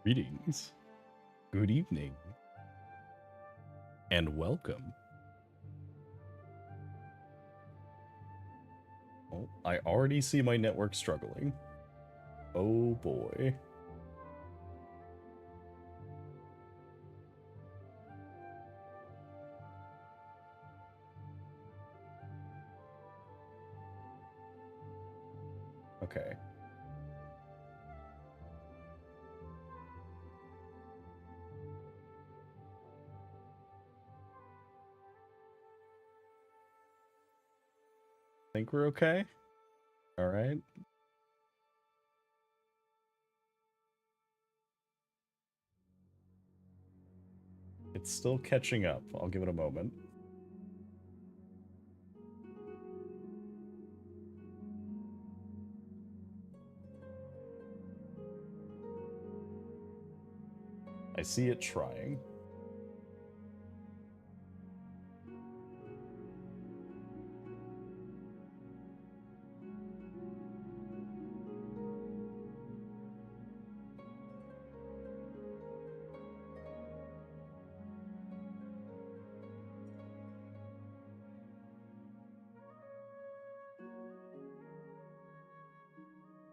Greetings, good evening, and welcome. Oh, I already see my network struggling. Oh boy. Okay. Think we're okay? All right. It's still catching up. I'll give it a moment. I see it trying.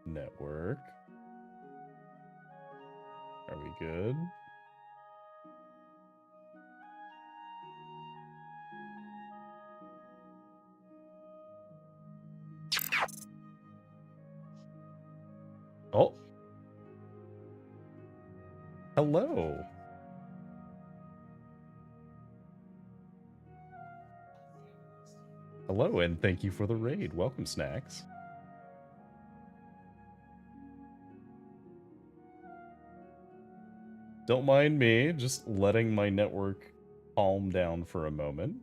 Network. Are we good? Oh. Hello. Hello, and thank you for the raid. Welcome, Snacks. Don't mind me, just letting my network calm down for a moment.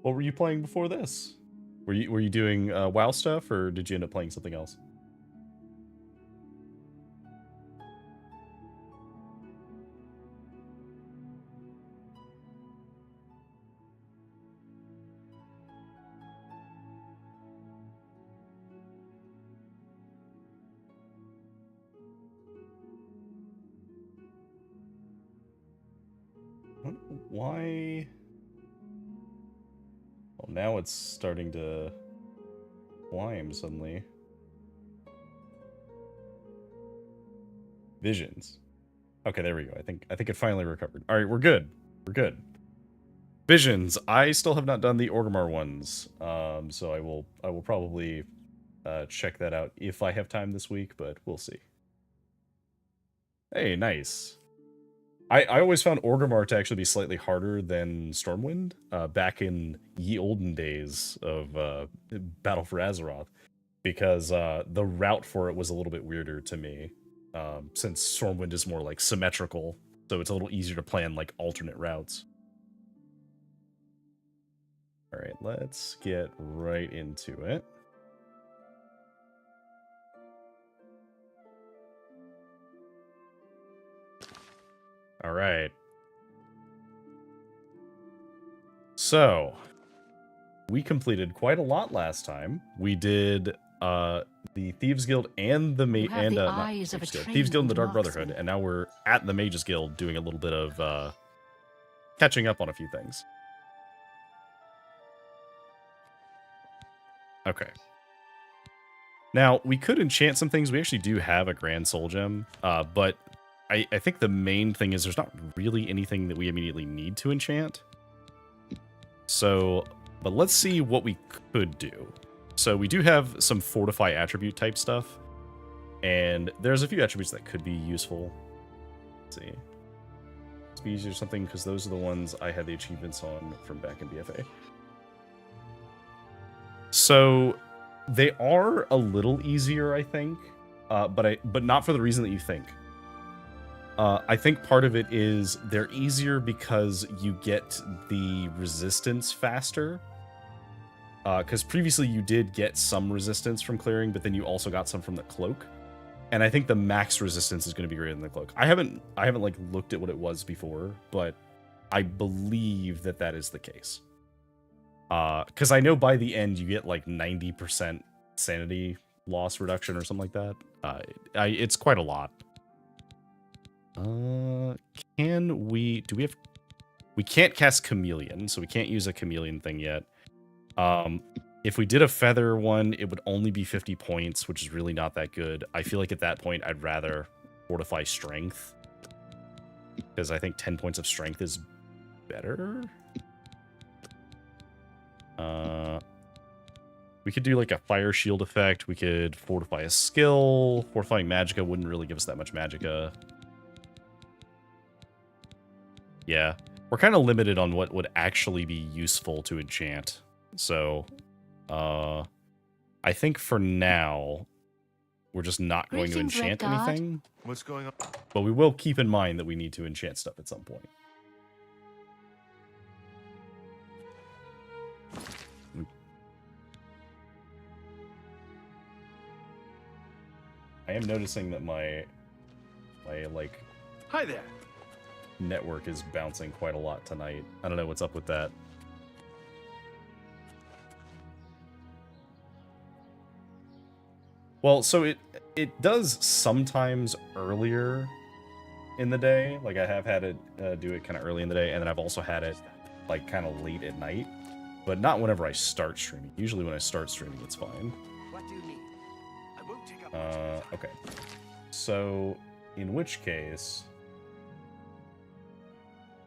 What were you playing before this? Were you doing WoW stuff, or did you end up playing something else? Why? Well, now it's starting to climb suddenly. Visions. Okay, there we go. I think it finally recovered. All right, we're good. We're good. Visions. I still have not done the Orgrimmar ones, so I will probably check that out if I have time this week, but we'll see. Hey, nice. I always found Orgrimmar to actually be slightly harder than Stormwind back in ye olden days of Battle for Azeroth, because the route for it was a little bit weirder to me, since Stormwind is more like symmetrical, so it's a little easier to plan like alternate routes. All right, let's get right into it. All right. So, we completed quite a lot last time. We did the Thieves Guild and the Thieves Guild and the Dark Brotherhood, and now we're at the Mages Guild doing a little bit of catching up on a few things. Okay. Now, we could enchant some things. We actually do have a Grand Soul Gem, but I think the main thing is there's not really anything that we immediately need to enchant. So, but let's see what we could do. So we do have some Fortify attribute type stuff, and there's a few attributes that could be useful. Let's see. Speeds or something, because those are the ones I had the achievements on from back in BFA. So they are a little easier, I think, but not for the reason that you think. I think part of it is they're easier because you get the resistance faster. Because previously you did get some resistance from clearing, but then you also got some from the cloak. And I think the max resistance is going to be greater than the cloak. I haven't like looked at what it was before, but I believe that is the case. Because I know by the end you get like 90% sanity loss reduction or something like that. It's quite a lot. Can we... Do we have... We can't cast Chameleon, so we can't use a Chameleon thing yet. If we did a Feather one, it would only be 50 points, which is really not that good. I feel like at that point, I'd rather Fortify Strength. Because I think 10 points of Strength is better. We could do like a Fire Shield effect. We could Fortify a skill. Fortifying Magicka wouldn't really give us that much Magicka. Yeah. We're kind of limited on what would actually be useful to enchant. So, I think for now, we're just not going to enchant anything. What's going on? But we will keep in mind that we need to enchant stuff at some point. I am noticing that my like... Hi there. Network is bouncing quite a lot tonight. I don't know what's up with that. Well, so it does sometimes earlier in the day. Like I have had it do it kind of early in the day, and then I've also had it like kind of late at night, but not whenever I start streaming. Usually when I start streaming, it's fine. What do you need? I won't take up Okay. So in which case,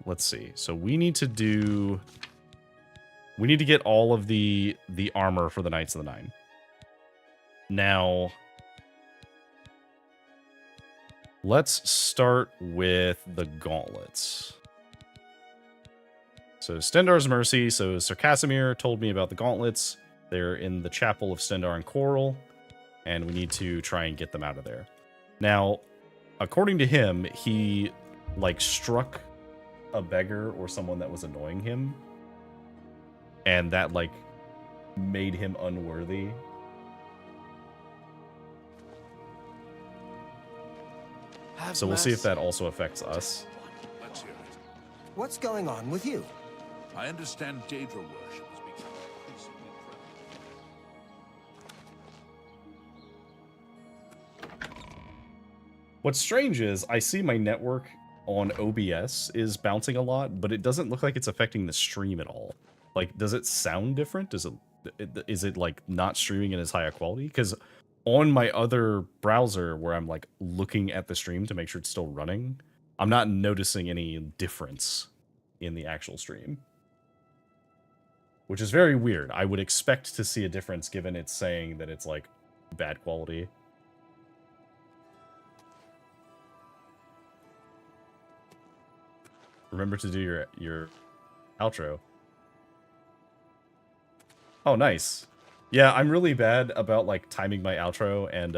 let's see. So we need to get all of the armor for the Knights of the Nine. Now, let's start with the gauntlets. So Stendarr's Mercy. So Sir Casimir told me about the gauntlets. They're in the Chapel of Stendar and Coral, and we need to try and get them out of there. Now, according to him, he like struck a beggar or someone that was annoying him, and that like made him unworthy. So we'll see if that also affects us. Let's hear it. What's going on with you? I understand Daedra worship has become increasingly prevalent. What's strange is I see my network on OBS is bouncing a lot, but it doesn't look like it's affecting the stream at all. Like, does it sound different? Is it like not streaming in as high a quality? Because on my other browser where I'm like looking at the stream to make sure it's still running, I'm not noticing any difference in the actual stream, which is very weird. I would expect to see a difference given it's saying that it's like bad quality. Remember to do your outro. Oh, nice. Yeah, I'm really bad about like timing my outro, and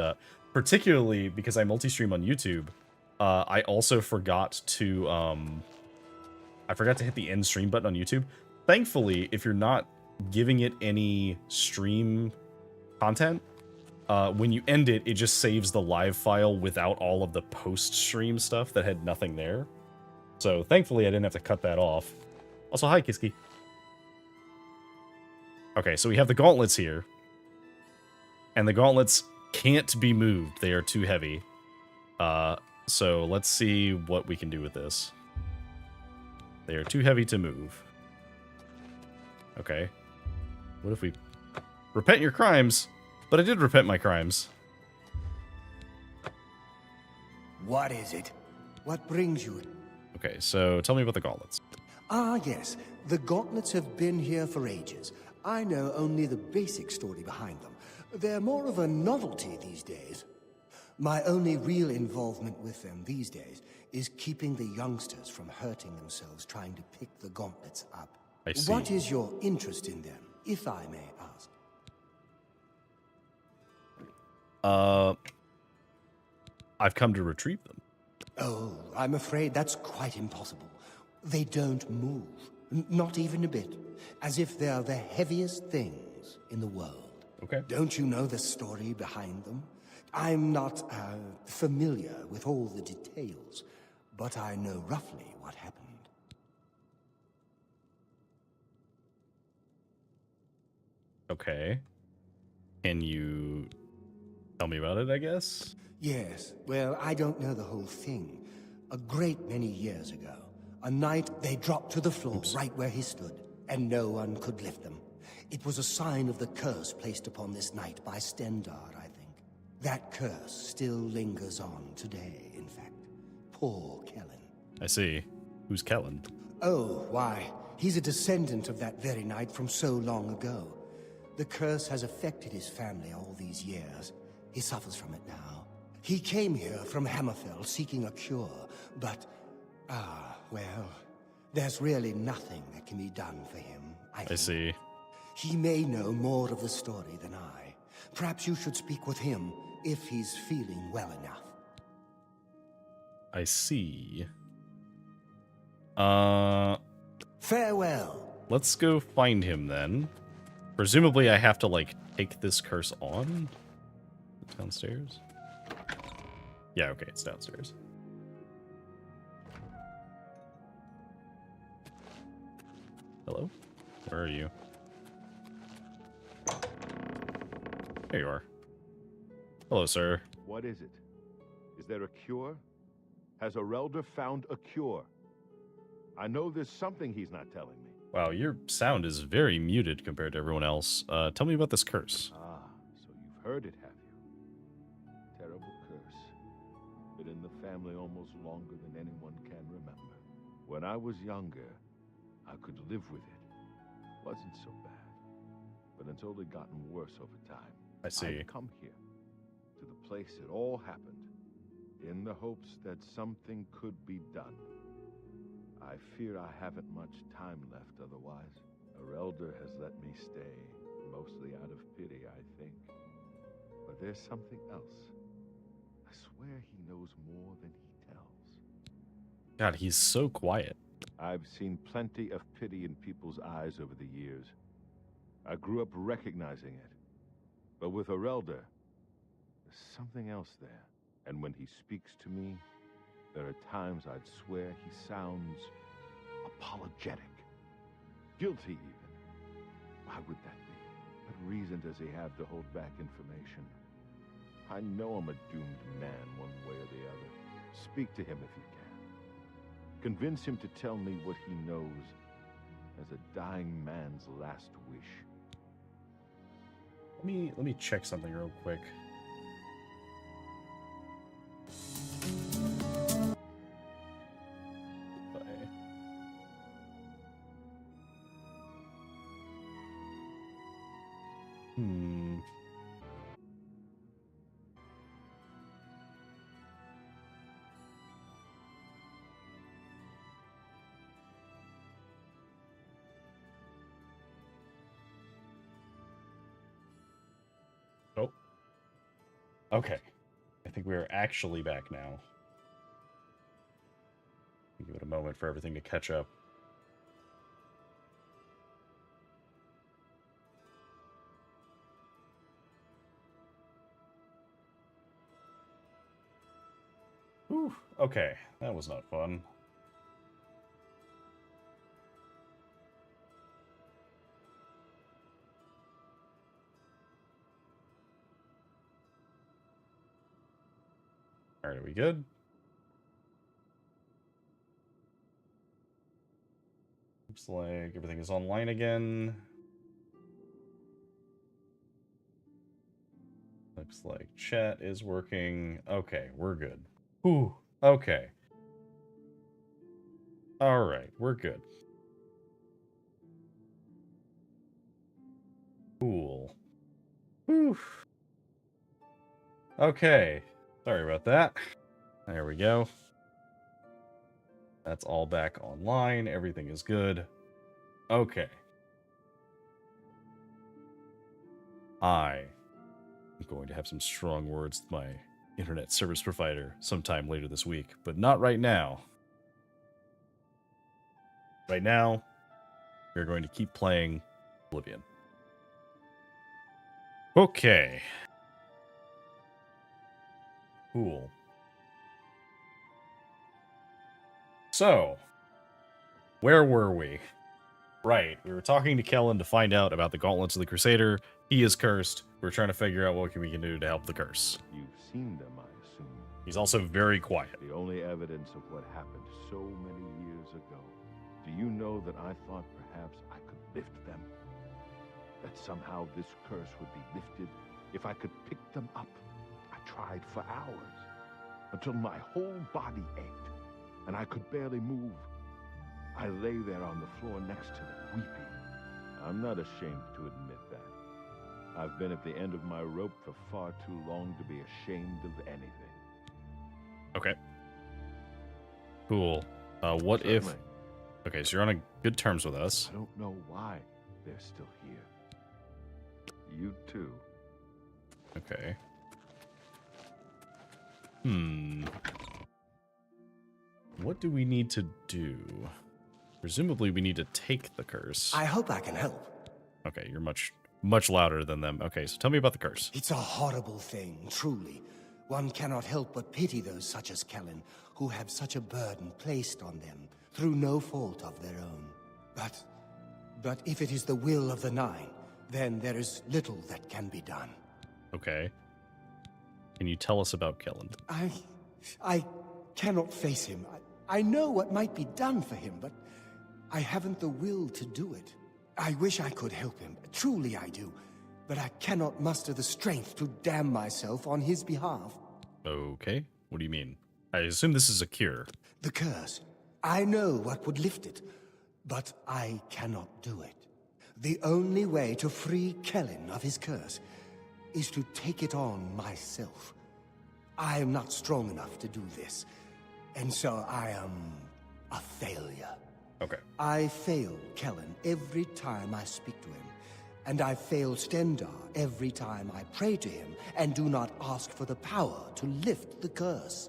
particularly because I multi-stream on YouTube, I also forgot to hit the end stream button on YouTube. Thankfully, if you're not giving it any stream content, when you end it, it just saves the live file without all of the post-stream stuff that had nothing there. So thankfully, I didn't have to cut that off. Also, hi, Kiski. Okay, so we have the gauntlets here. And the gauntlets can't be moved. They are too heavy. So let's see what we can do with this. They are too heavy to move. Okay. What if we... Repent your crimes. But I did repent my crimes. What is it? What brings you? Okay, so tell me about the gauntlets. Ah, yes. The gauntlets have been here for ages. I know only the basic story behind them. They're more of a novelty these days. My only real involvement with them these days is keeping the youngsters from hurting themselves trying to pick the gauntlets up. I see. What is your interest in them, if I may ask? I've come to retrieve them. Oh, I'm afraid that's quite impossible. They don't move, not even a bit, as if they are the heaviest things in the world. Okay. Don't you know the story behind them? I'm not familiar with all the details, but I know roughly what happened. Okay. Can you tell me about it, I guess? Yes, well, I don't know the whole thing. A great many years ago, a night they dropped to the floor right where he stood, and no one could lift them. It was a sign of the curse placed upon this night by Stendard, I think. That curse still lingers on today, in fact. Poor Kellen. I see. Who's Kellen? Oh, why, he's a descendant of that very night from so long ago. The curse has affected his family all these years. He suffers from it now. He came here from Hammerfell seeking a cure, but, well, there's really nothing that can be done for him, I think. I see. He may know more of the story than I. Perhaps you should speak with him if he's feeling well enough. I see. Farewell. Let's go find him then. Presumably I have to, like, take this curse on? Downstairs? Yeah, okay, it's downstairs. Hello? Where are you? There you are. Hello, sir. What is it? Is there a cure? Has Arelder found a cure? I know there's something he's not telling me. Wow, your sound is very muted compared to everyone else. Tell me about this curse. Ah, so you've heard it, have you? Terrible curse. Been in the family almost longer than anyone can remember. When I was younger, I could live with it. Wasn't so bad. But until it gotten worse over time, I see. I'd come here, to the place it all happened, in the hopes that something could be done. I fear I haven't much time left otherwise. Arelder has let me stay, mostly out of pity, I think. But there's something else. I swear he knows more than he tells. God, he's so quiet. I've seen plenty of pity in people's eyes over the years. I grew up recognizing it. But with Arelder, there's something else there. And when he speaks to me, there are times I'd swear he sounds apologetic. Guilty, even. Why would that be? What reason does he have to hold back information? I know I'm a doomed man one way or the other. Speak to him if you can. Convince him to tell me what he knows as a dying man's last wish. Let me check something real quick. Oh. Okay. I think we're actually back now. Give it a moment for everything to catch up. Whew. Okay, that was not fun. Alright, are we good? Looks like everything is online again. Looks like chat is working. Okay, we're good. Whew. Okay. Alright, we're good. Cool. Whew. Okay. Sorry about that. There we go. That's all back online. Everything is good. Okay. I am going to have some strong words with my internet service provider sometime later this week, but not right now. Right now, we're going to keep playing Oblivion. Okay. Cool. So, where were we? Right. We were talking to Kellen to find out about the Gauntlets of the Crusader. He is cursed. We're trying to figure out what we can do to help the curse. You've seen them, I assume. He's also very quiet. The only evidence of what happened so many years ago. Do you know that I thought perhaps I could lift them? That somehow this curse would be lifted if I could pick them up. I tried for hours, until my whole body ached, and I could barely move. I lay there on the floor next to them, weeping. I'm not ashamed to admit that. I've been at the end of my rope for far too long to be ashamed of anything. Okay. Cool. What if... Certainly. Okay, so you're on good terms with us. I don't know why they're still here. You too. Okay. What do we need to do? Presumably we need to take the curse. I hope I can help. Okay, you're much louder than them. Okay, so tell me about the curse. It's a horrible thing, truly. One cannot help but pity those such as Kellen, who have such a burden placed on them, through no fault of their own. But if it is the will of the Nine, then there is little that can be done. Okay. Can you tell us about Kellen? I cannot face him. I know what might be done for him, but I haven't the will to do it. I wish I could help him. Truly I do. But I cannot muster the strength to damn myself on his behalf. Okay. What do you mean? I assume this is a cure. The curse. I know what would lift it, but I cannot do it. The only way to free Kellen of his curse is to take it on myself. I am not strong enough to do this, and so I am a failure. Okay. I fail Kellen every time I speak to him, and I fail Stendar every time I pray to him and do not ask for the power to lift the curse.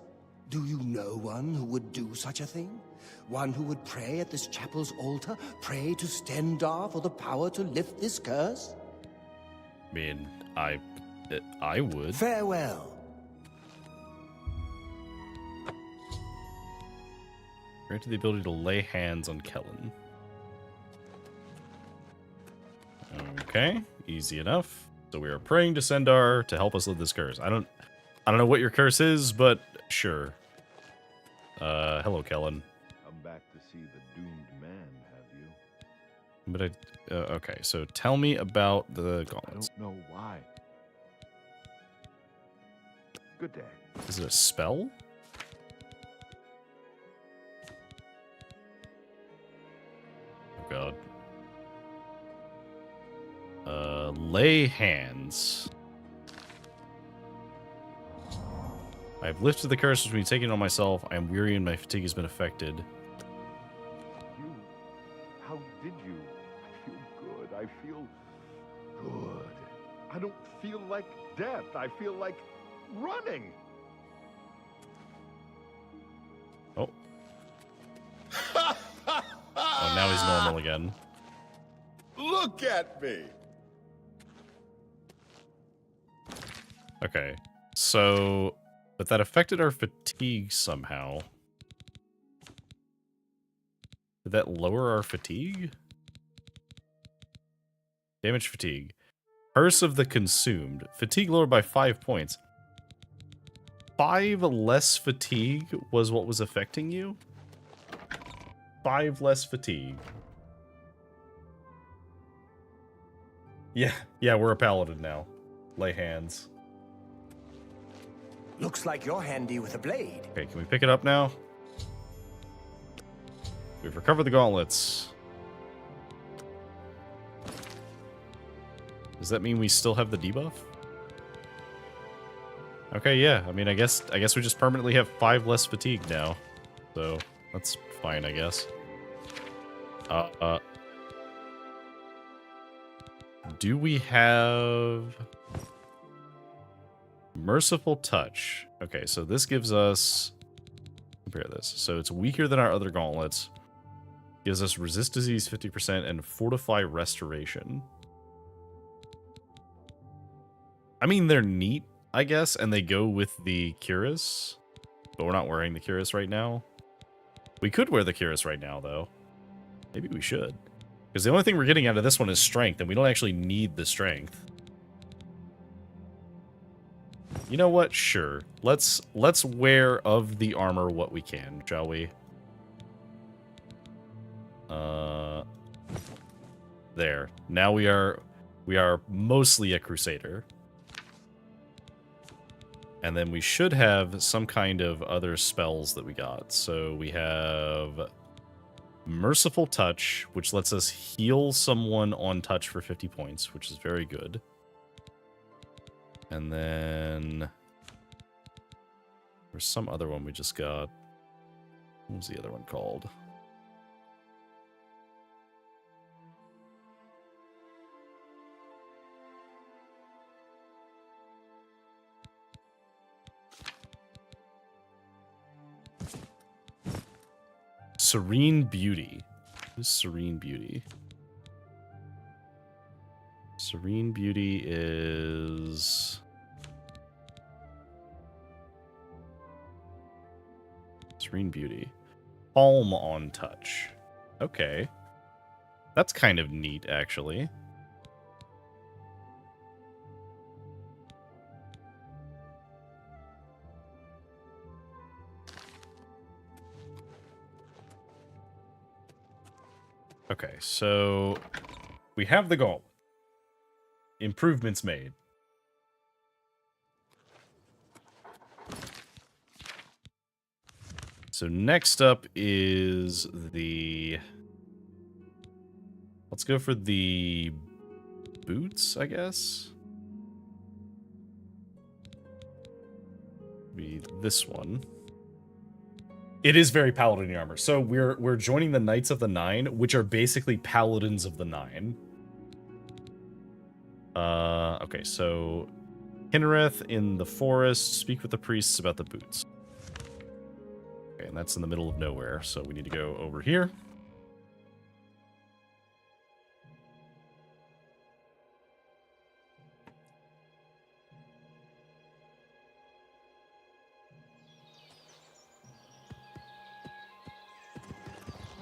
Do you know one who would do such a thing? One who would pray at this chapel's altar, pray to Stendar for the power to lift this curse? I mean, I would. Farewell. Granted the ability to lay hands on Kellen. Okay, easy enough. So we are praying to Sendar to help us lift this curse. I don't know what your curse is, but sure. Hello, Kellen. Come back to see the doomed man, have you? But okay, so tell me about the I gauntlets. don't know why. Good day. Is it a spell? Oh god. Lay hands. I have lifted the curse which means taking it on myself. I am weary and my fatigue has been affected. You? How did you? I feel good. I feel good. I don't feel like death. I feel like running. Oh. Oh, now he's normal again. Look at me. Okay. So, but that affected our fatigue somehow. Did that lower our fatigue? Damage fatigue. Curse of the Consumed. Fatigue lowered by 5 points. 5 less fatigue was what was affecting you? 5 less fatigue. Yeah, we're a paladin now. Lay hands. Looks like you're handy with a blade. Okay, can we pick it up now? We've recovered the gauntlets. Does that mean we still have the debuff? Okay, yeah. I mean, I guess we just permanently have 5 less fatigue now. So, that's fine, I guess. Do we have Merciful Touch? Okay, so this gives us, compare this. So it's weaker than our other gauntlets. Gives us resist disease 50% and fortify restoration. I mean, they're neat, I guess, and they go with the cuirass, but we're not wearing the cuirass right now. We could wear the cuirass right now, though. Maybe we should. Because the only thing we're getting out of this one is strength, and we don't actually need the strength. You know what? Sure. Let's wear of the armor what we can, shall we? There. Now we are mostly a crusader. And then we should have some kind of other spells that we got. So we have Merciful Touch, which lets us heal someone on touch for 50 points, which is very good. And then there's some other one we just got. What was the other one called? Serene Beauty. Who's Serene Beauty? Serene Beauty is... Serene Beauty. Palm on touch. Okay. That's kind of neat, actually. Okay, so we have the gauntlet. Improvements made. So next up is the... Let's go for the boots, I guess. Be this one. It is very paladin armor. So we're joining the Knights of the Nine, which are basically paladins of the Nine. Okay, so Kinnereth in the forest, speak with the priests about the boots. Okay, and that's in the middle of nowhere, so we need to go over here.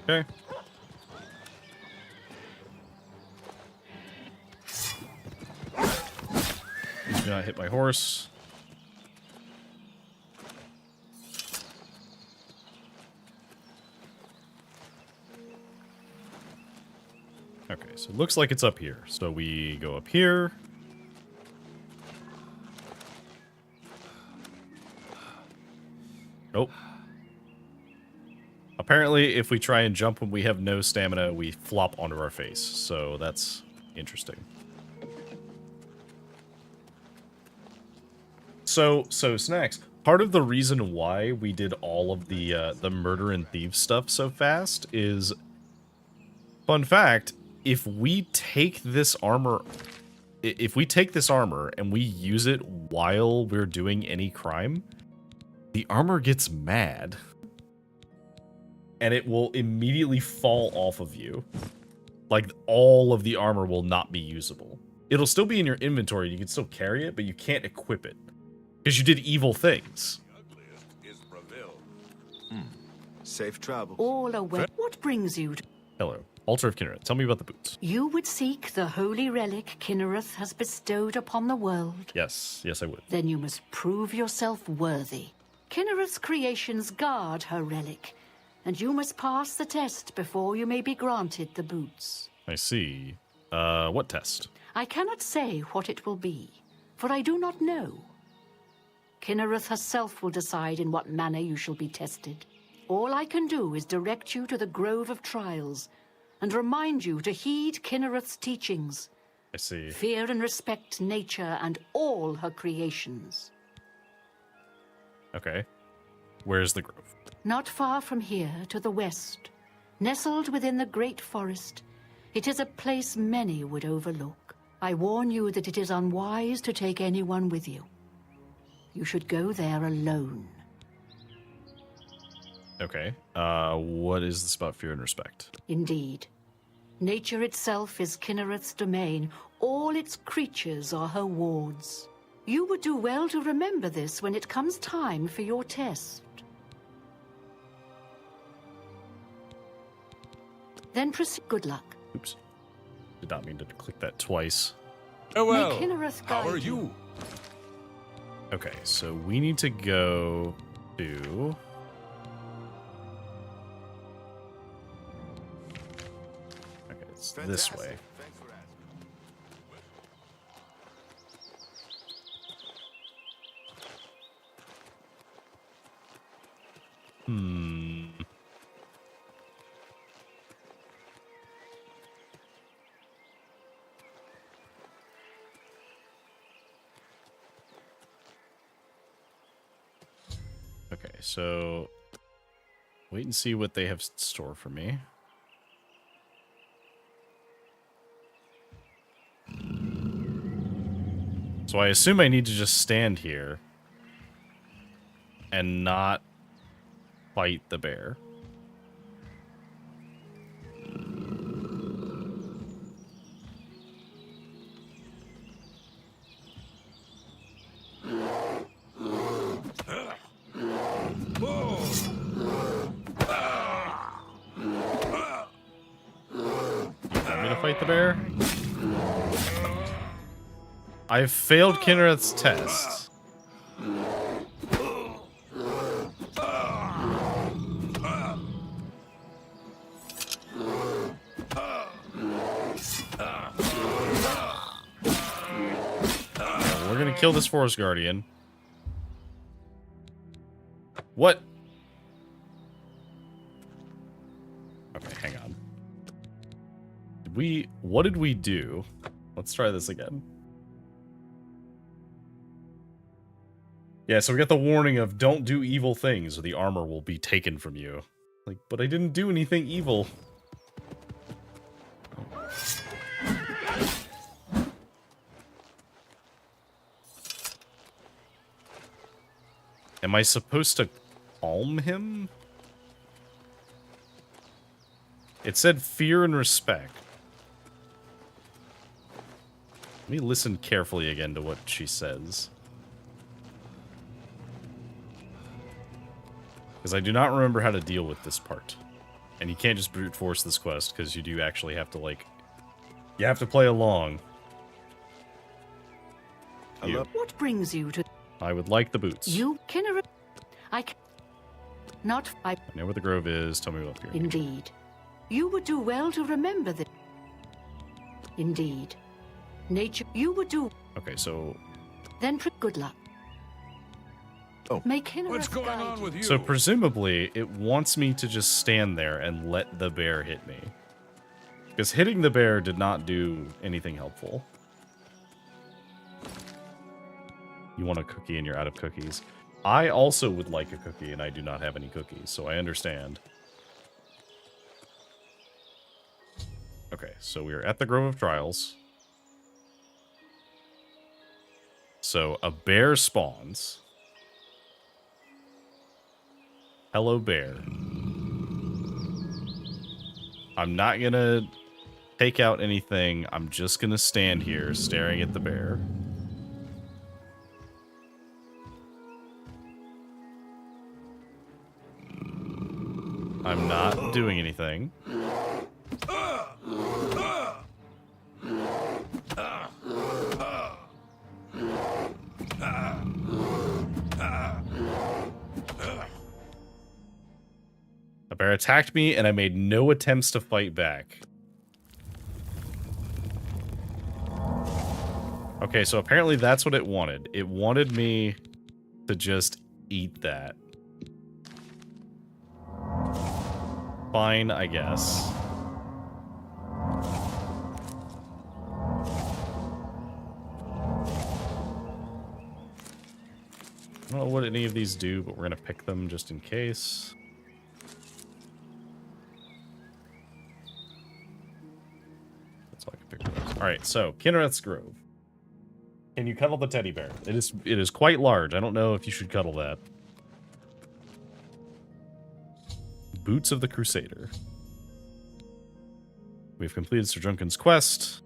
Okay. Do not hit my horse. Okay, so it looks like it's up here. So we go up here. Nope. Apparently, if we try and jump when we have no stamina, we flop onto our face. So that's interesting. So Snacks, part of the reason why we did all of the murder and thief stuff so fast is, fun fact, if we take this armor and we use it while we're doing any crime, the armor gets mad. And it will immediately fall off of you. Like, all of the armor will not be usable. It'll still be in your inventory, you can still carry it, but you can't equip it. Because you did evil things. Safe travel. All away. What brings you to... Hello. Altar of Kinnereth. Tell me about the boots. You would seek the holy relic Kinnereth has bestowed upon the world. Yes. Yes, I would. Then you must prove yourself worthy. Kinnereth's creations guard her relic, and you must pass the test before you may be granted the boots. I see. What test? I cannot say what it will be, for I do not know. Kinnereth herself will decide in what manner you shall be tested. All I can do is direct you to the Grove of Trials, and remind you to heed Kinnereth's teachings. I see. Fear and respect nature and all her creations. Okay. Where's the grove? Not far from here, to the west, nestled within the great forest, it is a place many would overlook. I warn you that it is unwise to take anyone with you. You should go there alone. Okay. What is this about fear and respect? Indeed. Nature itself is Kinnereth's domain. All its creatures are her wards. You would do well to remember this when it comes time for your test. Then proceed. Good luck. Oops. Did not mean to click that twice. Oh, May well. Kinnereth How guide are you? Okay, so we need to go to... Okay, it's this Fantastic. way. Thanks for asking. Hmm. Okay, so wait and see what they have in store for me. So I assume I need to just stand here and not fight the bear. Want me to fight the bear? I've failed Kinnereth's test. We're gonna kill this forest guardian. What? Okay, hang on. What did we do? Let's try this again. Yeah, so we got the warning of don't do evil things or the armor will be taken from you. Like, but I didn't do anything evil. Am I supposed to calm him? It said fear and respect. Let me listen carefully again to what she says. Because I do not remember how to deal with this part. And you can't just brute force this quest, because you do actually have to, like... You have to play along. You. What brings you to... I would like the boots. You, Kinnereth? Not... I know where the grove is. Tell me what up here. Indeed. You would do well to remember that. Indeed. Nature... You would do... Okay, so... Then good luck. Oh. May Kinnereth What's going guide on you. with you? So presumably, it wants me to just stand there and let the bear hit me. Because hitting the bear did not do anything helpful. You want a cookie and you're out of cookies. I also would like a cookie and I do not have any cookies, so I understand. Okay, so we are at the Grove of Trials. So a bear spawns. Hello, bear. I'm not gonna take out anything. I'm just gonna stand here staring at the bear. I'm not doing anything. The bear attacked me, and I made no attempts to fight back. Okay, so apparently that's what it wanted. It wanted me to just eat that. Fine, I guess. I don't know what any of these do, but we're gonna pick them just in case. That's all I can pick those. Alright, so Kinnereth's Grove. Can you cuddle the teddy bear? It is quite large. I don't know if you should cuddle that. Boots of the Crusader. We've completed Sir Drunken's quest.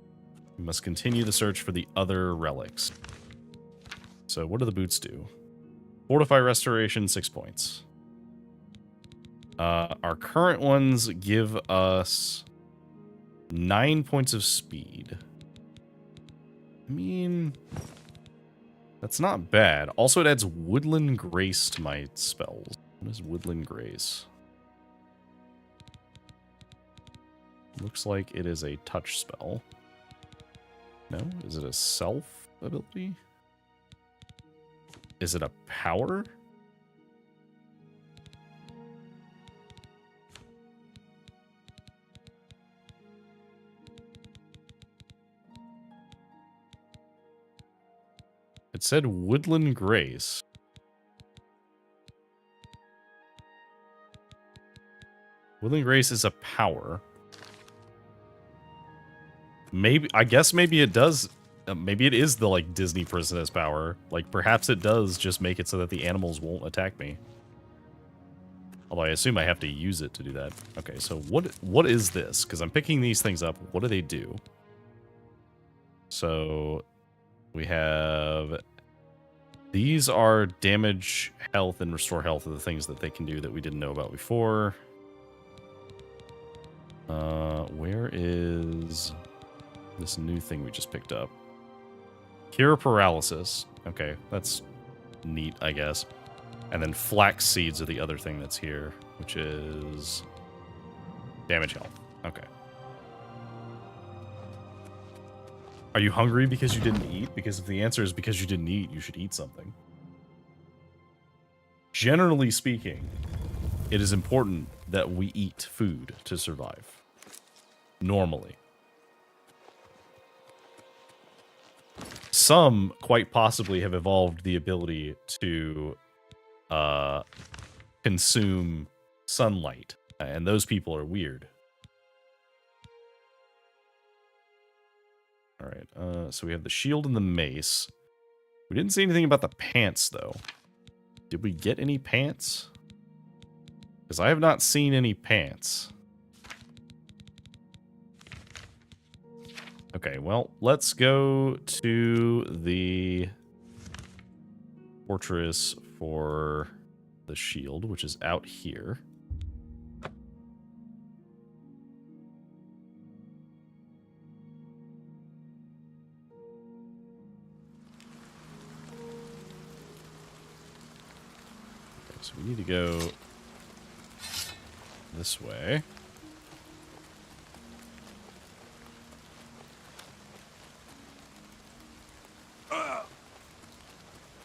We must continue the search for the other relics. So what do the boots do? Fortify Restoration, 6 points. Our current ones give us 9 points of speed. I mean, that's not bad. Also, it adds Woodland Grace to my spells. What is Woodland Grace? Looks like it is a touch spell. No? Is it a self ability? Is it a power? It said Woodland Grace. Woodland Grace is a power. Maybe, I guess maybe it does, maybe it is the, like, Disney princess power. Like, perhaps it does just make it so that the animals won't attack me. Although I assume I have to use it to do that. Okay, so what is this? Because I'm picking these things up. What do they do? So, we have... These are damage, health, and restore health are the things that they can do that we didn't know about before. Where is this new thing we just picked up? Cure paralysis. Okay, that's neat, I guess. And then flax seeds are the other thing that's here, which is damage health. Okay. Are you hungry because you didn't eat? Because if the answer is because you didn't eat, you should eat something. Generally speaking, it is important that we eat food to survive. Normally. Some, quite possibly, have evolved the ability to consume sunlight. And those people are weird. Alright, so we have the shield and the mace. We didn't see anything about the pants, though. Did we get any pants? Because I have not seen any pants. Okay, well, let's go to the fortress for the shield, which is out here. Okay, so we need to go this way.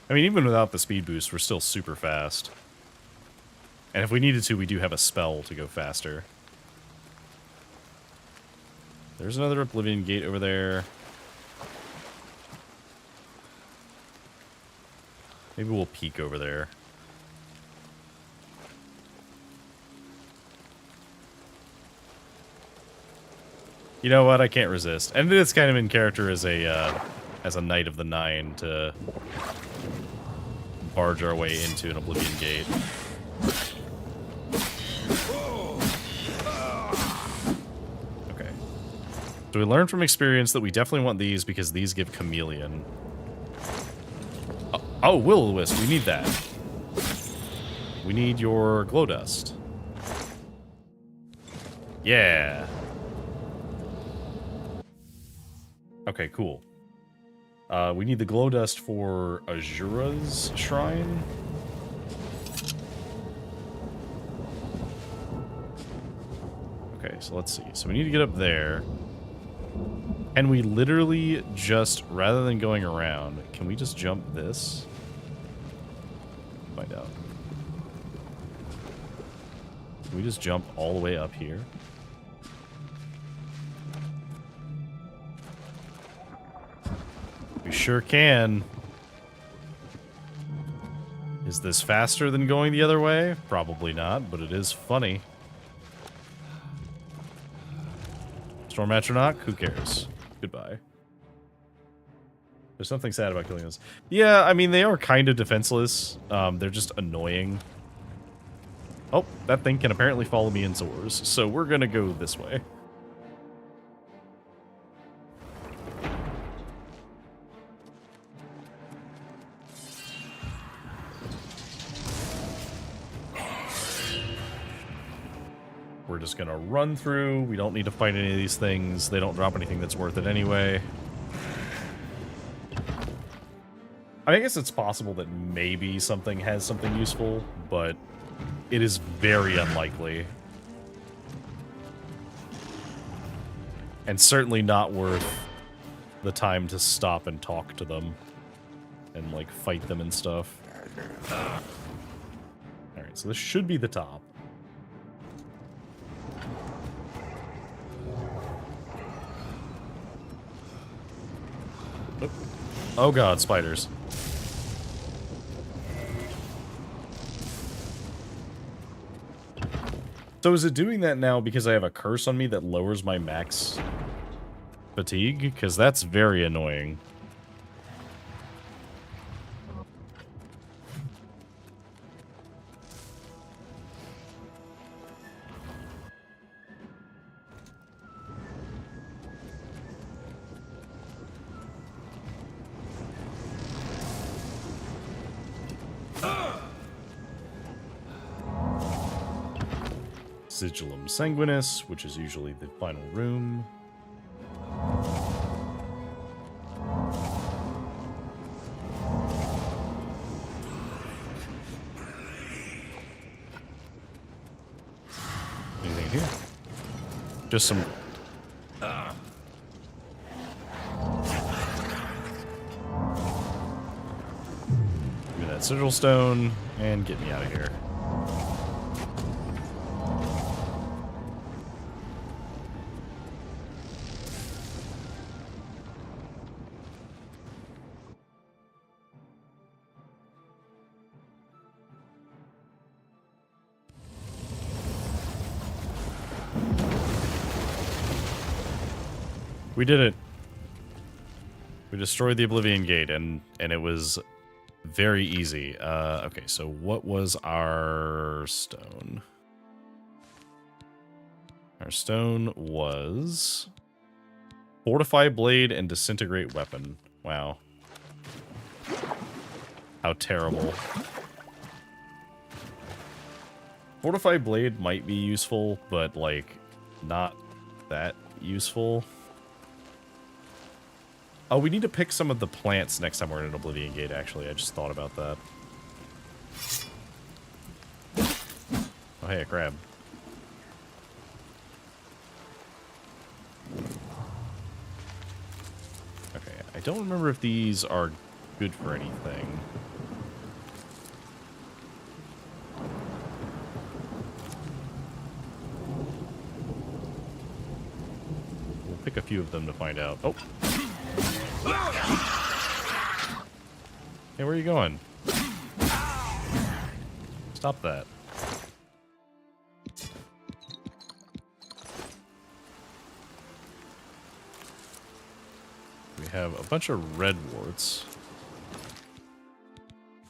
I mean, even without the speed boost, we're still super fast. And if we needed to, we do have a spell to go faster. There's another Oblivion gate over there. Maybe we'll peek over there. You know what? I can't resist. And it's kind of in character as a Knight of the Nine to barge our way into an Oblivion gate. Okay. So we learned from experience that we definitely want these because these give Chameleon. Oh, Will-O-Wisp, we need that. We need your glow dust. Yeah. Okay, cool. We need the glow dust for Azura's shrine. Okay, so let's see. So we need to get up there. And we literally just, rather than going around, can we just jump this? Find out. Can we just jump all the way up here? We sure can. Is this faster than going the other way? Probably not, but it is funny. Storm Atronach? Who cares? Goodbye. There's something sad about killing us. Yeah, I mean, they are kind of defenseless. They're just annoying. Oh, that thing can apparently follow me in swords, so we're gonna go this way. just gonna run through. We don't need to fight any of these things. They don't drop anything that's worth it anyway. I guess it's possible that maybe something has something useful, but it is very unlikely. And certainly not worth the time to stop and talk to them. And, like, fight them and stuff. Alright, so this should be the top. Oh god, spiders. So is it doing that now because I have a curse on me that lowers my max fatigue? Because that's very annoying. Sigillum Sanguinis, which is usually the final room. Anything here? Just some... Give me that sigil stone, and get me out of here. We did it. We destroyed the Oblivion Gate, and it was very easy. Okay, so what was our stone? Our stone was Fortify Blade and Disintegrate Weapon. Wow. How terrible. Fortify Blade might be useful, but, like, not that useful. Oh, we need to pick some of the plants next time we're in an Oblivion Gate, actually. I just thought about that. Oh, hey, a crab. Okay, I don't remember if these are good for anything. We'll pick a few of them to find out. Oh! Hey, where are you going? Stop that. We have a bunch of red warts.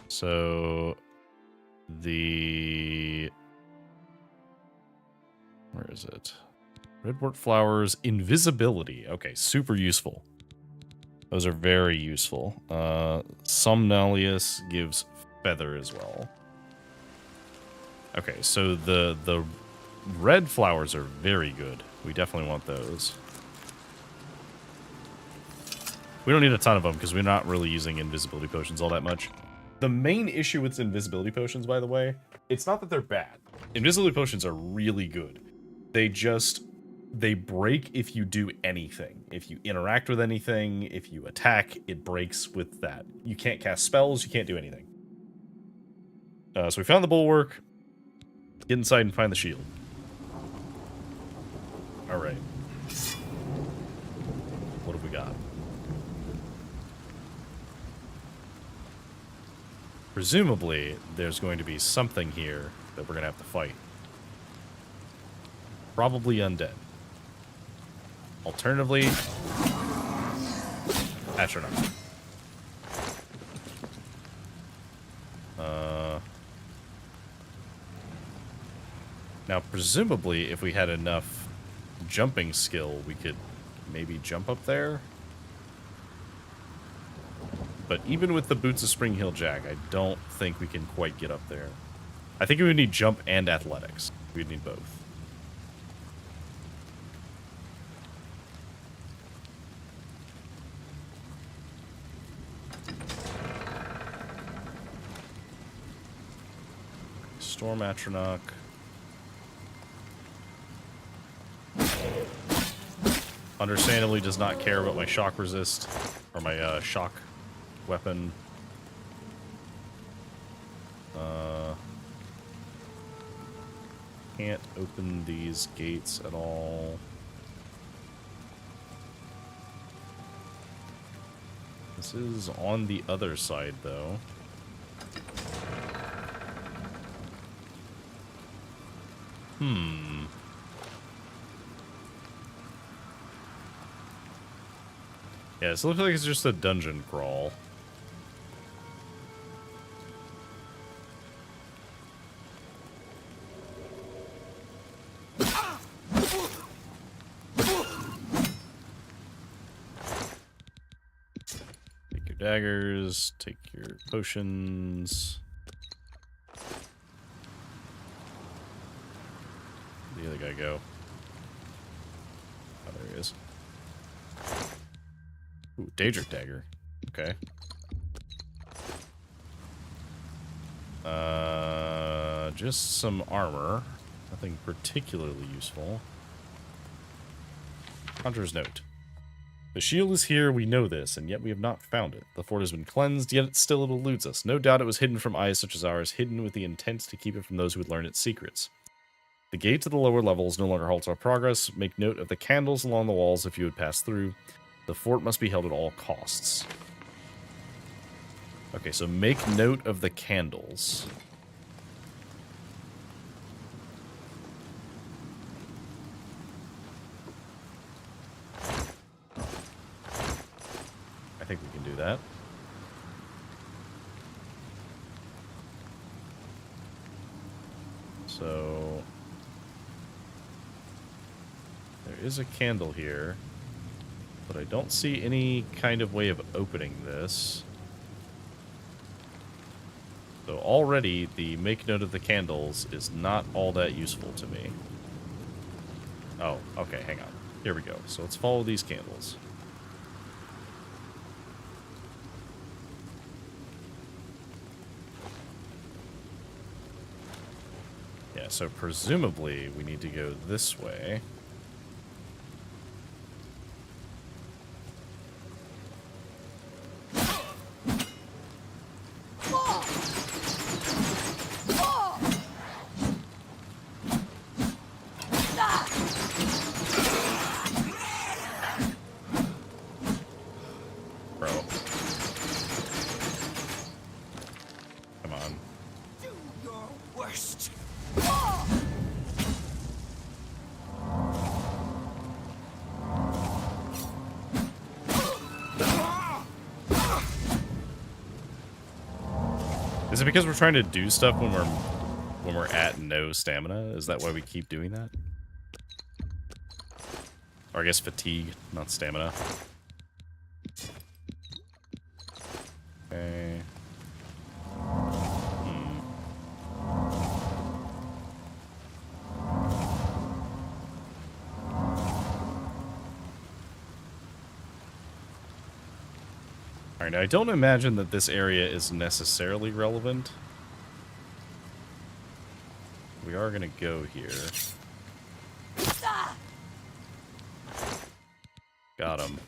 So the... Where is it? Redwort flowers, invisibility. Okay, super useful. Those are very useful. Somnolius gives feather as well. Okay, so the red flowers are very good. We definitely want those. We don't need a ton of them because we're not really using invisibility potions all that much. The main issue with invisibility potions, by the way, it's not that they're bad. Invisibility potions are really good. They break if you do anything. If you interact with anything, if you attack, it breaks with that. You can't cast spells, you can't do anything. So we found the bulwark. Get inside and find the shield. Alright. What have we got? Presumably, there's going to be something here that we're going to have to fight. Probably undead. Alternatively, astronaut. Now, presumably, if we had enough jumping skill, we could maybe jump up there. But even with the Boots of Spring Hill Jack, I don't think we can quite get up there. I think we would need jump and athletics. We'd need both. Storm Atronach. Understandably does not care about my shock resist, or my shock weapon. Can't open these gates at all. This is on the other side, though. Yeah, so it looks like it's just a dungeon crawl. Take your daggers, take your potions. Where'd the other guy go? Oh, there he is. Ooh, Daedric dagger. Okay. Just some armor. Nothing particularly useful. Hunter's note. The shield is here, we know this, and yet we have not found it. The fort has been cleansed, yet still it eludes us. No doubt it was hidden from eyes such as ours, hidden with the intent to keep it from those who would learn its secrets. The gate to the lower levels no longer halts our progress. Make note of the candles along the walls if you would pass through. The fort must be held at all costs. Okay, so make note of the candles. I think we can do that. So there is a candle here, but I don't see any kind of way of opening this. So already the make note of the candles is not all that useful to me. Oh, okay, hang on. Here we go. So let's follow these candles. Yeah, so presumably we need to go this way. Is it because we're trying to do stuff when we're at no stamina? Is that why we keep doing that? Or I guess fatigue, not stamina. Okay. Alright, now I don't imagine that this area is necessarily relevant. We are going to go here. Got him.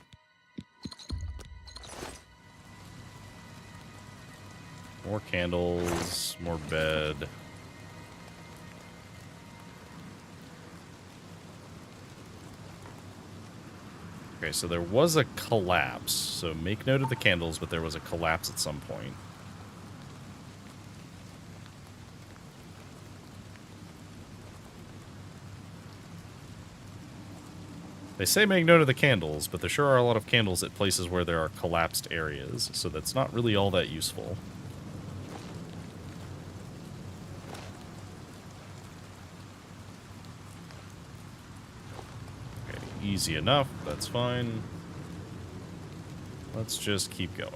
More candles, more bed. Okay, so there was a collapse. So make note of the candles, but there was a collapse at some point. They say make note of the candles, but there sure are a lot of candles at places where there are collapsed areas, so that's not really all that useful. Okay, easy enough, that's fine. Let's just keep going.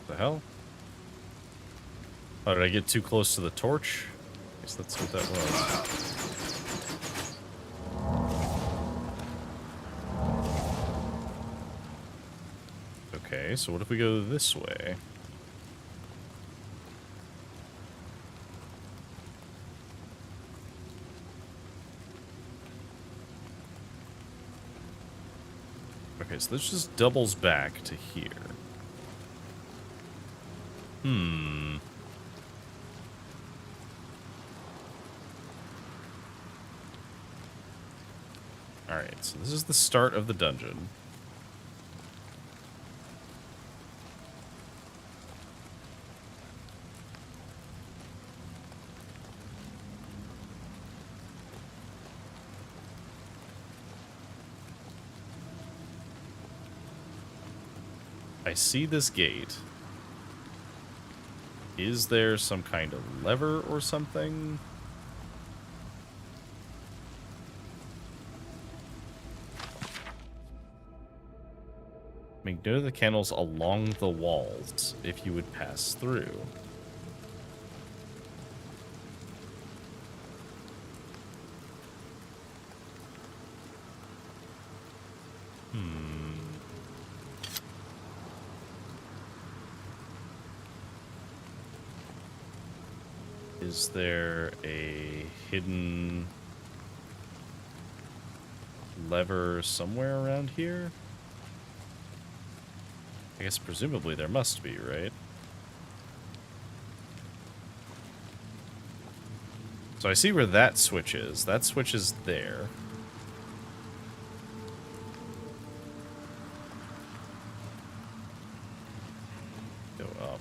The hell? Oh, did I get too close to the torch? I guess that's what that was. Okay, so what if we go this way? Okay, so this just doubles back to here. Alright, so this is the start of the dungeon. I see this gate. Is there some kind of lever or something? Make note of the candles along the walls if you would pass through. Is there a hidden lever somewhere around here? I guess presumably there must be, right? So I see where that switch is. That switch is there. Go up.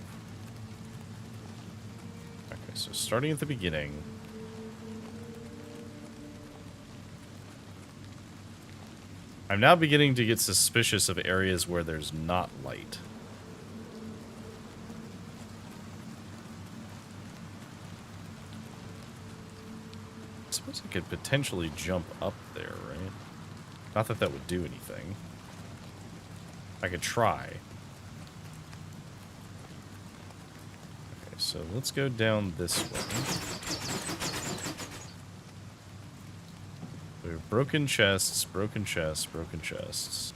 Okay, so starting at the beginning. I'm now beginning to get suspicious of areas where there's not light. I suppose I could potentially jump up there, right? Not that that would do anything. I could try. Okay, so let's go down this way. We have broken chests, broken chests, broken chests.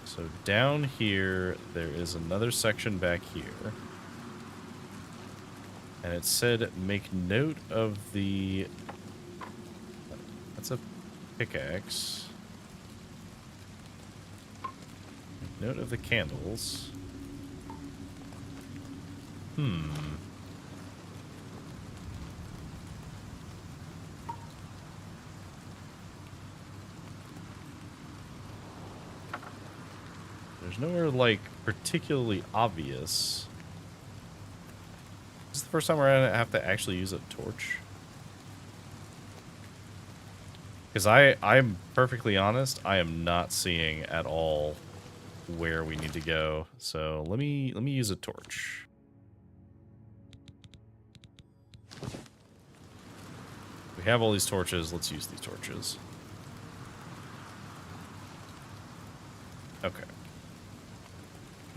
So down here, there is another section back here. And it said, make note of the... That's a pickaxe. Make note of the candles. There's nowhere, like, particularly obvious. Is this the first time we're gonna have to actually use a torch? Because I'm perfectly honest, I am not seeing at all where we need to go. So let me use a torch. We have all these torches, let's use these torches. Okay.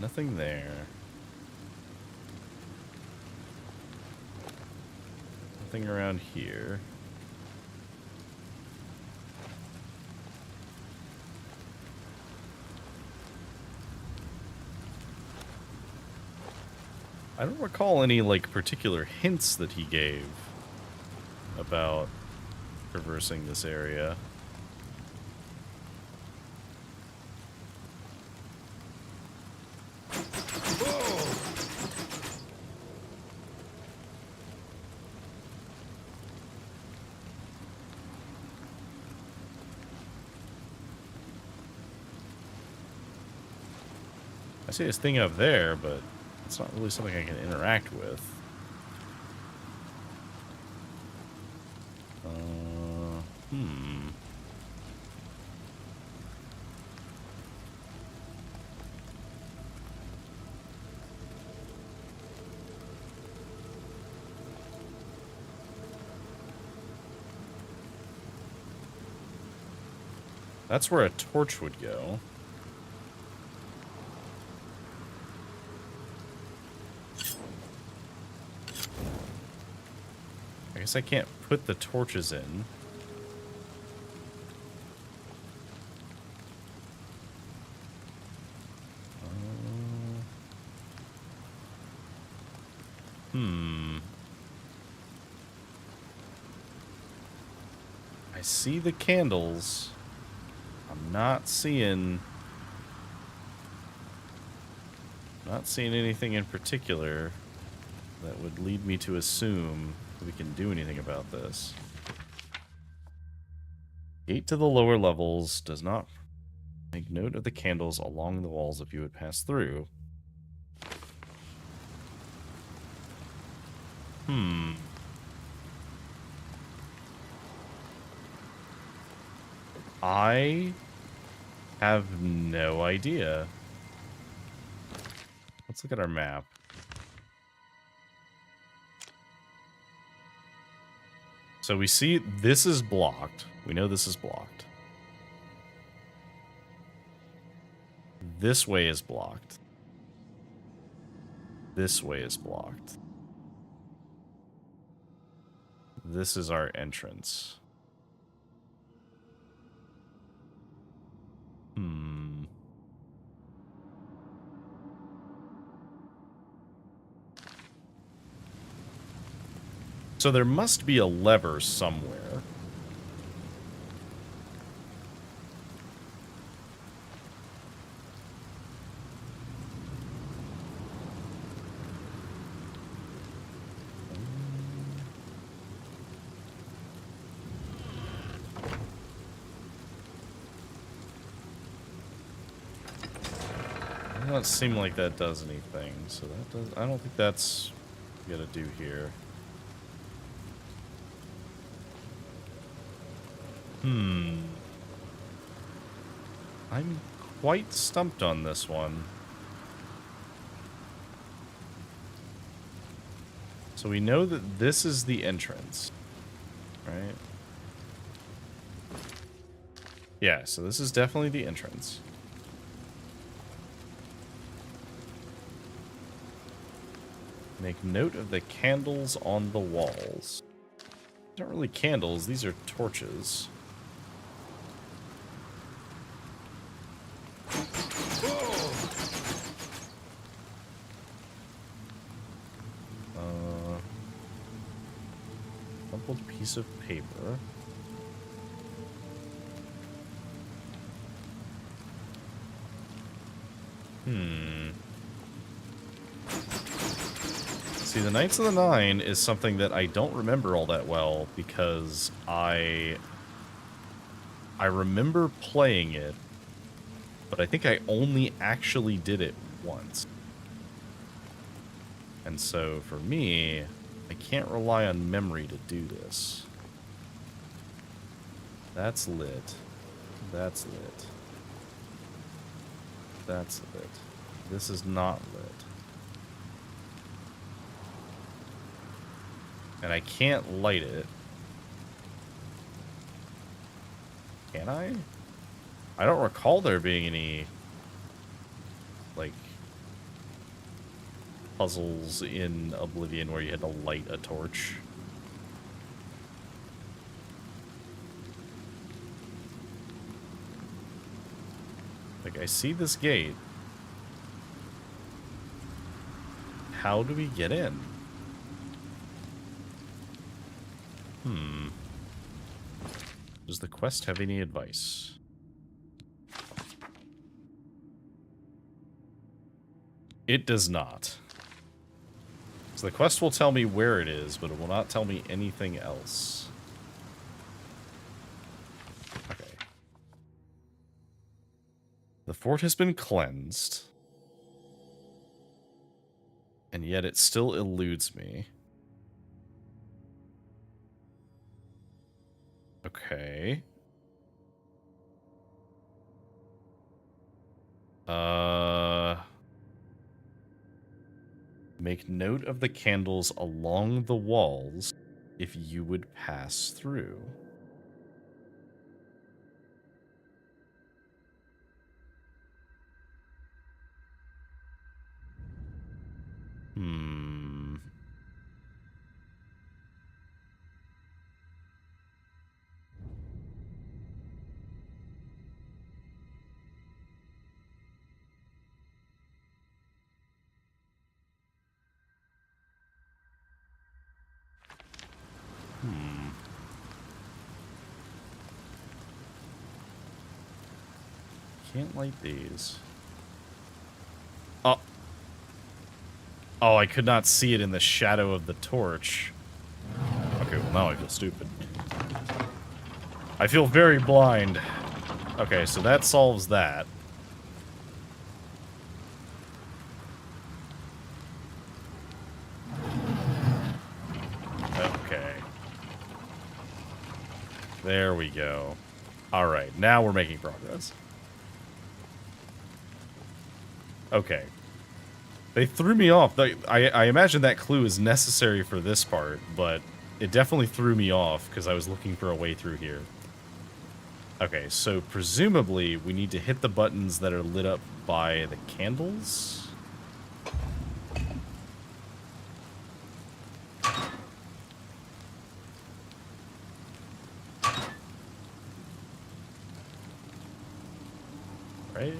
Nothing there. Nothing around here. I don't recall any, like, particular hints that he gave about traversing this area. I see this thing up there, but it's not really something I can interact with. That's where a torch would go. I guess I can't put the torches in. I see the candles. I'm not seeing anything in particular that would lead me to assume that we can do anything about this. Gate to the lower levels does not make note of the candles along the walls if you would pass through. I have no idea. Let's look at our map. So we see this is blocked. We know this is blocked. This way is blocked. This way is blocked. This is our entrance. So there must be a lever somewhere. It doesn't seem like that does anything, so that does. I don't think that's what we gotta do here. I'm quite stumped on this one. So we know that this is the entrance, right? Yeah, so this is definitely the entrance. Make note of the candles on the walls. They're not really candles, these are torches. Crumpled piece of paper. See, the Knights of the Nine is something that I don't remember all that well because I remember playing it, but I think I only actually did it once. And so for me, I can't rely on memory to do this. That's lit. That's lit. That's lit. This is not lit. And I can't light it. Can I? I don't recall there being any, like, puzzles in Oblivion where you had to light a torch. Like, I see this gate. How do we get in? Does the quest have any advice? It does not. So the quest will tell me where it is, but it will not tell me anything else. Okay. The fort has been cleansed. And yet it still eludes me. Okay. Make note of the candles along the walls if you would pass through. can't light these. Oh. Oh, I could not see it in the shadow of the torch. Okay, well now I feel stupid. I feel very blind. Okay, so that solves that. Okay. There we go. Alright, now we're making progress. Okay. They threw me off. I imagine that clue is necessary for this part, but it definitely threw me off because I was looking for a way through here. Okay, so presumably we need to hit the buttons that are lit up by the candles. Right?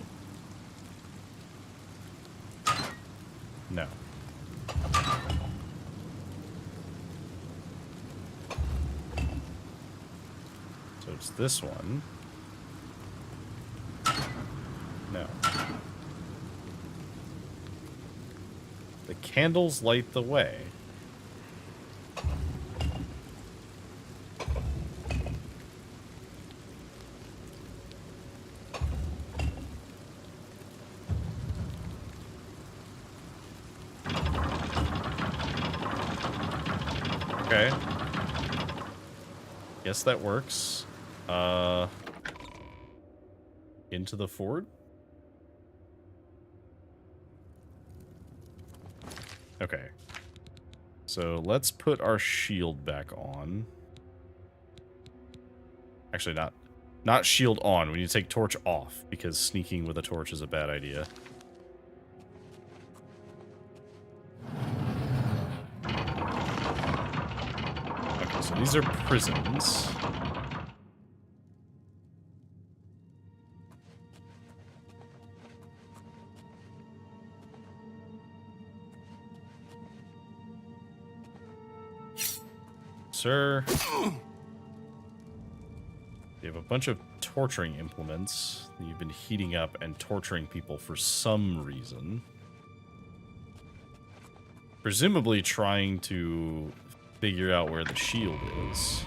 No. So it's this one. No. The candles light the way. Okay. Guess that works. Into the fort? Okay. So let's put our shield back on. Actually, not shield on. We need to take torch off because sneaking with a torch is a bad idea. Okay, so these are prisons. Sir. You have a bunch of torturing implements that you've been heating up and torturing people for some reason. Presumably trying to figure out where the shield is.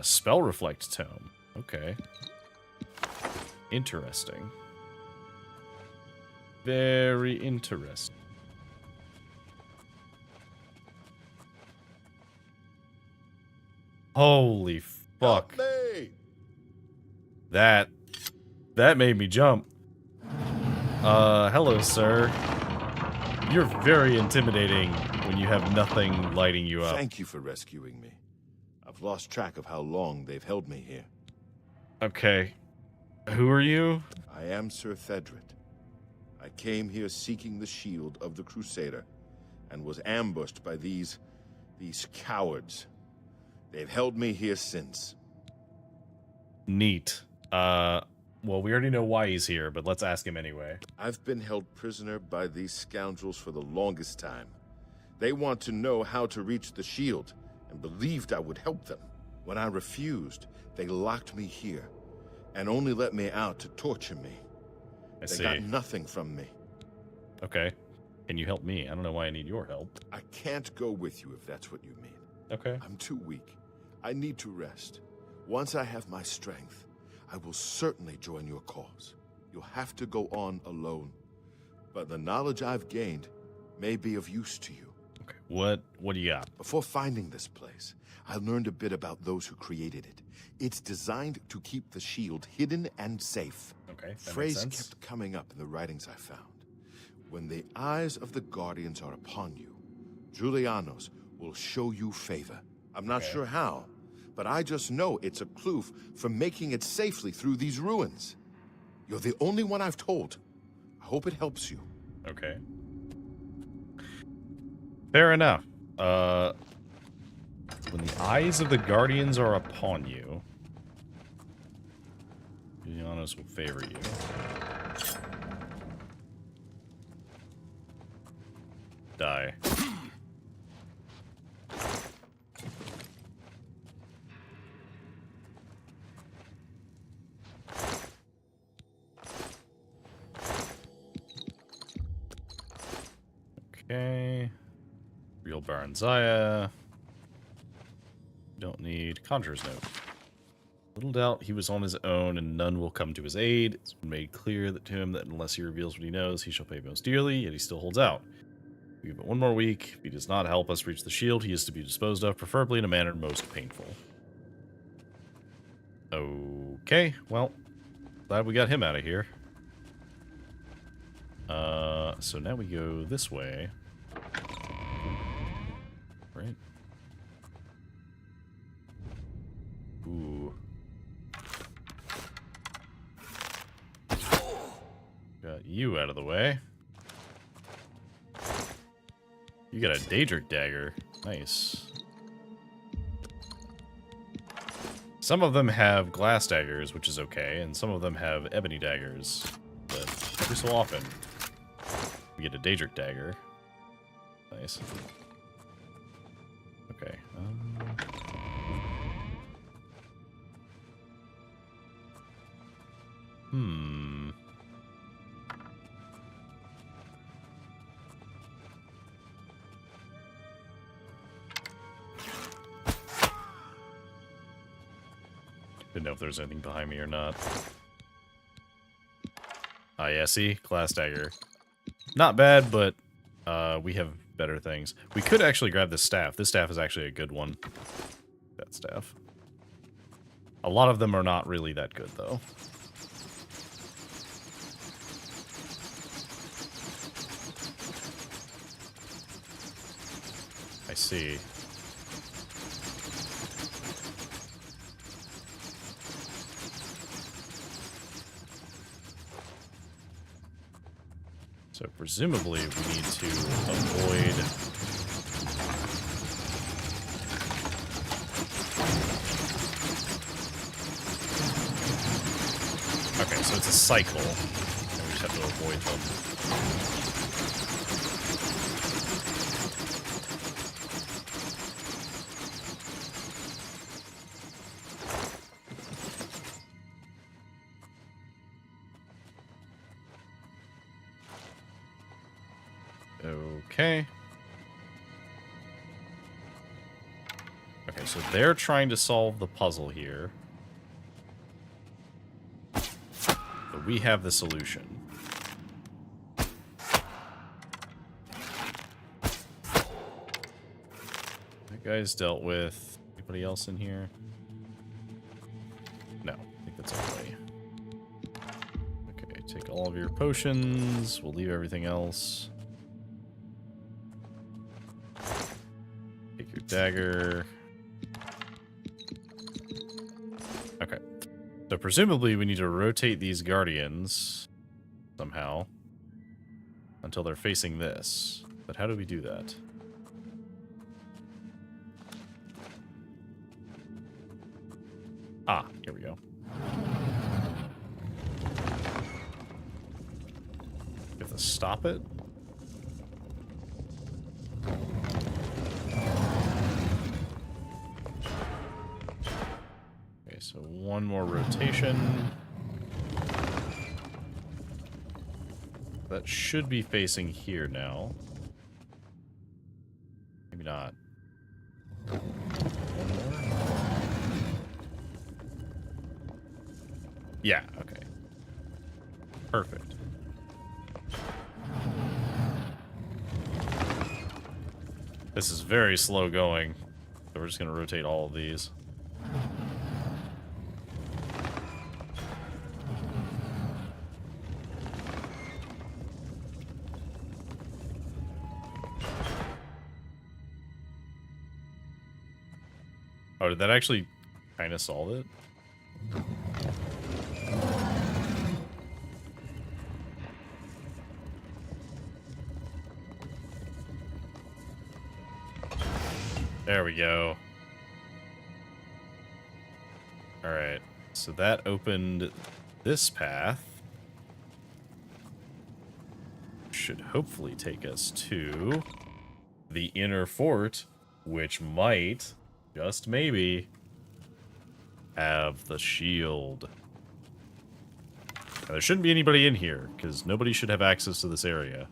Spell Reflect Tome. Okay. Interesting. Very interesting. Holy fuck. That made me jump. Hello, sir. You're very intimidating when you have nothing lighting you up. Thank you for rescuing me. I've lost track of how long they've held me here. Okay. Who are you? I am Sir Thedred. I came here seeking the shield of the Crusader and was ambushed by these cowards. They've held me here since. Neat. Well, we already know why he's here, but let's ask him anyway. I've been held prisoner by these scoundrels for the longest time. They want to know how to reach the shield and believed I would help them. When I refused, they locked me here and only let me out to torture me. They got nothing from me. Okay. Can you help me? I don't know why I need your help. I can't go with you if that's what you mean. Okay. I'm too weak. I need to rest. Once I have my strength, I will certainly join your cause. You'll have to go on alone. But the knowledge I've gained may be of use to you. Okay. What do you got? Before finding this place, I learned a bit about those who created it. It's designed to keep the shield hidden and safe. Okay, that Phrase makes sense. kept coming up in the writings I found. When the eyes of the Guardians are upon you, Julianos will show you favor. I'm not sure how, but I just know it's a clue for making it safely through these ruins. You're the only one I've told. I hope it helps you. Okay. Fair enough. When the eyes of the Guardians are upon you, Julianos will favor you. Die. Okay. Real Baranzaya. Don't need Conjurer's Note. Little doubt he was on his own, and none will come to his aid. It's been made clear to him that unless he reveals what he knows, he shall pay most dearly, yet he still holds out. We give it one more week. If he does not help us reach the shield, he is to be disposed of, preferably in a manner most painful. Okay, well, glad we got him out of here. So now we go this way. Right. Ooh. Got you out of the way. You got a Daedric dagger. Nice. Some of them have glass daggers, which is okay, and some of them have ebony daggers. But every so often, we get a Daedric dagger. Nice. Okay. Didn't know if there's anything behind me or not. Ah, yeah, see? Glass dagger. Not bad, but we have better things. We could actually grab this staff. This staff is actually a good one. That staff. A lot of them are not really that good, though. I see. So presumably we need to avoid... Okay, so it's a cycle, and we just have to avoid them. Okay. Okay, so they're trying to solve the puzzle here. But we have the solution. That guy's dealt with. Anybody else in here? No, I think that's everybody. Okay, take all of your potions. We'll leave everything else. Take your dagger. Okay. So presumably we need to rotate these guardians somehow until they're facing this. But how do we do that? Ah, here we go. We have to stop it? Okay, so one more rotation. That should be facing here now. Maybe not. One more. Yeah, okay. Perfect. This is very slow going, so we're just going to rotate all of these. Oh, did that actually kind of solve it? There we go. Alright, so that opened this path. Should hopefully take us to the inner fort, which might, just maybe, have the shield. Now, there shouldn't be anybody in here, because nobody should have access to this area.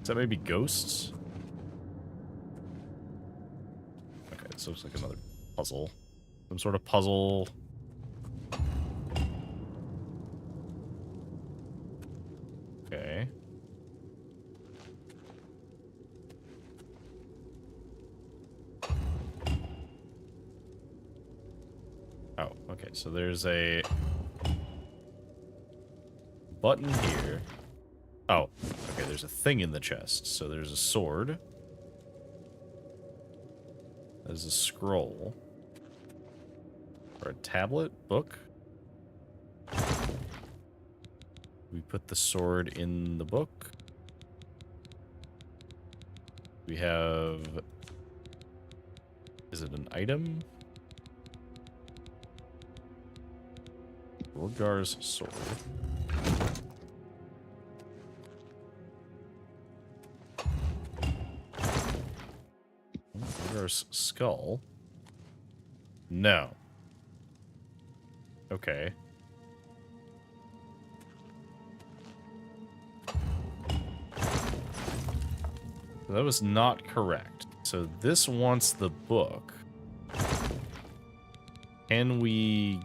Is that maybe ghosts? Okay, this looks like another puzzle. Some sort of puzzle. Okay. Oh, okay, so there's a button here. Oh, okay, there's a thing in the chest. So there's a sword. There's a scroll. Or a tablet? Book? We put the sword in the book. We have... Is it an item? Rodgar's sword. Rodgar's skull. No. Okay. That was not correct. So this wants the book. Can we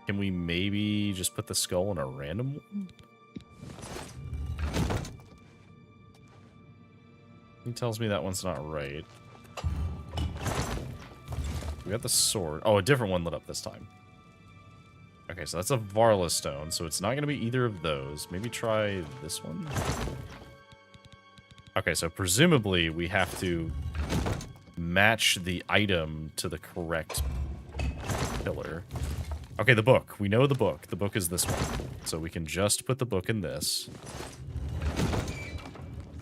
maybe just put the skull in a random one? He tells me that one's not right. We got the sword. Oh, a different one lit up this time. Okay, so that's a Varla stone, so it's not going to be either of those. Maybe try this one? Okay, so presumably we have to match the item to the correct pillar. Okay, the book. We know the book. The book is this one. So we can just put the book in this.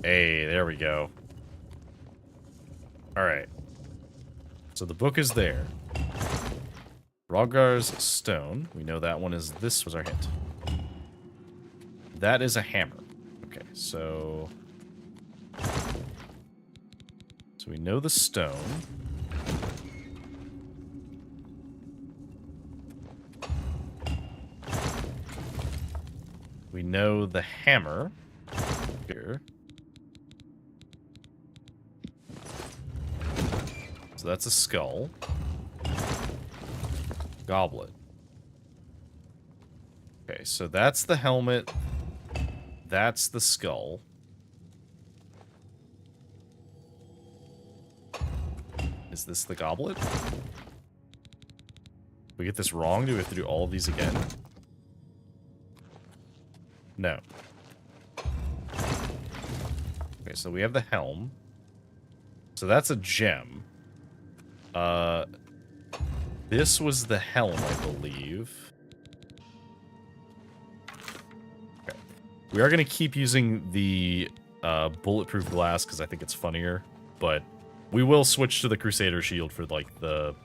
Hey, there we go. Alright. So the book is there. Rodgar's stone. We know that one is this was our hint. That is a hammer. Okay, so we know the stone. We know the hammer here. So that's a skull. Goblet. Okay, so that's the helmet. That's the skull. Is this the goblet? We get this wrong? Do we have to do all of these again? No. Okay, so we have the helm. So that's a gem. This was the helm, I believe. Okay. We are going to keep using the bulletproof glass because I think it's funnier, but we will switch to the Crusader shield for, like, the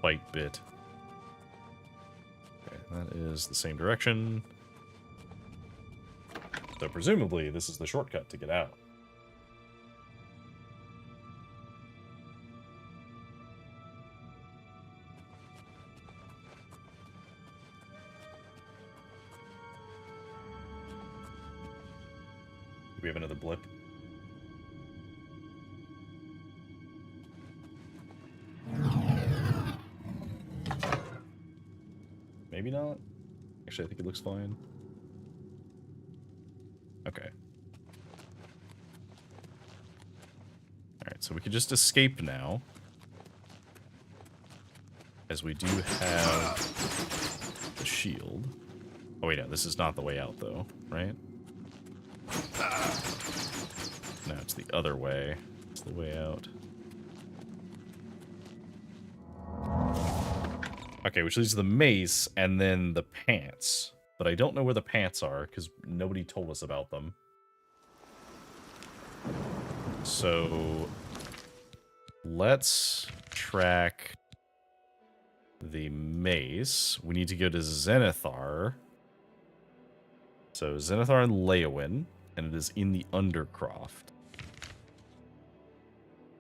fight bit. Okay, that is the same direction. So presumably, this is the shortcut to get out. We have another blip. Maybe not. Actually, I think it looks fine. Okay. Alright, so we could just escape now. As we do have the shield. Oh wait, no, this is not the way out though, right? No, it's the other way. It's the way out. Okay, which leads to the mace and then the pants. But I don't know where the pants are because nobody told us about them. So let's track the mace. We need to go to Zenithar. So Zenithar and Leowyn, and it is in the Undercroft.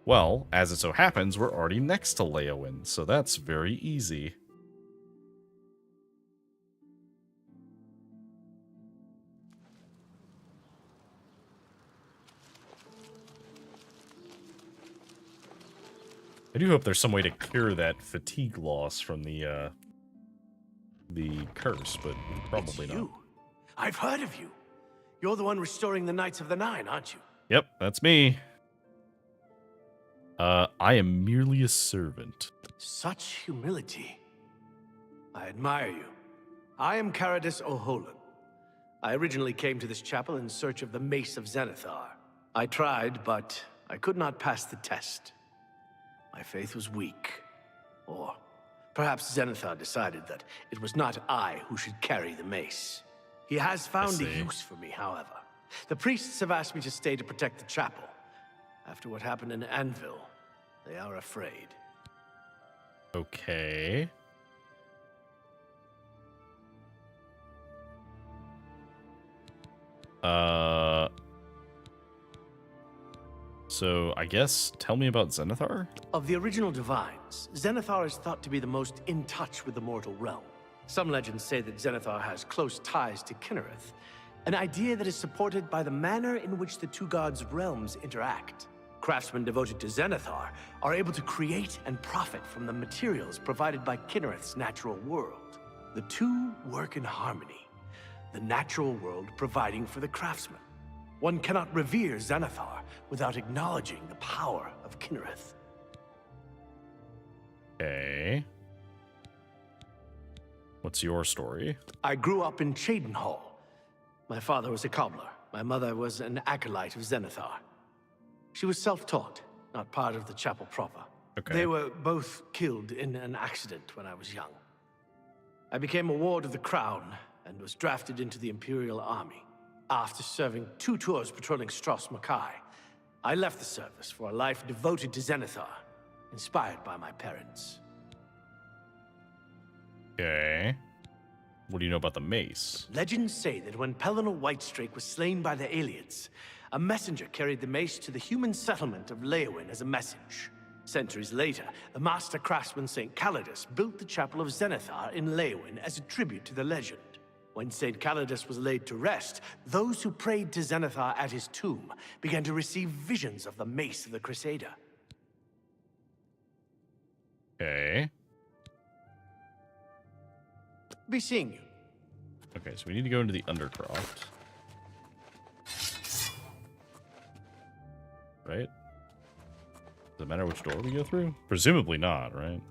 Well, as it so happens, we're already next to Leowyn, so that's very easy. I do hope there's some way to cure that fatigue loss from the curse, but probably It's not. you. I've heard of you. You're the one restoring the Knights of the Nine, aren't you? Yep, that's me. I am merely a servant. Such humility. I admire you. I am Caradus O'Holan. I originally came to this chapel in search of the Mace of Zenithar. I tried, but I could not pass the test. My faith was weak. Or perhaps Zenithar decided that it was not I who should carry the mace. He has found a use for me, however. The priests have asked me to stay to protect the chapel. After what happened in Anvil, they are afraid. Okay. So I guess tell me about Zenithar? Of the original divines, Zenithar is thought to be the most in touch with the mortal realm. Some legends say that Zenithar has close ties to Kinnereth, an idea that is supported by the manner in which the two gods' realms interact. Craftsmen devoted to Zenithar are able to create and profit from the materials provided by Kinnereth's natural world. The two work in harmony, the natural world providing for the craftsman. One cannot revere Zenithar without acknowledging the power of Kinnereth. Okay. What's your story? I grew up in Cheydinhall. My father was a cobbler. My mother was an acolyte of Zenithar. She was self-taught, not part of the chapel proper. Okay. They were both killed in an accident when I was young. I became a ward of the crown and was drafted into the Imperial Army. After serving 2 tours patrolling Stros Makai, I left the service for a life devoted to Zenithar, inspired by my parents. Okay. What do you know about the mace? Legends say that when Pellinor Whitestrake was slain by the Aliens, a messenger carried the mace to the human settlement of Leowyn as a message. Centuries later, the master craftsman St. Calidus built the Chapel of Zenithar in Leowyn as a tribute to the legend. When St. Calidus was laid to rest, those who prayed to Zenithar at his tomb began to receive visions of the mace of the Crusader. Okay. Be seeing you. Okay, so we need to go into the Undercroft. Right? Does it matter which door we go through? Presumably not, right?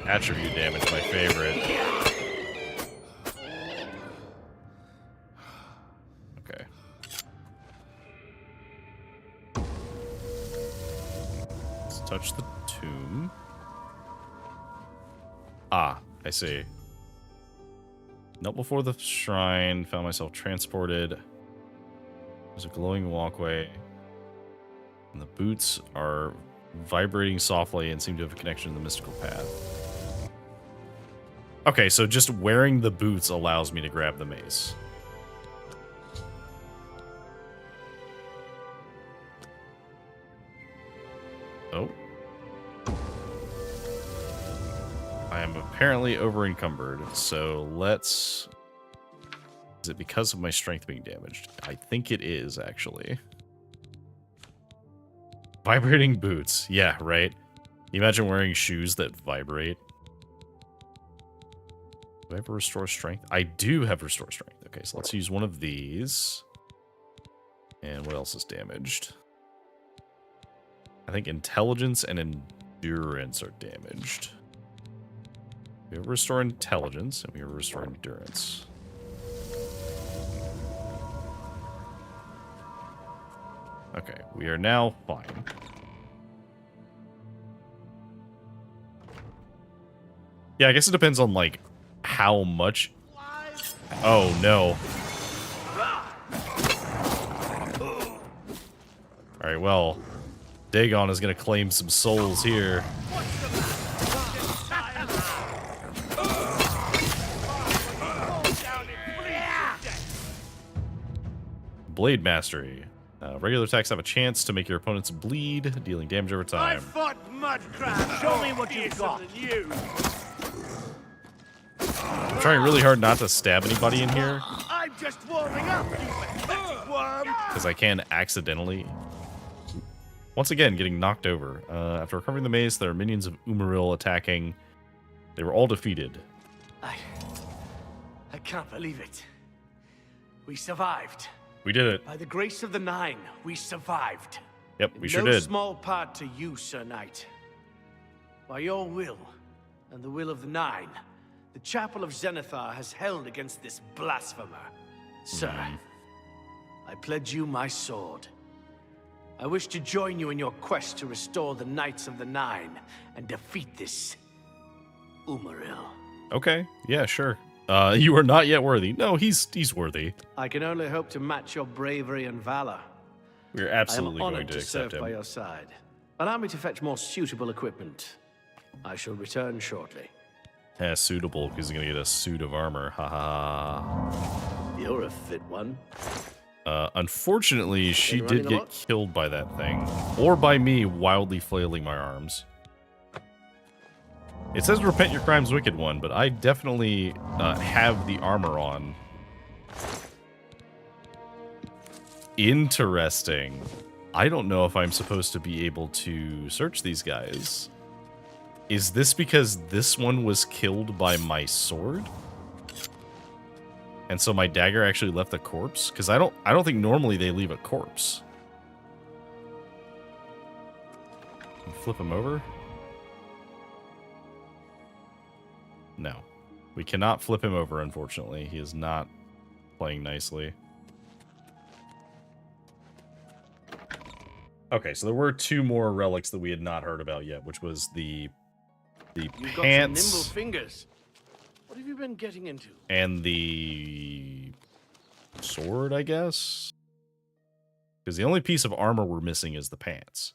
Attribute damage, my favorite. Okay. Let's touch the tomb. Ah, I see. Knelt before the shrine, found myself transported. There's a glowing walkway. And the boots are vibrating softly and seem to have a connection to the mystical path. Okay, so just wearing the boots allows me to grab the mace. Oh. I am apparently over-encumbered, so let's... Is it because of my strength being damaged? I think it is, actually. Vibrating boots. Yeah, right. Imagine wearing shoes that vibrate. Do I have a restore strength? I do have restore strength. Okay, so let's use one of these. And what else is damaged? I think intelligence and endurance are damaged. We have restore intelligence and we have restore endurance. Okay, we are now fine. Yeah, I guess it depends on, like, how much... Oh, no. Alright, well, Dagon is going to claim some souls here. Blade Mastery. Regular attacks have a chance to make your opponents bleed, dealing damage over time. I fought mud crab. Show me what you've got. I'm trying really hard not to stab anybody in here, I'm just warming up, you pathetic worm. because I can accidentally. Once again, getting knocked over. After recovering the mace, there are minions of Umaril attacking. They were all defeated. I can't believe it. We survived. We did it. By the grace of the Nine, we survived. Yep, we sure no did. small part to you, Sir Knight. By your will, and the will of the Nine, the Chapel of Zenithar has held against this blasphemer. Sir, I pledge you my sword. I wish to join you in your quest to restore the Knights of the Nine and defeat this Umaril. Okay, yeah, sure. You are not yet worthy. No, he's worthy. I can only hope to match your bravery and valor. We're I absolutely am going honored to to accept serve by him. your side. Allow me to fetch more suitable equipment. I shall return shortly. Yeah, suitable, because he's going to get a suit of armor. Ha ha ha. You're a fit one. Unfortunately, she Been did running a get lot? killed by that thing. Or by me wildly flailing my arms. It says repent your crimes, wicked one, but I definitely have the armor on. Interesting. I don't know if I'm supposed to be able to search these guys. Is this because this one was killed by my sword? And so my dagger actually left a corpse? Because I don't think normally they leave a corpse. Flip him over? No. We cannot flip him over, unfortunately. He is not playing nicely. Okay, so there were two more relics that we had not heard about yet, which was the You've got some pants nimble fingers. What have you been getting into? and the sword, I guess? Because the only piece of armor we're missing is the pants.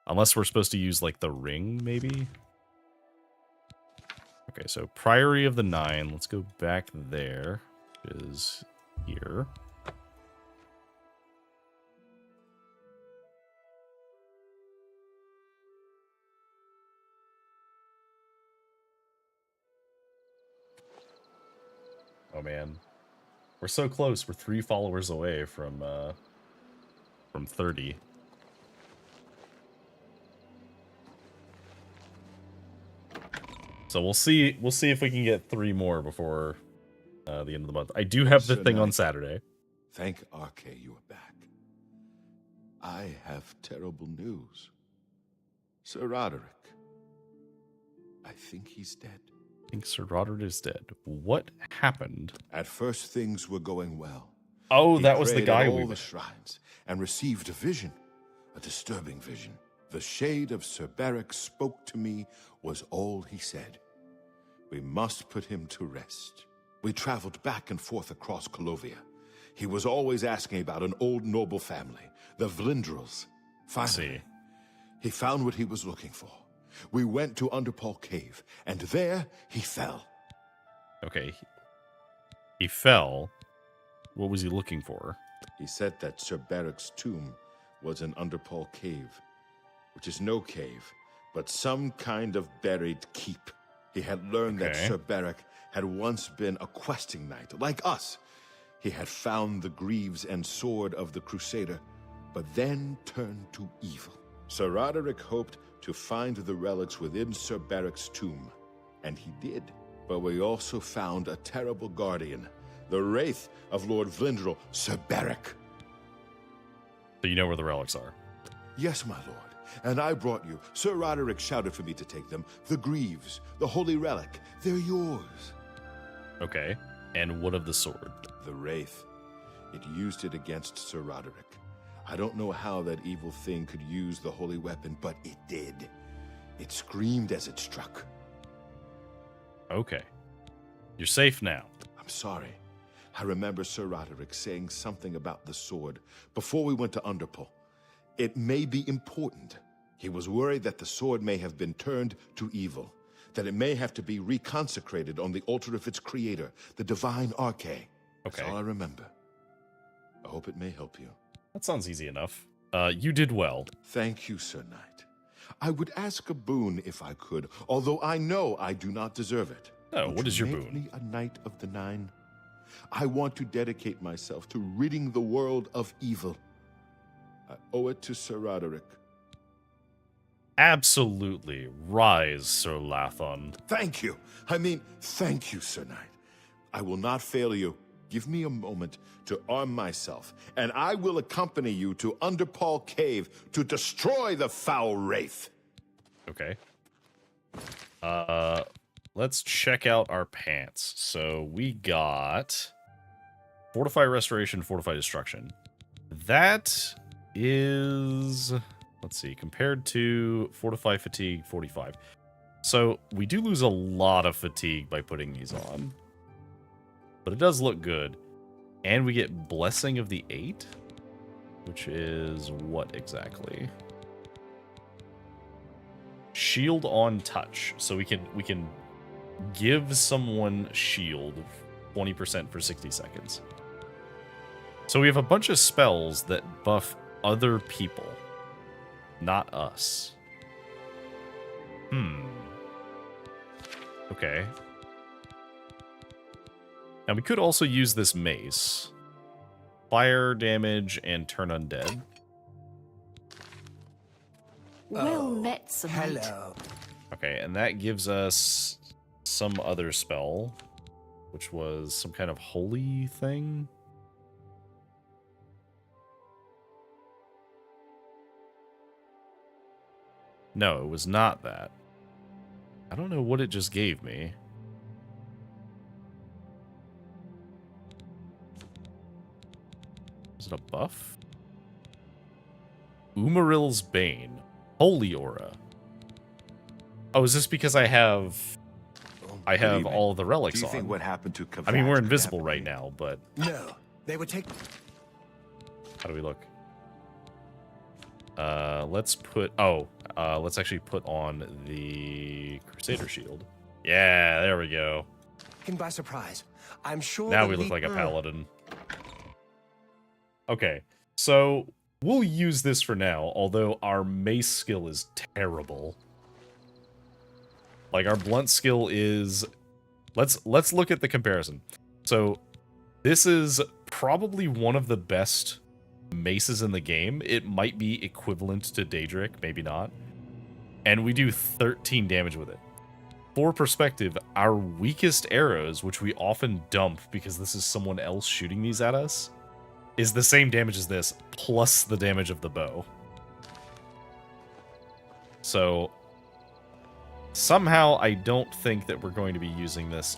Unless we're supposed to use, like, the ring, maybe? Okay, so Priory of the Nine. Let's go back there. Which is here. Oh man, we're so close. We're 3 followers away from 30. So we'll see. We'll see if we can get 3 more before the end of the month. I do have the Sir thing on Knight. Saturday. Thank Arche you are back. I have terrible news. Sir Roderick. I think he's dead. I think Sir Roderick is dead. What happened? At first, things were going well. Oh, He that was the prayed guy at we all the shrines and received a vision, a disturbing vision. The shade of Sir Beric spoke to me was all he said. We must put him to rest. We traveled back and forth across Colovia. He was always asking about an old noble family, the Vlindrels. Finally, he found what he was looking for. We went to Underpaw Cave, and there he fell. Okay. He fell. What was he looking for? He said that Sir Beric's tomb was in Underpaw Cave, which is no cave, but some kind of buried keep. He had learned that Okay. Sir Beric had once been a questing knight, like us. He had found the greaves and sword of the Crusader, but then turned to evil. Sir Roderick hoped to find the relics within Sir Beric's tomb, and he did. But we also found a terrible guardian, the wraith of Lord Vlindrel, Sir Beric. So you know where the relics are. Yes, my lord, and I brought you. Sir Roderick shouted for me to take them. The greaves, the holy relic, they're yours. Okay. And what of the sword? The wraith. It used it against Sir Roderick. I don't know how that evil thing could use the holy weapon, but it did. It screamed as it struck. Okay. You're safe now. I'm sorry. I remember Sir Roderick saying something about the sword before we went to Underpaw. It may be important. He was worried that the sword may have been turned to evil, that it may have to be reconsecrated on the altar of its creator, the divine Arche. Okay. That's all I remember. I hope it may help you. That sounds easy enough. You did well. Thank you, Sir Knight. I would ask a boon if I could, although I know I do not deserve it. Oh, Would what is your make boon? me a Knight of the Nine? I want to dedicate myself to ridding the world of evil. I owe it to Sir Roderick. Absolutely. Rise, Sir Lathon. Thank you. Thank you, Sir Knight. I will not fail you. Give me a moment to arm myself, and I will accompany you to Underpaw Cave to destroy the foul wraith. Okay. Let's check out our pants. So we got Fortify Restoration, Fortify Destruction. That is, let's see, compared to Fortify Fatigue, 45. So we do lose a lot of fatigue by putting these on. But it does look good. And we get Blessing of the Eight, which is what exactly? Shield on touch. So we can give someone shield 20% for 60 seconds. So we have a bunch of spells that buff other people, not us. Okay. Now we could also use this mace. Fire damage and turn undead. Well met, Sir Knight. Hello. Okay, and that gives us some other spell, which was some kind of holy thing. No, it was not that. I don't know what it just gave me. Is it a buff? Umaril's Bane. Holy Aura. Oh, is this because I have all the relics Do you on? think what happened to Kavach I mean, we're could invisible happen right here? now, but No, they were taken. how do we look? Let's actually put on the Crusader shield. Yeah, there we go. Taken by surprise. I'm sure. Now the we look like a leader- paladin. Okay, so we'll use this for now, although our mace skill is terrible. Like, our blunt skill is... Let's look at the comparison. So, this is probably one of the best maces in the game. It might be equivalent to Daedric, maybe not. And we do 13 damage with it. For perspective, our weakest arrows, which we often dump because this is someone else shooting these at us, is the same damage as this, plus the damage of the bow. So, somehow I don't think that we're going to be using this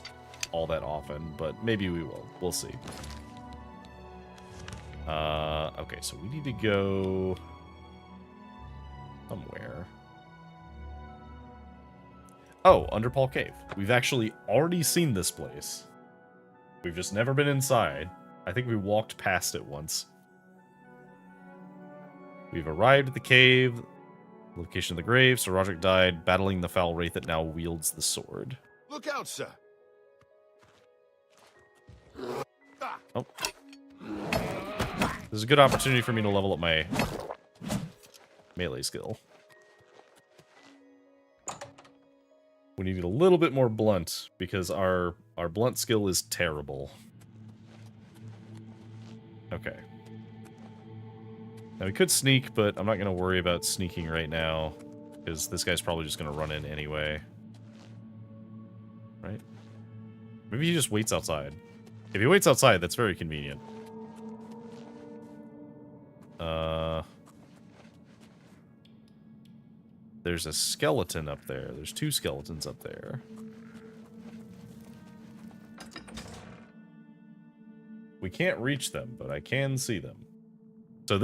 all that often, but maybe we will. We'll see. Okay, so we need to go somewhere. Oh, Underpaw Cave. We've actually already seen this place. We've just never been inside. I think we walked past it once. We've arrived at the cave. Location of the grave. Sir Roderick died, battling the foul wraith that now wields the sword. Look out, sir. Oh. This is a good opportunity for me to level up my melee skill. We need a little bit more blunt, because our blunt skill is terrible. Okay. Now we could sneak, but I'm not going to worry about sneaking right now, because this guy's probably just going to run in anyway. Right? Maybe he just waits outside. If he waits outside, that's very convenient. There's a skeleton up there. There's two skeletons up there. We can't reach them, but I can see them. So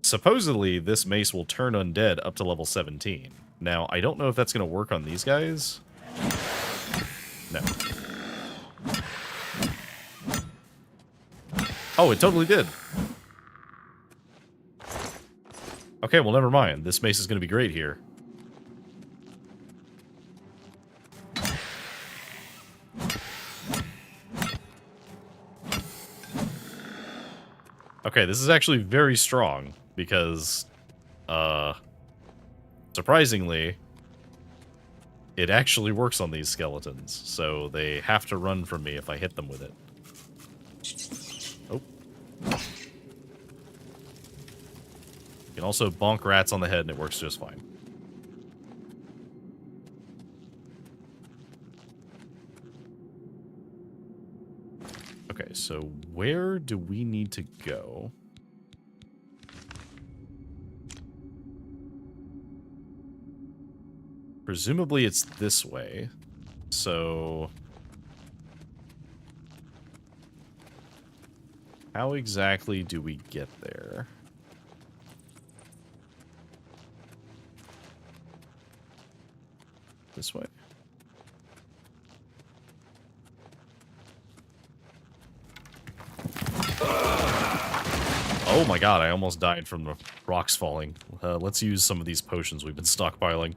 supposedly, this mace will turn undead up to level 17. Now, I don't know if that's going to work on these guys. No. Oh, it totally did. Okay, well, never mind. This mace is going to be great here. Okay, this is actually very strong because, surprisingly, it actually works on these skeletons. So they have to run from me if I hit them with it. Oh. You can also bonk rats on the head and it works just fine. Okay, so where do we need to go? Presumably it's this way. So how exactly do we get there? This way? Oh my god, I almost died from the rocks falling. Let's use some of these potions we've been stockpiling.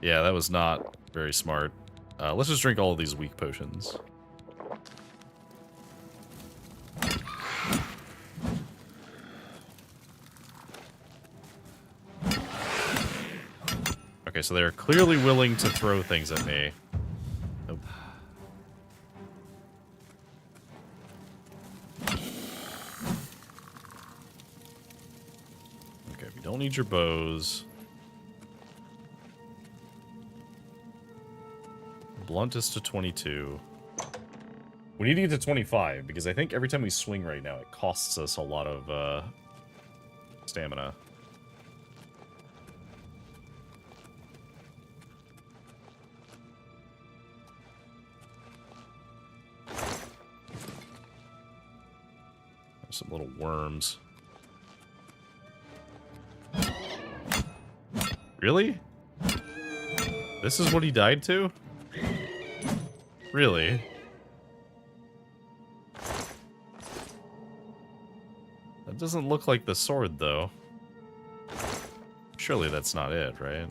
Yeah, that was not very smart. Let's just drink all of these weak potions. Okay, so they're clearly willing to throw things at me. Nope. Okay, we don't need your bows. Blunt is to 22. We need to get to 25, because I think every time we swing right now, it costs us a lot of, stamina. There's some little worms. Really? This is what he died to? Really? That doesn't look like the sword, though. Surely that's not it, right?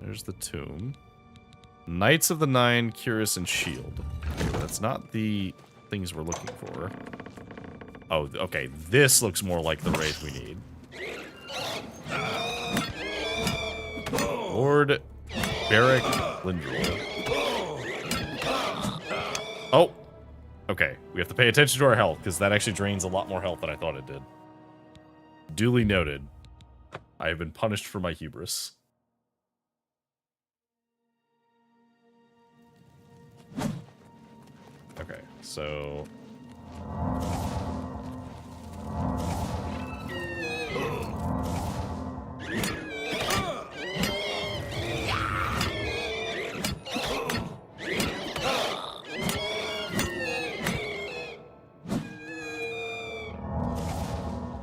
There's the tomb. Knights of the Nine, Cuirass, and Shield. That's not the things we're looking for. Oh, okay. This looks more like the wraith we need. Lord Barrick Lindrel. Oh! Okay, we have to pay attention to our health, because that actually drains a lot more health than I thought it did. Duly noted. I have been punished for my hubris. Okay, so...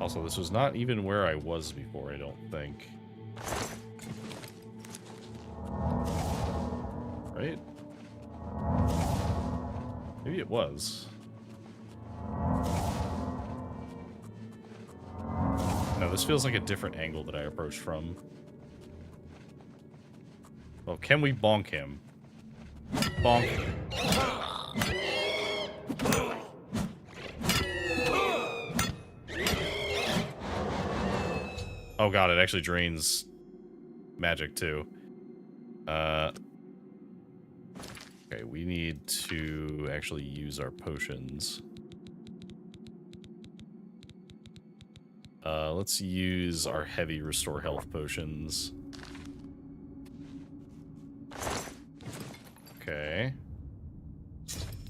Also, this was not even where I was before, I don't think. Right? Maybe it was. No, this feels like a different angle that I approached from. Well, can we bonk him? Bonk. Oh god, it actually drains magic too. Okay, we need to actually use our potions. Let's use our heavy restore health potions. Okay.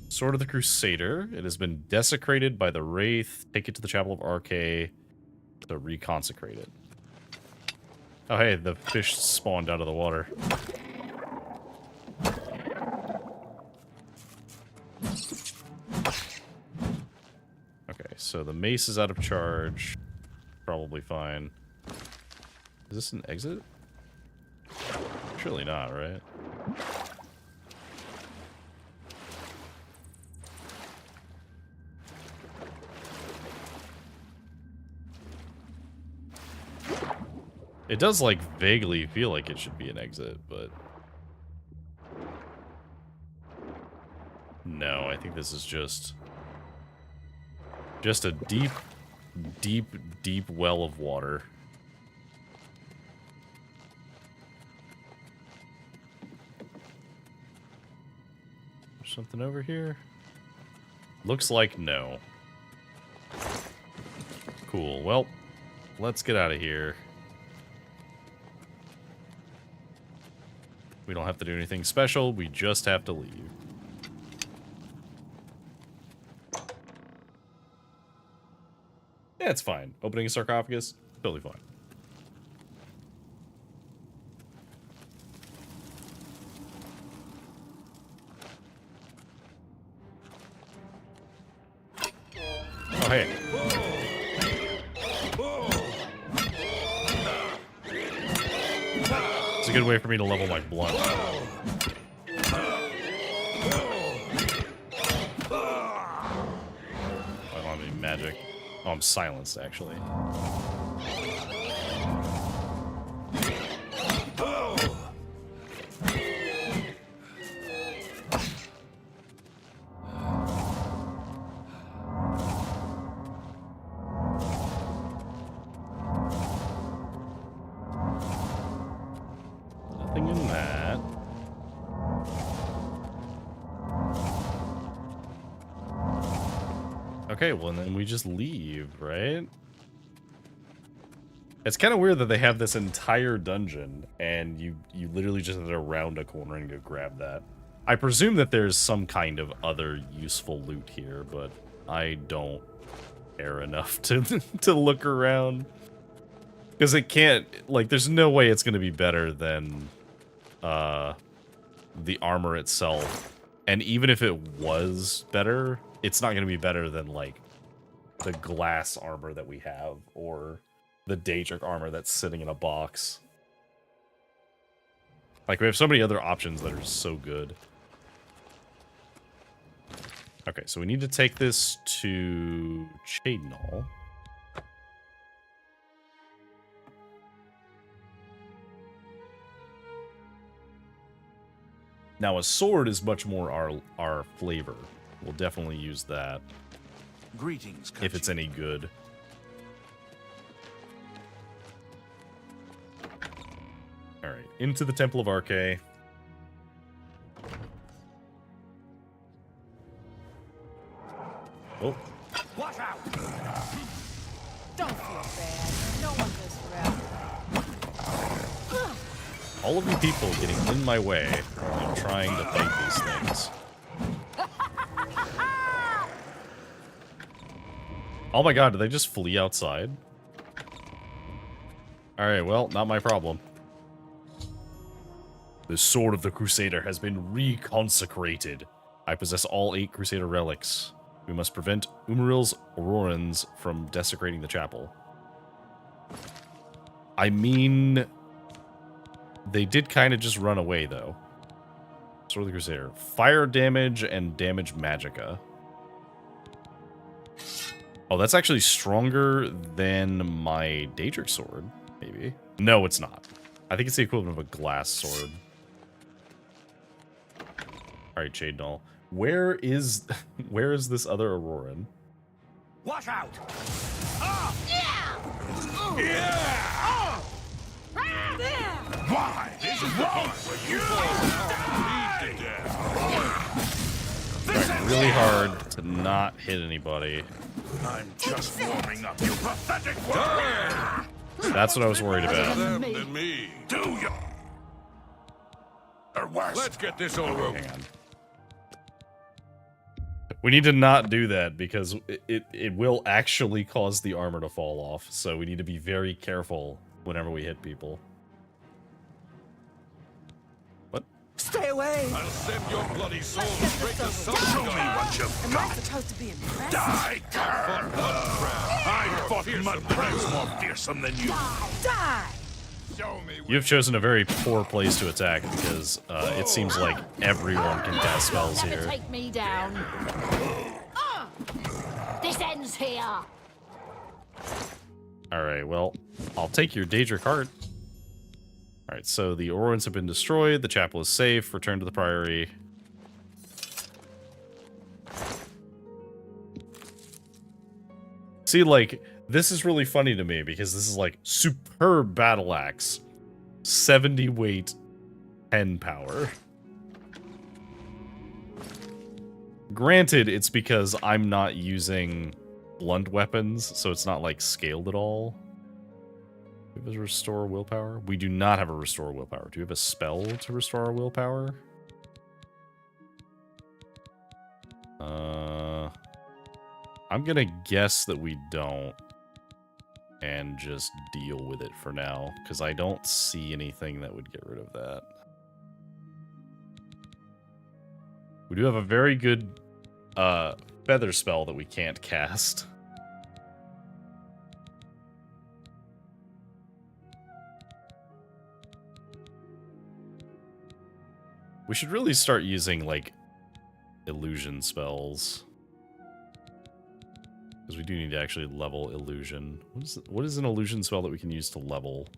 Sword of the Crusader. It has been desecrated by the Wraith. Take it to the Chapel of Archay to reconsecrate it. Oh hey, the fish spawned out of the water. Okay, so the mace is out of charge. Probably fine. Is this an exit? Surely not, right? It does, like, vaguely feel like it should be an exit, but... No, I think this is just a deep, deep, deep well of water. There's something over here. Looks like no. Cool. Well, let's get out of here. We don't have to do anything special. We just have to leave. Yeah, it's fine. Opening a sarcophagus, totally fine. Oh, hey. It's a good way for me to level my blunt. I don't have any magic. Oh, I'm silenced, actually. Nothing in that. Okay, well, and then we just leave, right? It's kind of weird that they have this entire dungeon, and you literally just have to round a corner and go grab that. I presume that there's some kind of other useful loot here, but I don't care enough to to look around. Because it can't, like, there's no way it's going to be better than the armor itself. And even if it was better, it's not going to be better than, like, the glass armor that we have, or the Daedric armor that's sitting in a box. Like, we have so many other options that are so good. Okay, so we need to take this to Chadenall. Now, a sword is much more our flavor. We'll definitely use that. Greetings, if it's any good. All right, into the Temple of Arche. Oh. Watch out! Don't feel bad. No one lives forever. All of you people getting in my way while I'm trying to fight these things. Oh my god, did they just flee outside? Alright, well, not my problem. The Sword of the Crusader has been reconsecrated. I possess all 8 Crusader relics. We must prevent Umaril's Aurorans from desecrating the chapel. I mean, they did kind of just run away, though. Sword of the Crusader. Fire damage and damage magicka. Oh, that's actually stronger than my Daedric sword, maybe. No, it's not. I think it's the equivalent of a glass sword. Alright, Chadenall. Where is this other Auroran? Watch out! Why? This is wrong for you! Trying really hard to not hit anybody. I'm just warming up, you pathetic warrior! That's what I was worried about. Them than me. Do you? Or worse. Let's get this over. Hang on. We need to not do that because it will actually cause the armor to fall off. So we need to be very careful whenever we hit people. What? Stay away! I'll send your bloody soul straight to soul. Show me what you've Am I got. supposed to be impressed? Die, cur! I fought mud crabs more fearsome than you. Die! Show me. You've chosen a very poor place to attack because it seems like everyone can cast spells Never here. take me down. This ends here. Alright, well, I'll take your Daedric heart. Alright, so the Orwins have been destroyed. The chapel is safe. Return to the Priory. See, like, this is really funny to me because this is like superb battle axe. 70 weight, 10 power. Granted, it's because I'm not using blunt weapons, so it's not like scaled at all. Do we have a restore willpower? We do not have a restore willpower. Do we have a spell to restore our willpower? I'm gonna guess that we don't. And just deal with it for now, because I don't see anything that would get rid of that. We do have a very good feather spell that we can't cast. We should really start using, like, illusion spells. Because we do need to actually level illusion. What is an illusion spell that we can use to level?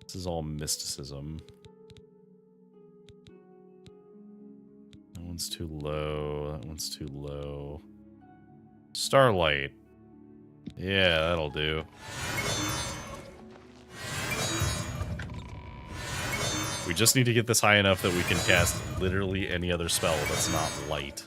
This is all mysticism. That one's too low. That one's too low. Starlight. Yeah, that'll do. We just need to get this high enough that we can cast literally any other spell that's not light.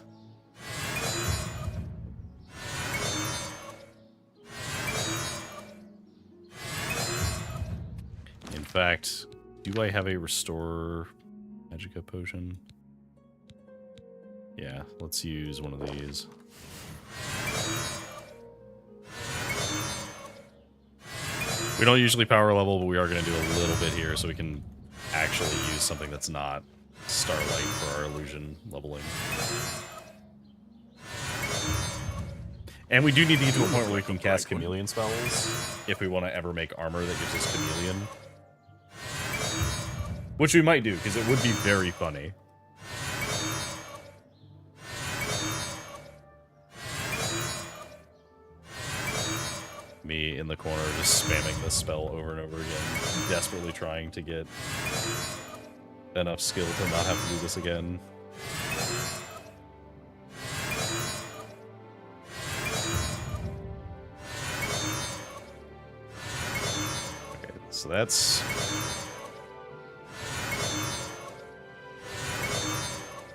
In fact, do I have a restore magicka potion? Yeah, let's use one of these. We don't usually power level, but we are going to do a little bit here so we can actually use something that's not Starlight for our illusion leveling. And we do need to get to a point where we can cast chameleon spells if we want to ever make armor that gives us chameleon. Which we might do, because it would be very funny. Me in the corner just spamming this spell over and over again, desperately trying to get enough skill to not have to do this again. Okay, so that's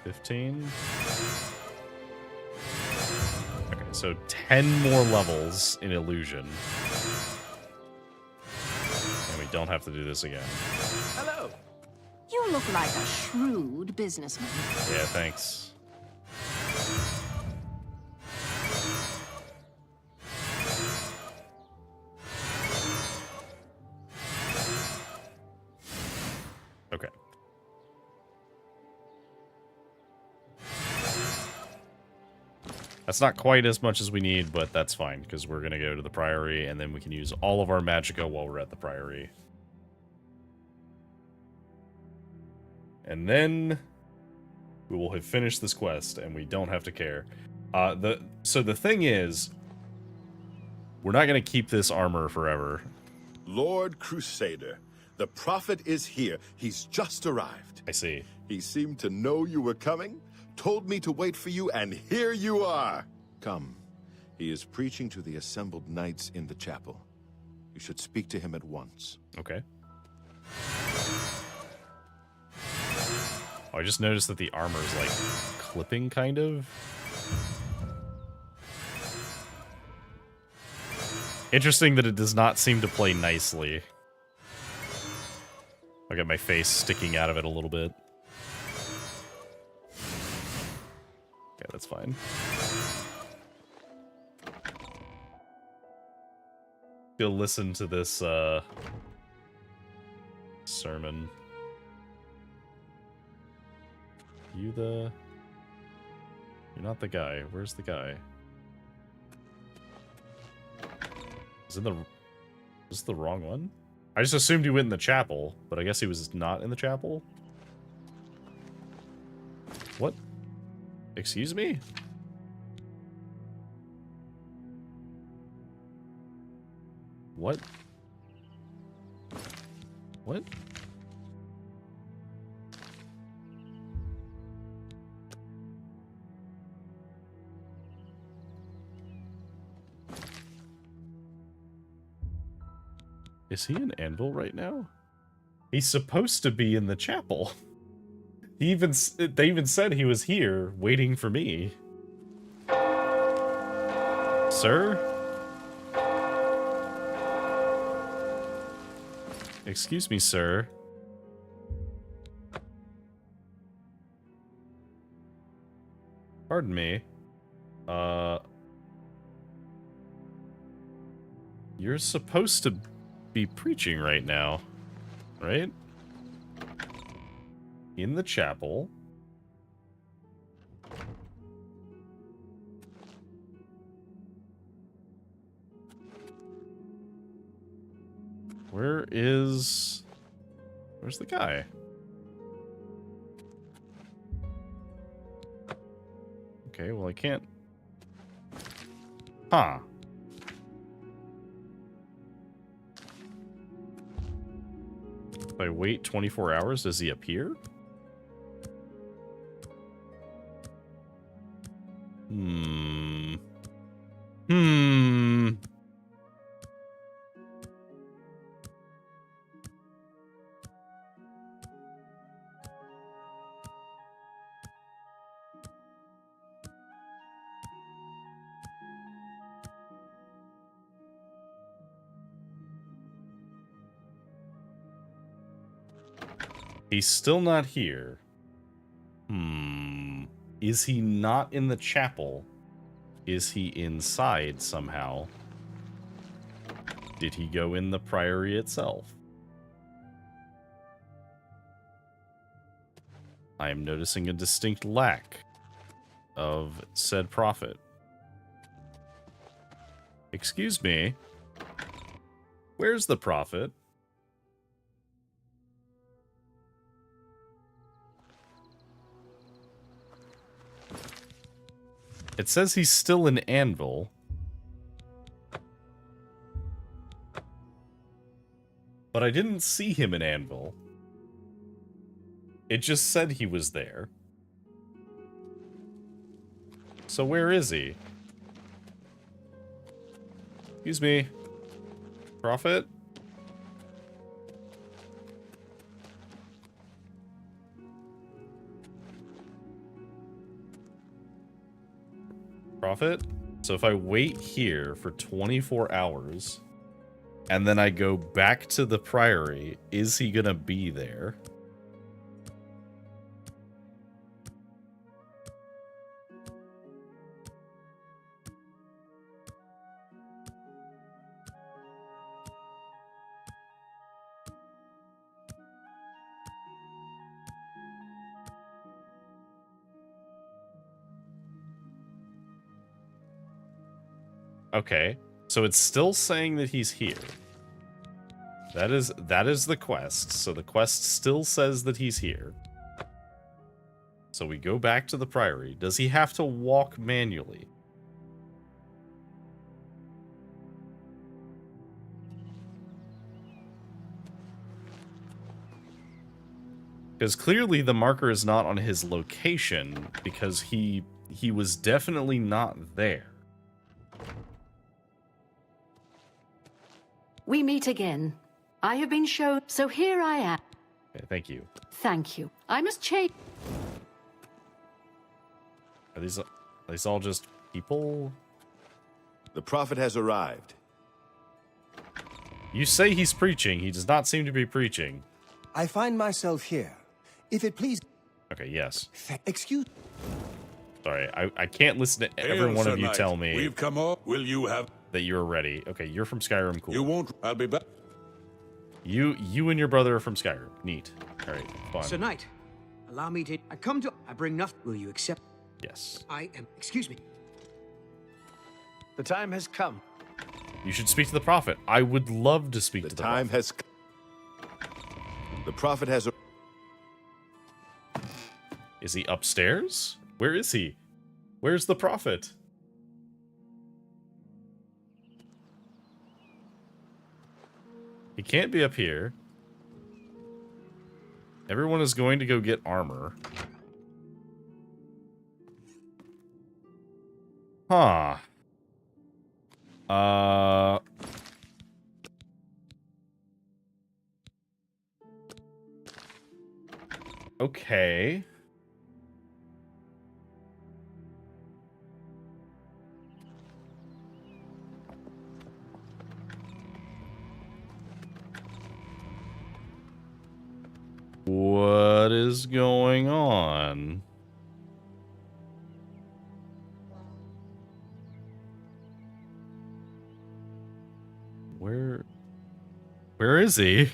15. Okay, so 10 more levels in illusion. And we don't have to do this again. Hello. You look like a shrewd businessman. Yeah, thanks. Okay. That's not quite as much as we need, but that's fine, because we're going to go to the Priory, and then we can use all of our magicka while we're at the Priory. And then we will have finished this quest, and we don't have to care. So the thing is, we're not going to keep this armor forever. Lord Crusader, the prophet is here. He's just arrived. I see. He seemed to know you were coming, told me to wait for you, and here you are. Come. He is preaching to the assembled knights in the chapel. You should speak to him at once. Okay. Oh, I just noticed that the armor is, like, clipping, kind of. Interesting that it does not seem to play nicely. I got my face sticking out of it a little bit. Okay, that's fine. Go listen to this, sermon. You're not the guy. Where's the guy? Is this the wrong one? I just assumed he went in the chapel, but I guess he was not in the chapel. What? Excuse me? What? What? Is he in Anvil right now? He's supposed to be in the chapel. They even said he was here waiting for me. Sir? Excuse me, sir. Pardon me. You're supposed to be preaching right now, right? In the chapel. Where's the guy? Okay, well I can't. Huh. If I wait 24 hours, does he appear? Hmm. He's still not here. Is he not in the chapel? Is he inside somehow? Did he go in the priory itself? I am noticing a distinct lack of said prophet. Excuse me. Where's the prophet? It says he's still in Anvil. But I didn't see him in Anvil. It just said he was there. So where is he? Excuse me. Prophet? Prophet? So if I wait here for 24 hours, and then I go back to the priory, is he gonna be there? Okay, so it's still saying that he's here. That is the quest. So the quest still says that he's here. So we go back to the priory. Does he have to walk manually? Because clearly the marker is not on his location, because he was definitely not there. We meet again. I have been shown, so here I am. Okay, thank you. Thank you. I must change. Are these all just people? The prophet has arrived. You say he's preaching. He does not seem to be preaching. I find myself here. If it please... Okay, yes. Excuse... Sorry, I can't listen to every Hail, one Sir of you Knight. tell me We've come up. Will you have... that you're ready. Okay, you're from Skyrim. Cool. You won't... I'll be back. You and your brother are from Skyrim. Neat. All right, fun. Sir Knight, allow me to... I bring nothing. Will you accept? Yes. Excuse me. The time has come. You should speak to the prophet. I would love to speak to the time prophet. has The prophet has Is he upstairs? Where is he? Where's the prophet? He can't be up here. Everyone is going to go get armor. Huh. Okay. What is going on? Where is he?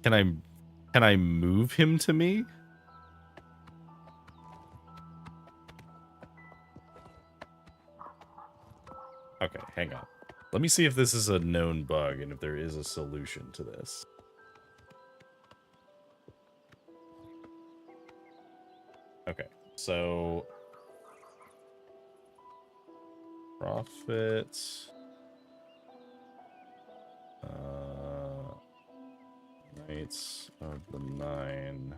Can I move him to me? Okay, hang on. Let me see if this is a known bug and if there is a solution to this. Okay, so Prophet, Knights of the Nine,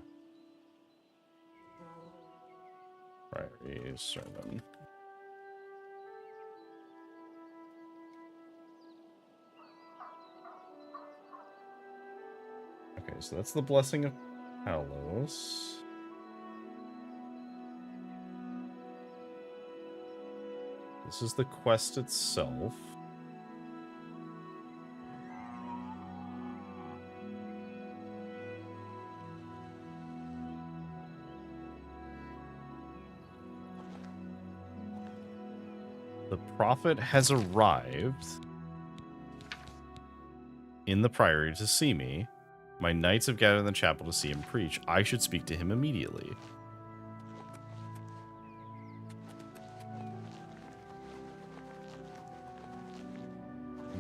Priory Sermon. Okay, so that's the Blessing of Palos. This is the quest itself. The prophet has arrived in the priory to see me. My knights have gathered in the chapel to see him preach. I should speak to him immediately.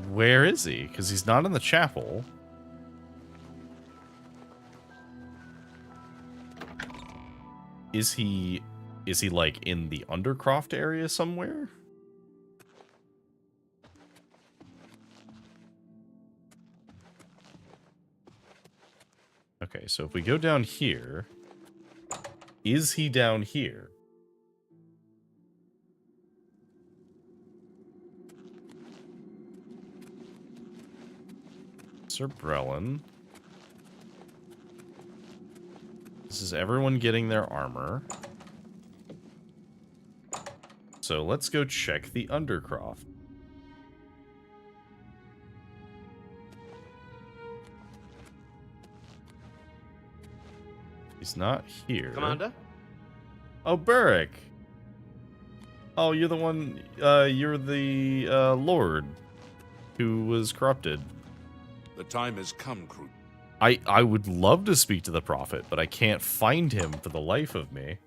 Where is he? Because he's not in the chapel. Is he like in the Undercroft area somewhere? Okay, so if we go down here, is he down here? Sir Brelin. This is everyone getting their armor. So let's go check the Undercroft. He's not here. Commander? Oh, Burrick. Oh, you're the one, you're the, Lord who was corrupted. The time has come, Crew. I would love to speak to the Prophet, but I can't find him for the life of me.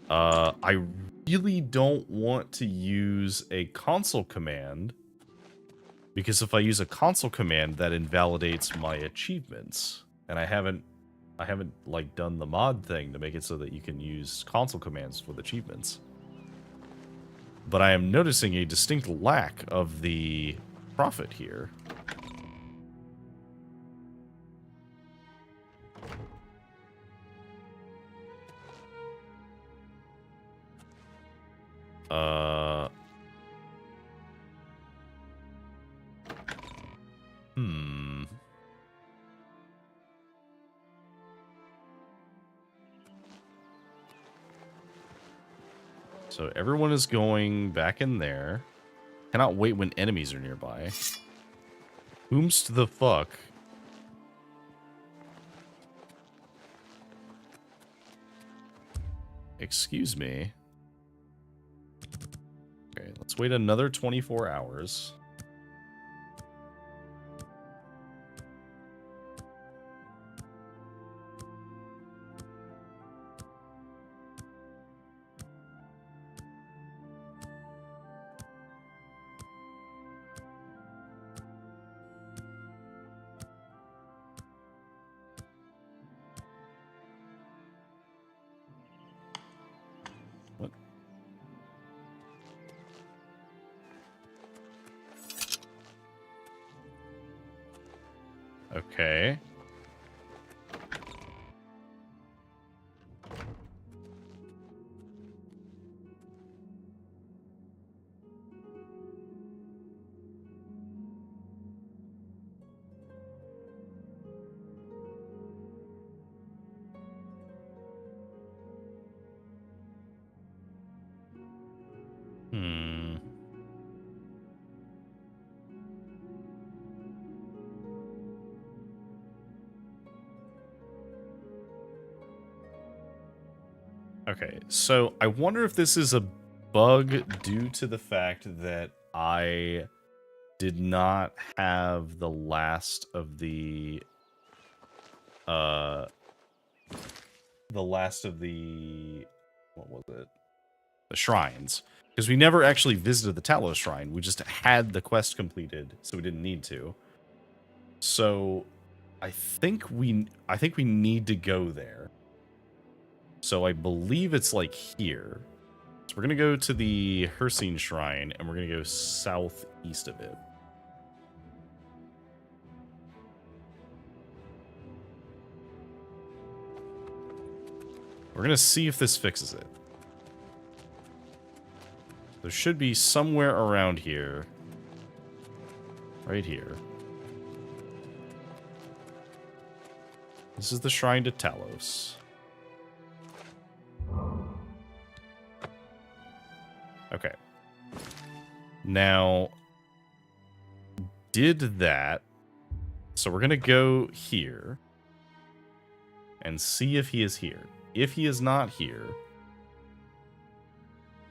I really don't want to use a console command, because if I use a console command, that invalidates my achievements. And I haven't like done the mod thing to make it so that you can use console commands with achievements. But I am noticing a distinct lack of the Prophet here. So everyone is going back in there. Cannot wait when enemies are nearby. Whomst the fuck? Excuse me. Okay, let's wait another 24 hours. Okay. Hmm. Okay, so I wonder if this is a bug due to the fact that I did not have the last of the what was it? The shrines. Because we never actually visited the Talos shrine. We just had the quest completed, so we didn't need to. So I think we need to go there. So I believe it's like here. So we're gonna go to the Hersine shrine and we're gonna go southeast of it. We're gonna see if this fixes it. There should be somewhere around here. Right here. This is the shrine to Talos. Okay. Now, did that. So we're going to go here and see if he is here. If he is not here,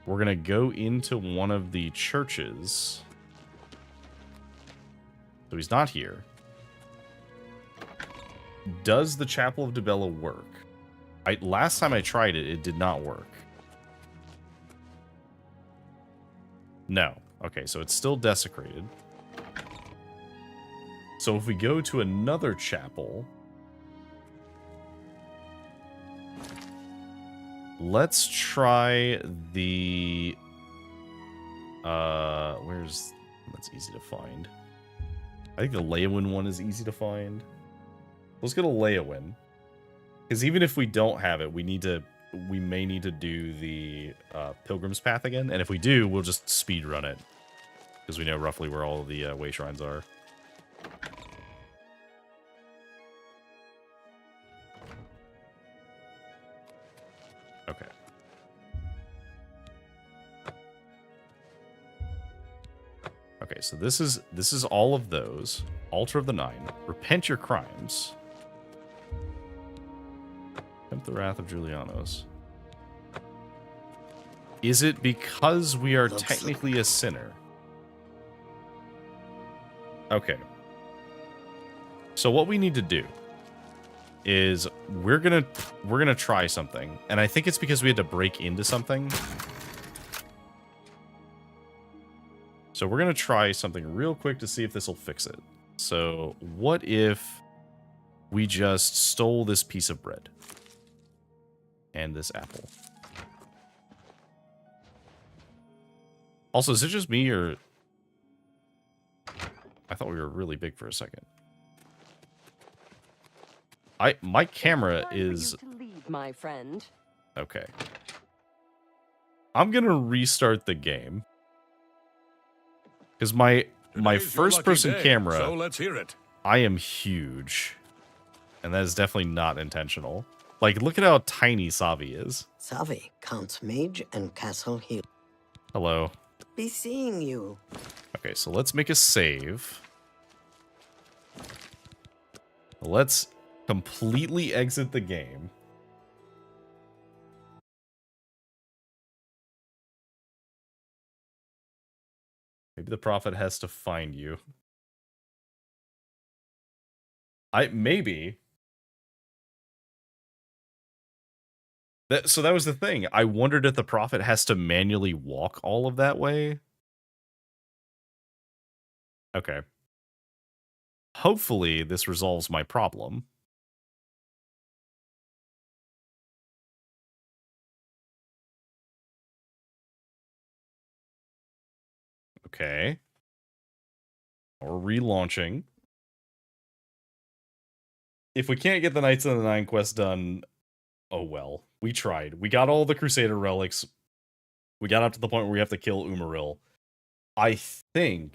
we're going to go into one of the churches. So he's not here. Does the Chapel of Dibella work? Last time I tried it, it did not work. No. Okay, so it's still desecrated. So if we go to another chapel, let's try the that's easy to find. I think the Leowin one is easy to find. Let's get a Leowin. Because even if we don't have it, we may need to do the Pilgrim's Path again. And if we do, we'll just speed run it. Because we know roughly where all the way shrines are. Okay. Okay, so this is all of those. Altar of the Nine. Repent your crimes. Tempt the wrath of Julianos. Is it because we are technically a sinner? Okay. So what we need to do is we're gonna try something, and I think it's because we had to break into something. So we're gonna try something real quick to see if this will fix it. So what if we just stole this piece of bread and this apple? Also, is it just me, or I thought we were really big for a second. My camera is my friend. Okay. I'm gonna restart the game because my first person camera. So let's hear it. I am huge, and that is definitely not intentional. Like, look at how tiny Savi is. Savi, Count's mage and castle heal. Hello. Be seeing you. Okay, so let's make a save. Let's completely exit the game. Maybe the prophet has to find you. Maybe. So that was the thing. I wondered if the prophet has to manually walk all of that way. Okay. Hopefully this resolves my problem. Okay. We're relaunching. if we can't get the Knights of the Nine quest done, oh well. We tried. We got all the Crusader relics. We got up to the point where we have to kill Umaril. I think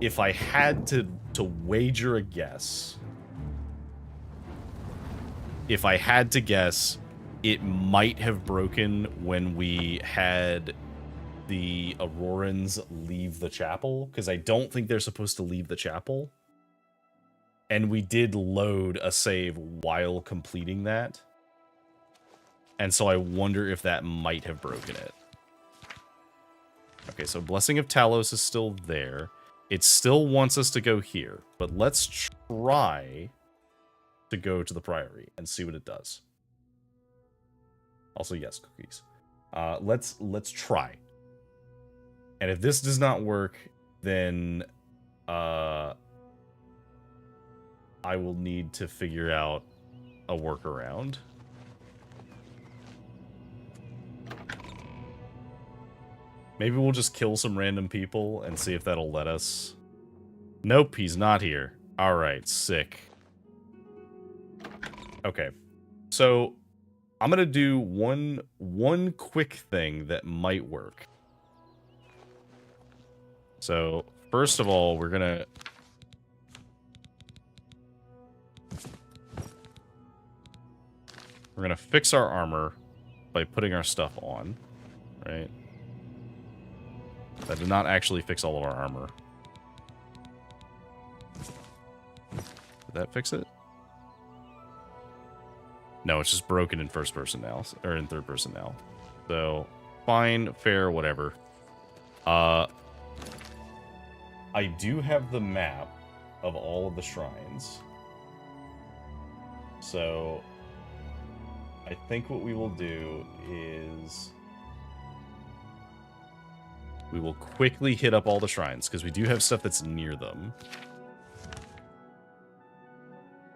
if I had to wager a guess, if I had to guess, it might have broken when we had the Aurorans leave the chapel, because I don't think they're supposed to leave the chapel. And we did load a save while completing that. And so I wonder if that might have broken it. Okay, so Blessing of Talos is still there. It still wants us to go here, but let's try to go to the Priory and see what it does. Also, yes, cookies. Let's try. And if this does not work, then I will need to figure out a workaround. Maybe we'll just kill some random people and see if that'll let us. Nope, he's not here. Alright, sick. Okay. So, I'm gonna do one quick thing that might work. So, first of all, we're gonna... We're gonna fix our armor by putting our stuff on, right? That did not actually fix all of our armor. Did that fix it? No, it's just broken in first person now, or in third person now. So, fine, fair, whatever. I do have the map of all of the shrines. So, I think what we will do is we will quickly hit up all the shrines, because we do have stuff that's near them.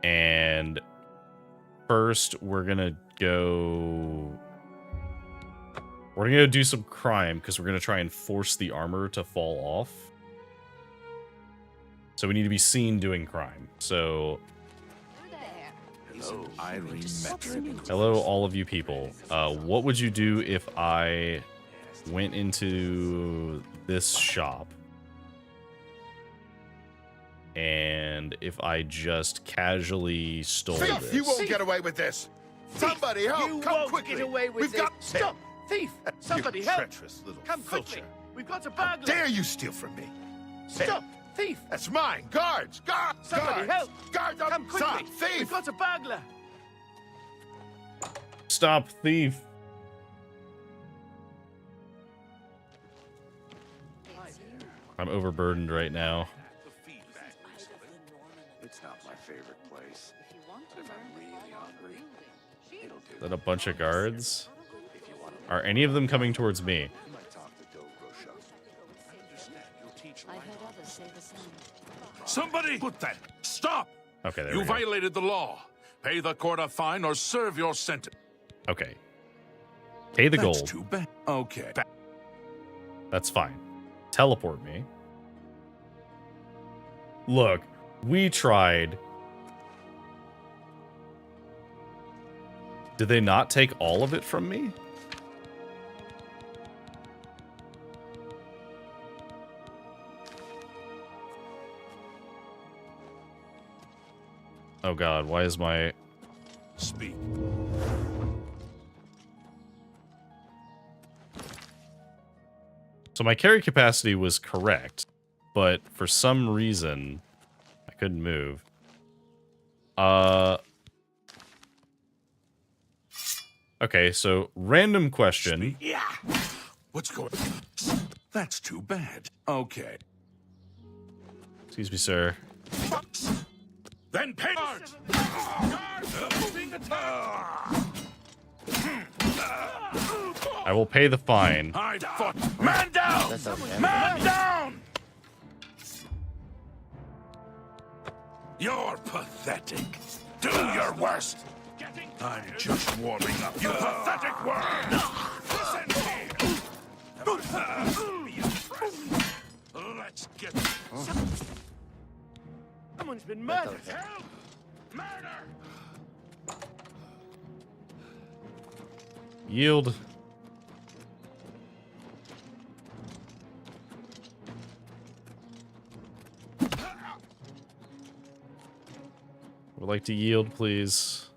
And first, we're gonna go do some crime, because we're gonna try and force the armor to fall off. So we need to be seen doing crime. So Hello, Irene Metric. hello, all of you people. What would you do if I went into this shop and if I just casually stole this? You won't get away with this. Somebody help! You Come won't quickly. get away with We've this. got Stop! Thief! Somebody you help! treacherous little Come quickly! filcher. We've got a How burglar! dare you steal from me? Stop! Thief! That's mine. Guards! Guards! Somebody guards. help! Guards! Come quickly! Stop! Thief! We've got a burglar! Stop, thief! I'm overburdened right now. It's not my favorite place. If I'm really hungry, it'll do. Is that a bunch of guards? Are any of them coming towards me? You might talk to Dobrosha. Understand, you'll teach I've heard others say the same. Somebody put that. Stop! Okay, there You we go. violated the law. Pay the court a fine or serve your sentence. Okay. Pay the That's gold. too bad. Okay. That's fine. Teleport me. Look, we tried. Did they not take all of it from me? Oh god, why is my... Speak. So my carry capacity was correct, but for some reason, I couldn't move. Okay, so random question. Yeah. What's going on? That's too bad. Okay. Excuse me, sir. Then pay guards! Guards! Moving attack! I will pay the fine. I fought. Man down! Man down! You're pathetic. Do your worst. I'm just warming up. You pathetic worm! Listen here! Let's get... Someone's been murdered! Help! Yield. Would like to yield, please.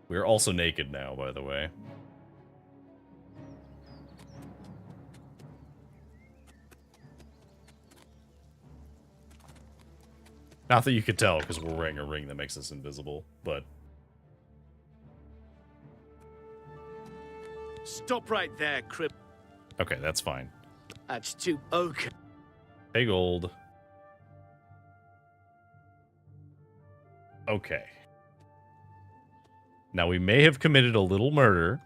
We're also naked now, by the way. Not that you could tell, because we're wearing a ring that makes us invisible, but... Stop right there, Crib. Okay, that's fine. That's too... Okay. Pay gold. Okay. Now, we may have committed a little murder,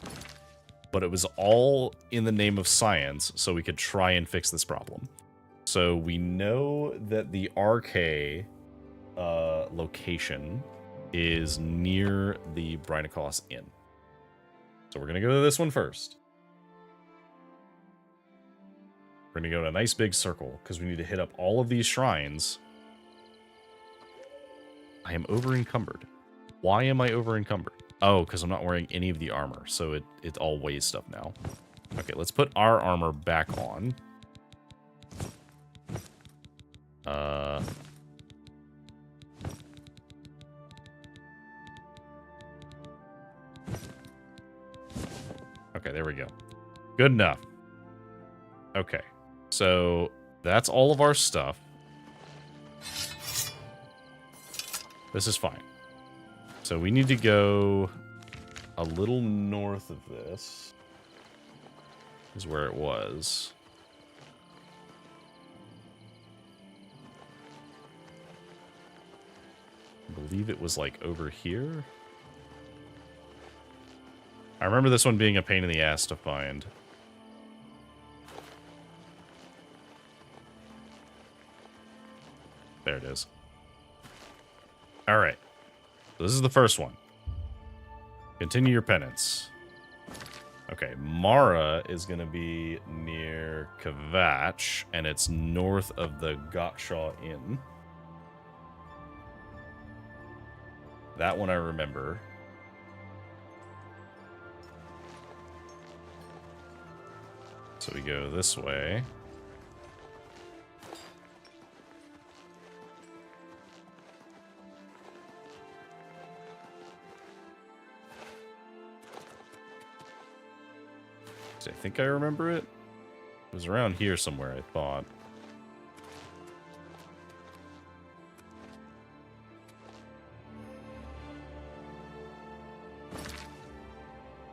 but it was all in the name of science, so we could try and fix this problem. So we know that the RK location is near the Brynicos Inn. So we're going to go to this one first. We're going to go to a nice big circle, because we need to hit up all of these shrines. I am over-encumbered. Why am I over-encumbered? Oh, because I'm not wearing any of the armor, so it all weighs stuff now. Okay, let's put our armor back on. Okay, there we go. Good enough. Okay, so that's all of our stuff. This is fine. So we need to go a little north of this. Is where it was. I believe it was like over here. I remember this one being a pain in the ass to find. There it is. All right. So this is the first one. Continue your penance. Okay, Mara is going to be near Kvatch, and it's north of the Gottschall Inn. That one I remember. So we go this way. I think I remember it. It was around here somewhere, I thought.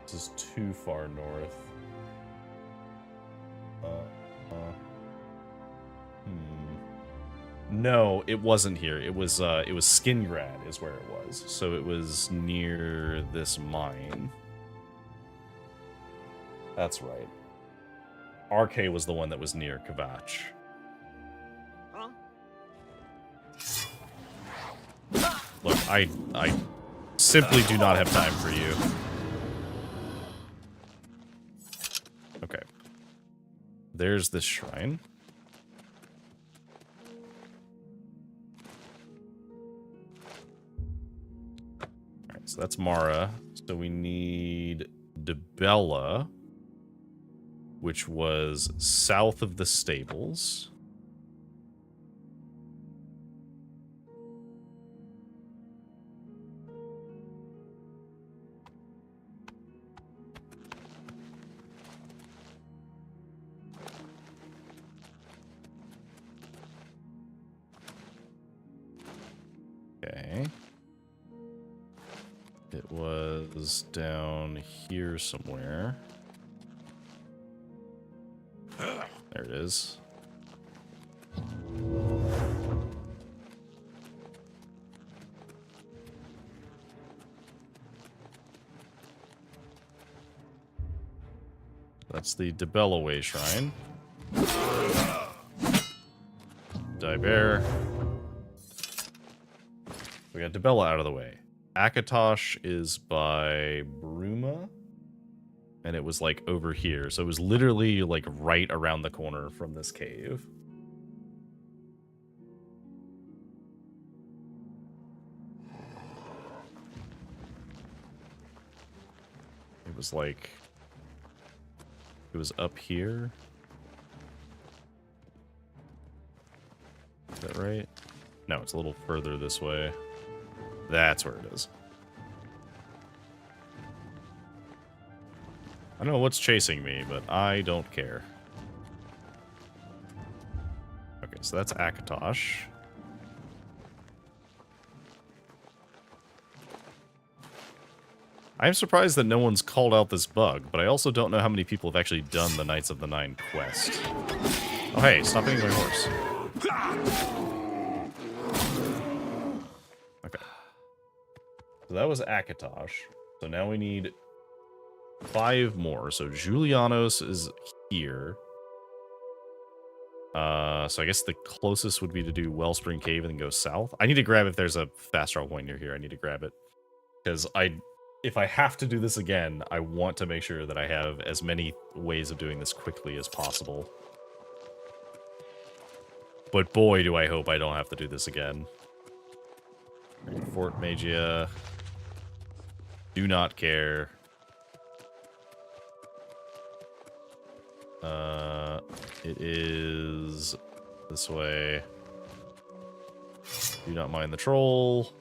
This is too far north. No, it wasn't here. It was Skingrad is where it was. So it was near this mine. That's right. RK was the one that was near Kvatch. Huh? Look, I simply do not have time for you. Okay. There's this shrine. Alright, so that's Mara. So we need Debella, which was south of the stables. Okay. It was down here somewhere. There it is. That's the Debellaway Shrine. Dibear. We got Debella out of the way. Akatosh is by Bruma. And it was like over here. So it was literally like right around the corner from this cave. was like... It was up here. Is that right? No, it's a little further this way. That's where it is. I don't know what's chasing me, but I don't care. Okay, so that's Akatosh. I'm surprised that no one's called out this bug, but I also don't know how many people have actually done the Knights of the Nine quest. Oh hey, stop hitting my horse. Okay. So that was Akatosh. So now we need 5 more. So Julianos is here. So I guess the closest would be to do Wellspring Cave and then go south. I need to grab if there's a fast travel point near here. I need to grab it. Because if I have to do this again, I want to make sure that I have as many ways of doing this quickly as possible. But boy, do I hope I don't have to do this again. Fort Magia. Do not care. It is this way. Do not mind the troll.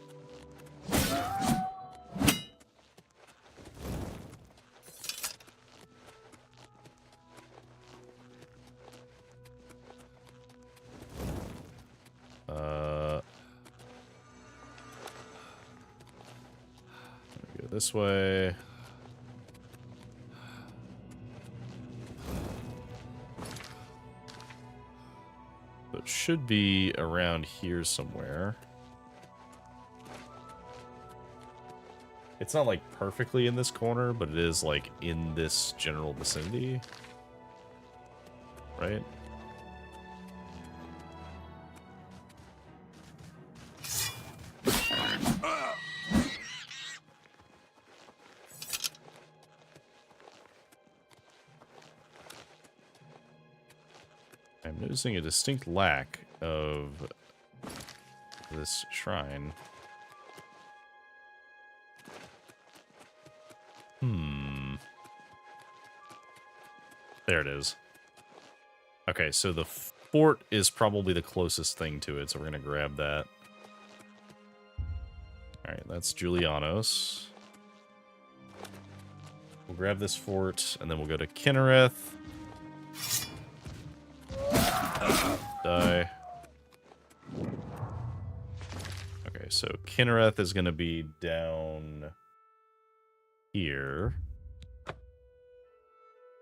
Go this way. So it should be around here somewhere. It's not like perfectly in this corner, but it is like in this general vicinity. Right? I'm noticing a distinct lack of this shrine. There it is. Okay, so the fort is probably the closest thing to it, so we're going to grab that. Alright, that's Julianos. We'll grab this fort, and then we'll go to Kinnereth. Die. Okay, so Kinnereth is going to be down here.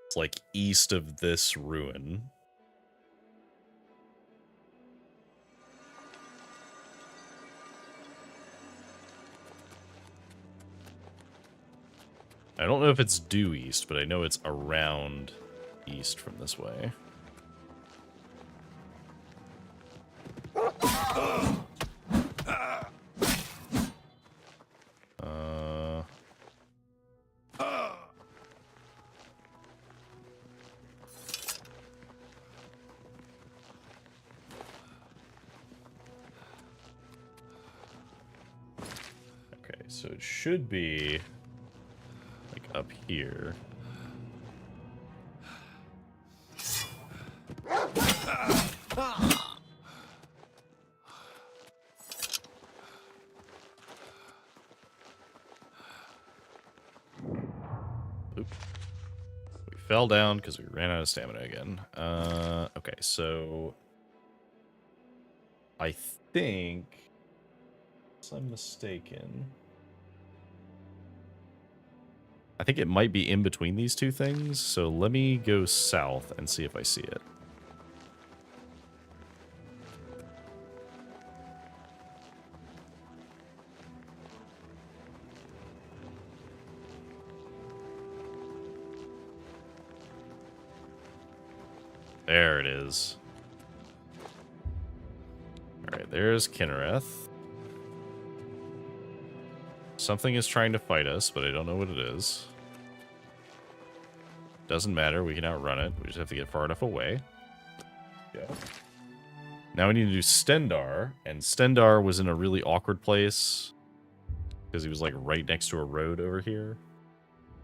It's like east of this ruin. I don't know if it's due east, but I know it's around east from this way. Okay, so it should be like up here. Oop. We fell down because we ran out of stamina again. Okay, so I think, unless I'm mistaken, I think it might be in between these two things, so let me go south and see if I see it. There it is. Alright, there's Kinnereth. Something is trying to fight us, but I don't know what it is. Doesn't matter, we can outrun it. We just have to get far enough away. Yeah. Now we need to do Stendar, and Stendar was in a really awkward place because he was like right next to a road over here.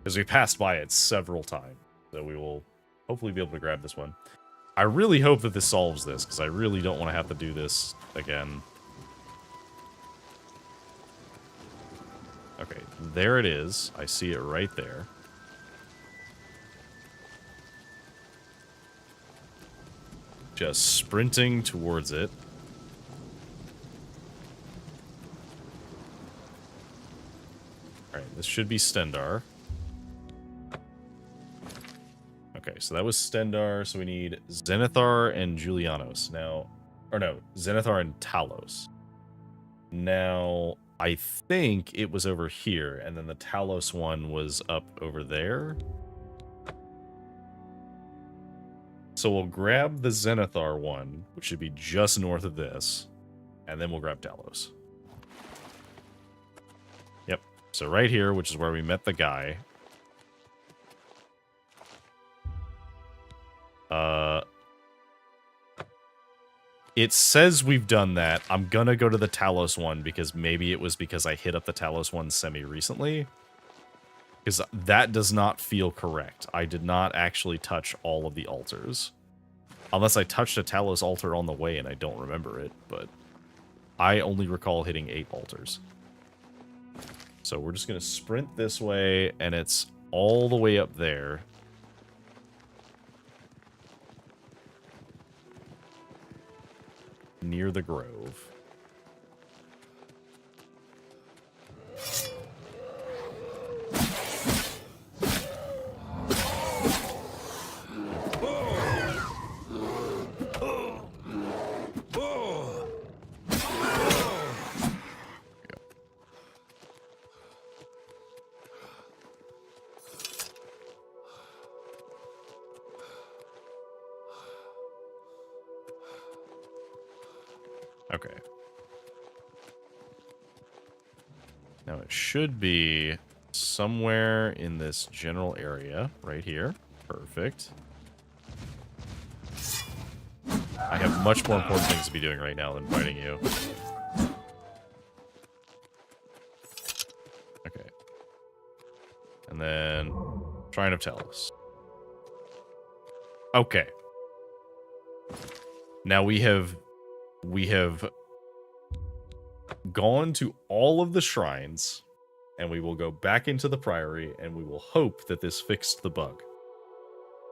Because we passed by it several times. So we will hopefully be able to grab this one. I really hope that this solves this, because I really don't want to have to do this again. Okay, there it is. I see it right there. Just sprinting towards it. Alright, this should be Stendar. Okay, so that was Stendar, so we need Zenithar and Julianos. Now, or no, Zenithar and Talos. Now, I think it was over here, and then the Talos one was up over there. So we'll grab the Zenithar one, which should be just north of this, and then we'll grab Talos. Yep, so right here, which is where we met the guy. It says we've done that. I'm gonna go to the Talos one because maybe it was because I hit up the Talos one semi-recently. Because that does not feel correct. I did not actually touch all of the altars. Unless I touched a Talos altar on the way and I don't remember it, but I only recall hitting 8 altars. So we're just gonna sprint this way, and it's all the way up there. Near the grove. Okay. Now it should be somewhere in this general area, right here. Perfect. I have much more important things to be doing right now than fighting you. Okay. And then Shrine of Talos. Okay. Now we have gone to all of the shrines, and we will go back into the priory, and we will hope that this fixed the bug.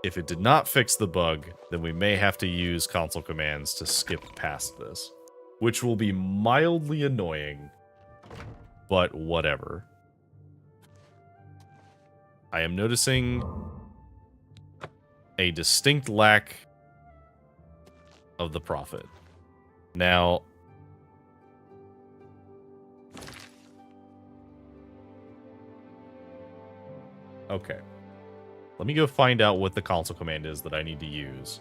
If it did not fix the bug, then we may have to use console commands to skip past this, which will be mildly annoying, but whatever. I am noticing a distinct lack of the Prophet. Now, okay. Let me go find out what the console command is that I need to use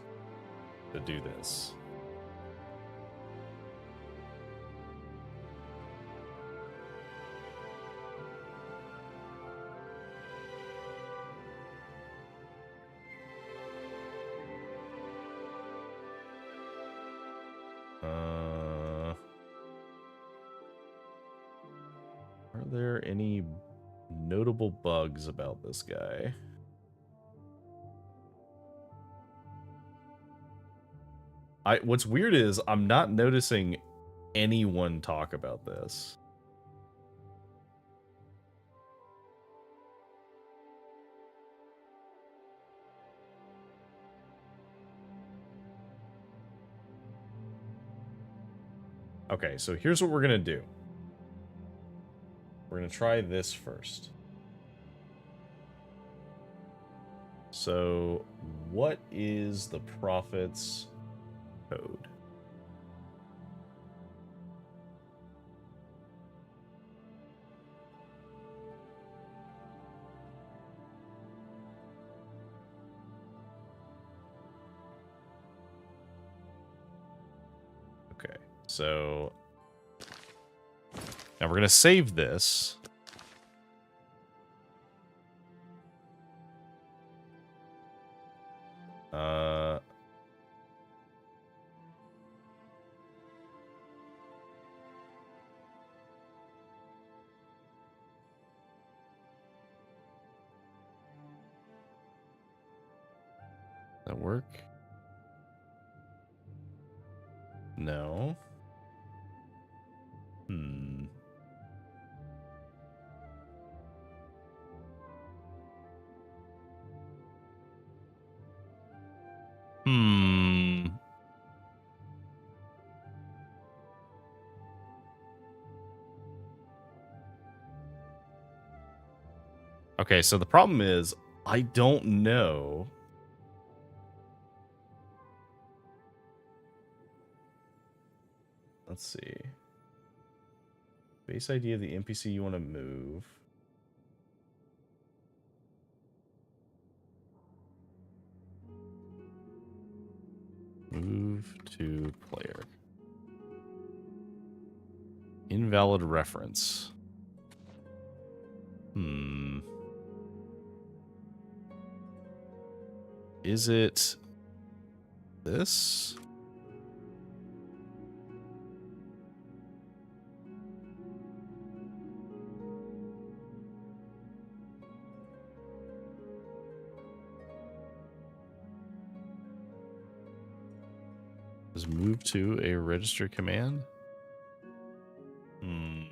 to do this. Are there any notable bugs about this guy? What's weird is I'm not noticing anyone talk about this. Okay, so here's what we're gonna do. We're gonna try this first. So, what is the Prophet's code? Okay, so now we're going to save this. That work? No. Hmm. Hmm. Okay, so the problem is I don't know. Let's see. Base ID of the NPC you want to move. Move to player. Invalid reference. Hmm. Is it this? Is move to a register command? Hmm.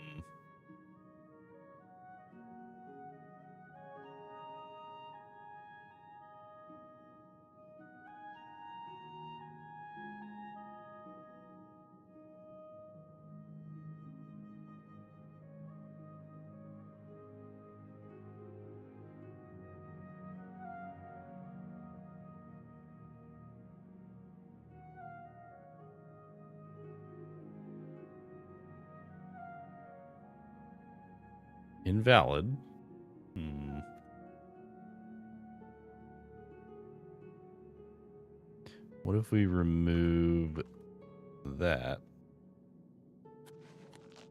Invalid. Hmm. What if we remove that?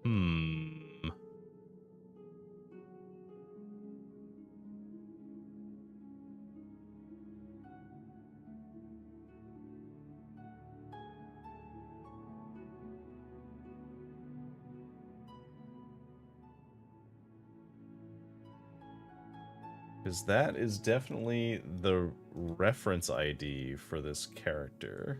Hmm. Because that is definitely the reference ID for this character.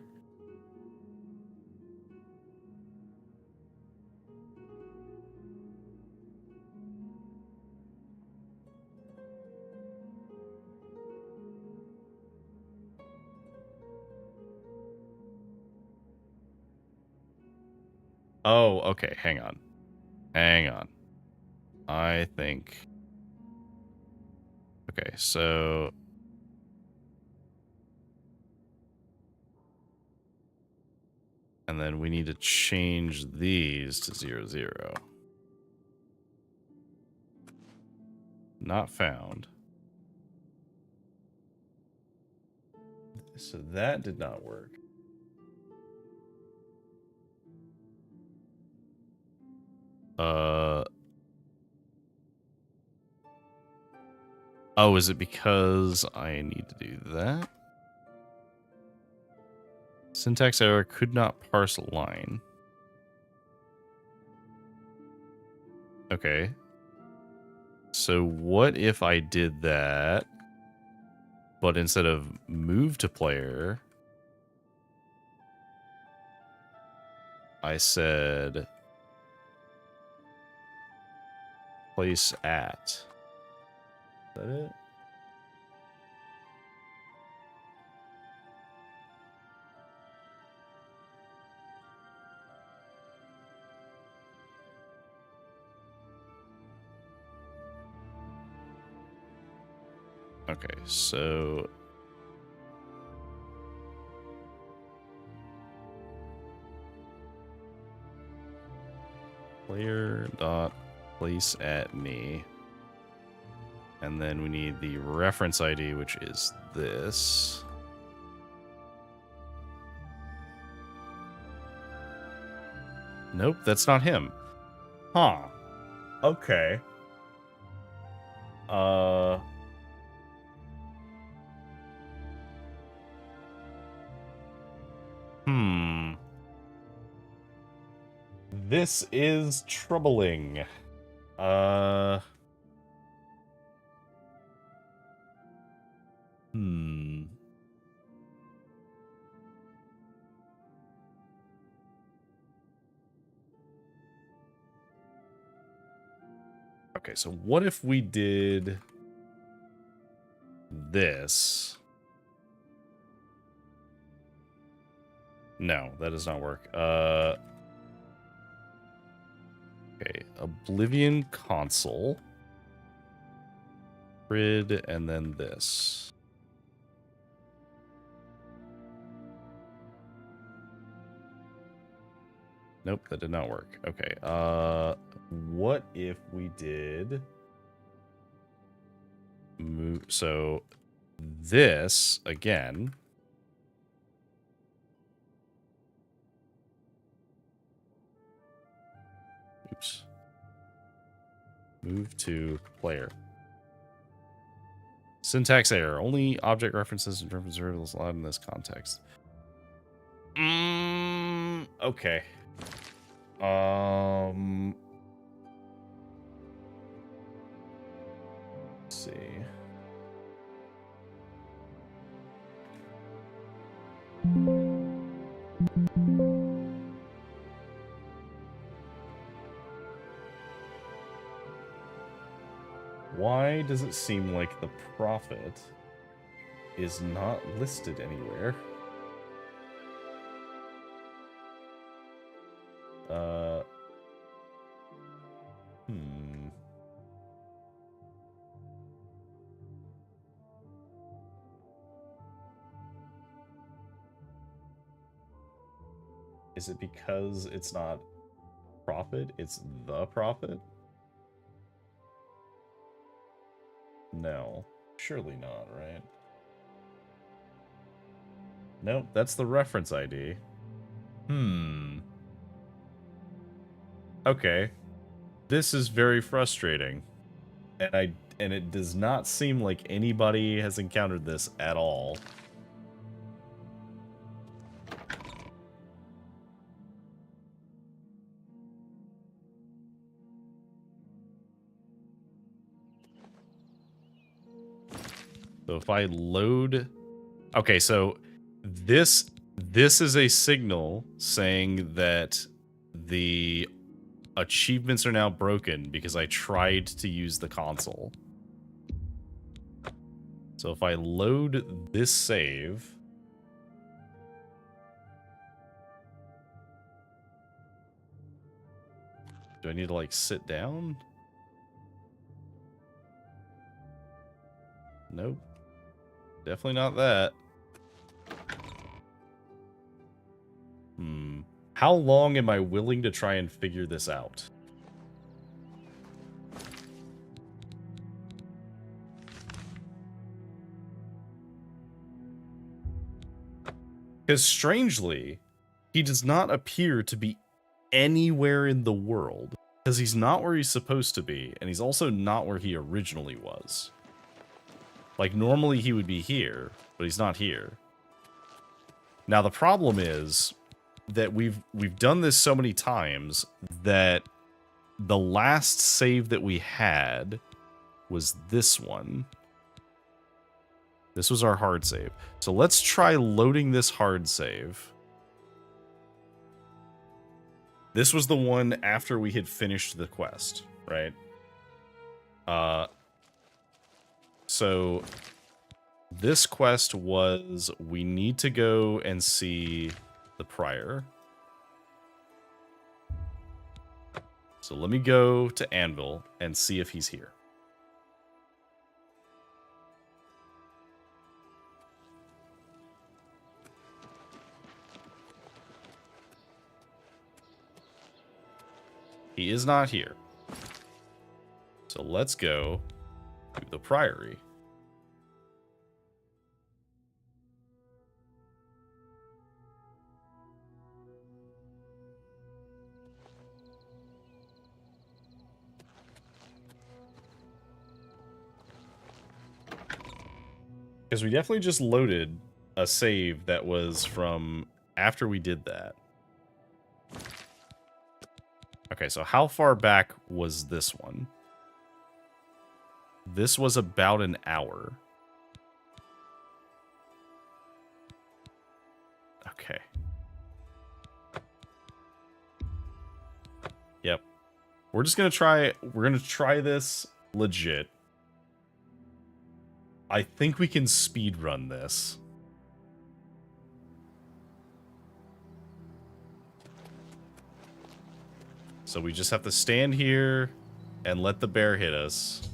Oh, okay. Hang on. Hang on. I think... Okay, so... And then we need to change these to 0, 0. Not found. So that did not work. Oh, is it because I need to do that? Syntax error, could not parse line. Okay. So what if I did that, but instead of move to player, I said place at. Is that it? Okay, so player dot place at me, and then we need the reference ID, which is this. Nope, that's not him. Huh. Okay. This is troubling. Okay, so what if we did this? No, that does not work. Okay, Oblivion console. Grid, and then this. Nope, that did not work. Okay, what if we did move, so this again. Oops. Move to player. Syntax error. Only object references and reference variables allowed in this context. Okay. Let's see. Why does it seem like the prophet is not listed anywhere? Is it because it's not prophet? It's the prophet? No, surely not, right? Nope, that's the reference ID. Okay. This is very frustrating. And it does not seem like anybody has encountered this at all. So if I load... Okay, so this is a signal saying that the achievements are now broken because I tried to use the console. So if I load this save... Do I need to, like, sit down? Nope. Definitely not that. How long am I willing to try and figure this out? Because strangely, he does not appear to be anywhere in the world. Because he's not where he's supposed to be, and he's also not where he originally was. Like, normally he would be here, but he's not here. Now, the problem is that we've done this so many times that the last save that we had was this one. This was our hard save. So let's try loading this hard save. This was the one after we had finished the quest, right? So this quest was, we need to go and see the prior. So let me go to Anvil and see if he's here. He is not here. So let's go to the Priory. Because we definitely just loaded a save that was from after we did that. Okay, so how far back was this one? This was about an hour. Okay. Yep. we're just gonna try. We're gonna try this legit. I think we can speed run this. So we just have to stand here and let the bear hit us.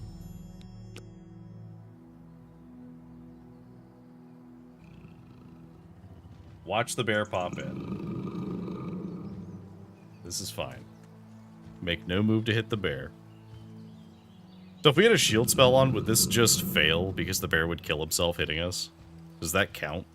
Watch the bear pop in. This is fine. Make no move to hit the bear. So if we had a shield spell on, would this just fail because the bear would kill himself hitting us? Does that count?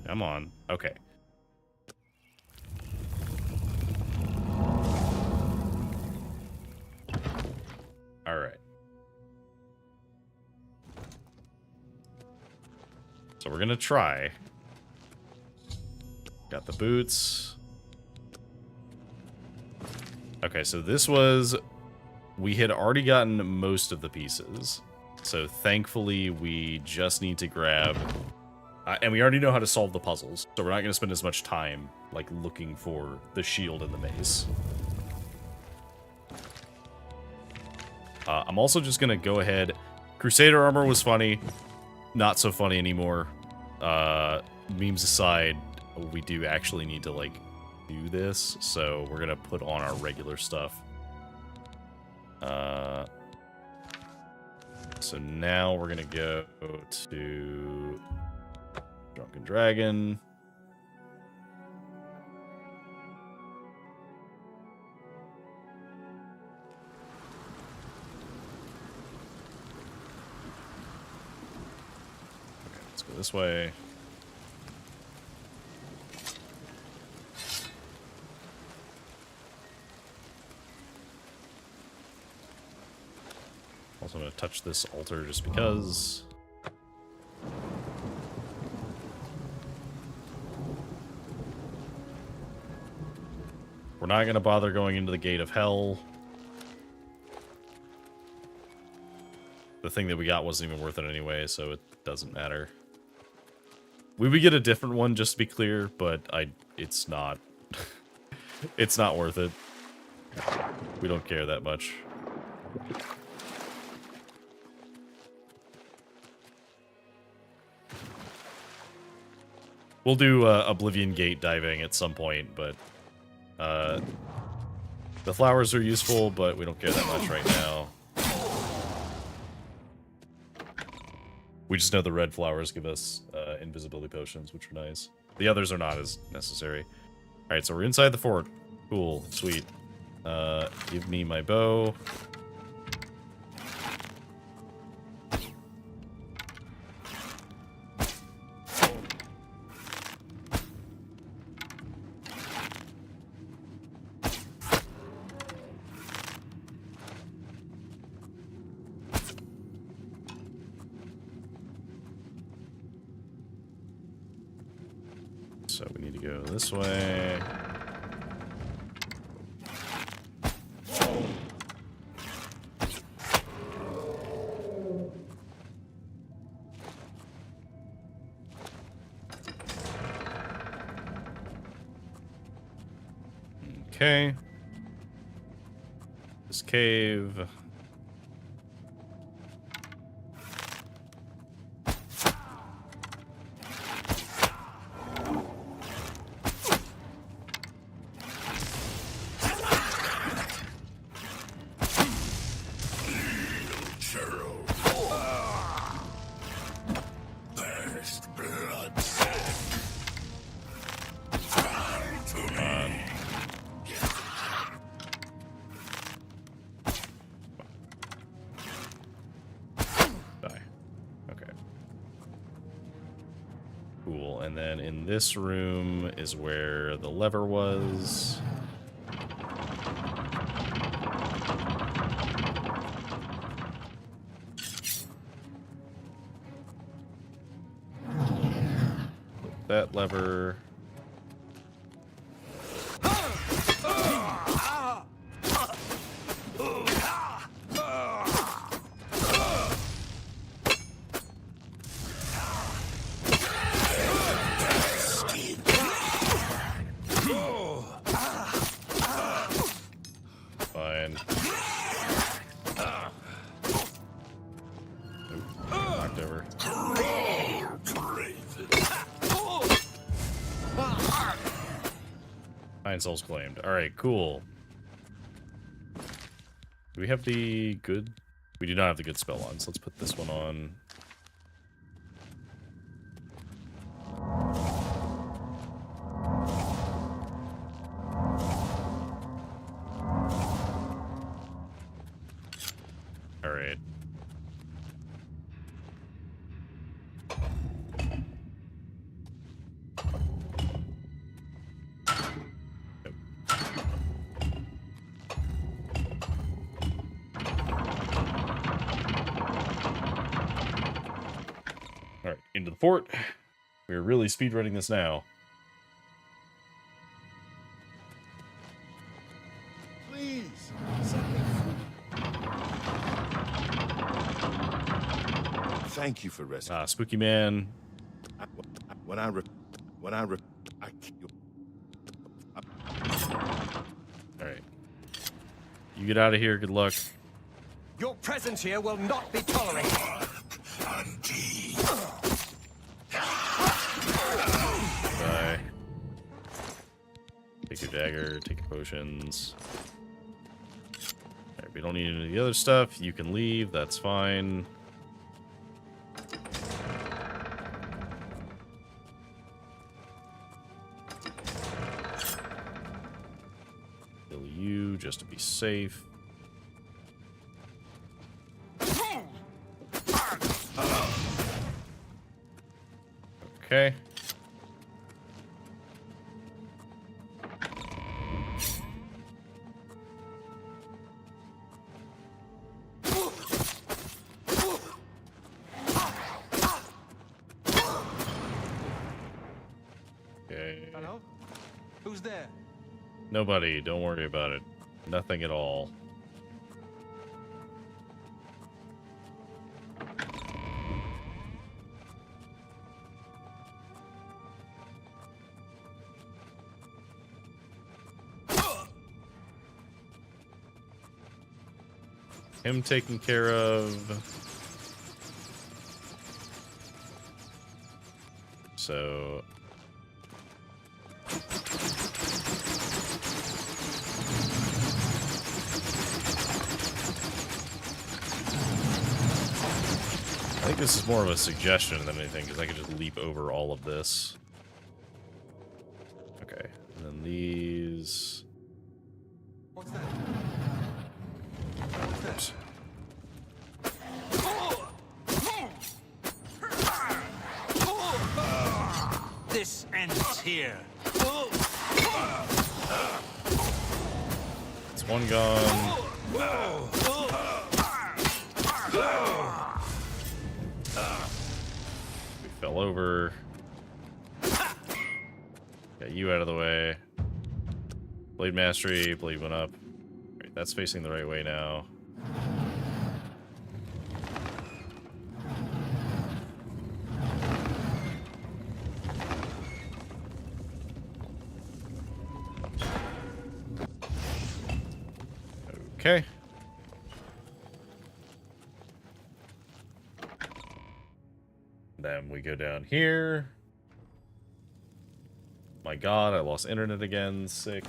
Come on. Okay. All right. So we're gonna try. Got the boots. Okay, so this was... We had already gotten most of the pieces. So thankfully, we just need to grab... and we already know how to solve the puzzles, so we're not going to spend as much time, like, looking for the shield and the mace. I'm also just going to go ahead... Crusader armor was funny. Not so funny anymore. Memes aside, we do actually need to, like, do this, so we're going to put on our regular stuff. So now we're going to go to... Drunken Dragon. Okay, let's go this way. Also, I'm going to touch this altar just because. We're not going to bother going into the Gate of Hell. The thing that we got wasn't even worth it anyway, so it doesn't matter. We would get a different one, just to be clear, but it's not. It's not worth it. We don't care that much. We'll do Oblivion Gate diving at some point, but the flowers are useful, but we don't care that much right now. We just know the red flowers give us invisibility potions, which are nice. The others are not as necessary. Alright, so we're inside the fort. Cool, sweet. Give me my bow. So we need to go this way. Okay. This cave. And then in this room is where the lever was. Put that lever. Fine. Knocked over. Nine souls claimed. Alright, cool. Do we have the good? We do not have the good spell on, so let's put this one on. Alright. Alright, into the fort. We're really speedrunning this now. Please, set me free. Thank you for rescuing. Spooky man. When I kill. Alright. You get out of here, good luck. Your presence here will not be tolerated. Die. Take your dagger, take your potions. Alright, we don't need any of the other stuff. You can leave, that's fine. Kill you just to be safe. Okay. Okay. Hello? Who's there? Nobody, don't worry about it. Nothing at all. Him taken care of. So I think this is more of a suggestion than anything, because I could just leap over all of this. Okay, and then these. What's that? Oops. This ends here. It's one gone. We fell over. Got you out of the way. Blade mastery, blade went up. Right, that's facing the right way now. Okay. Then we go down here. My god, I lost internet again. Sick.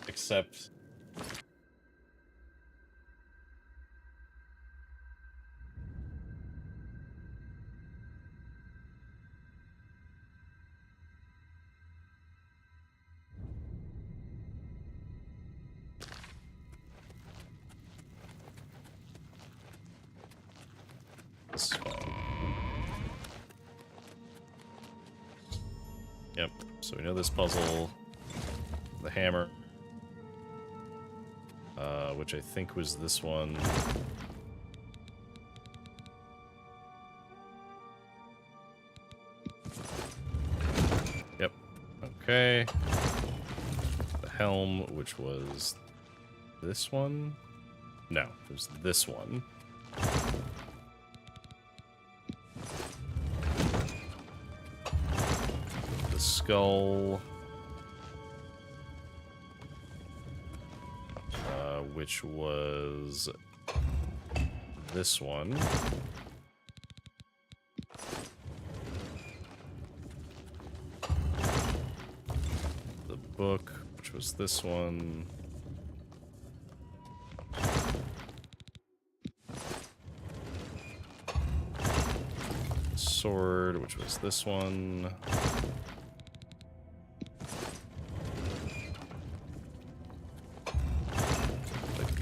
Except... This is fine. Yep, so we know this puzzle. the hammer. Which I think was this one. Yep. Okay. The helm, which was this one. No, it was this one. The skull. Which was this one. The book, which was this one. Sword, which was this one.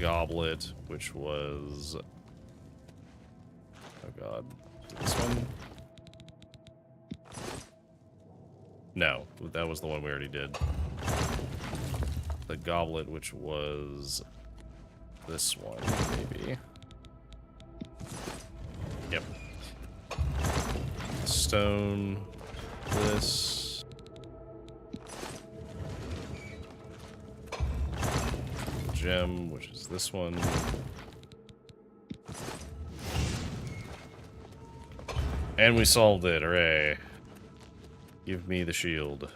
Goblet, which was, oh god, this one? No, that was the one we already did. The goblet, which was this one, maybe. Yep. Stone, this. Gem, which is this one. And we solved it, hooray. Give me the shield.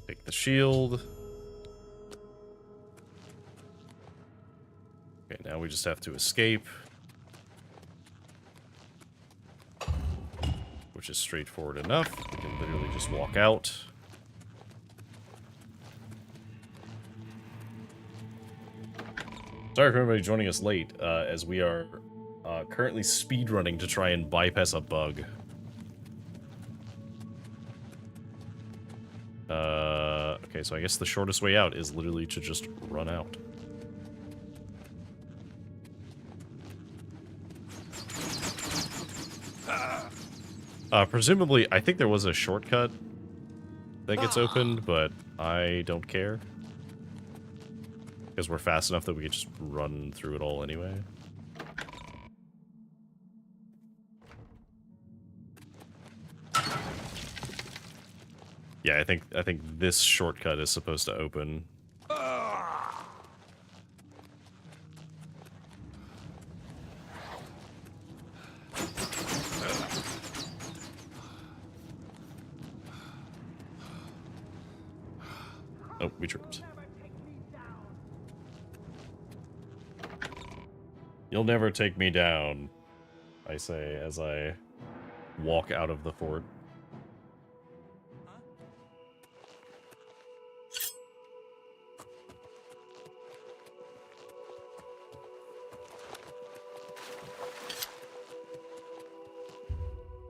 Take the shield. Okay, now we just have to escape. Which is straightforward enough. We can literally just walk out. Sorry for everybody joining us late, as we are currently speedrunning to try and bypass a bug. Okay, so I guess the shortest way out is literally to just run out. Presumably, I think there was a shortcut that gets opened, but I don't care. Because we're fast enough that we could just run through it all anyway. Yeah, I think this shortcut is supposed to open. Oh, we tripped. You'll never take me down, I say as I walk out of the fort.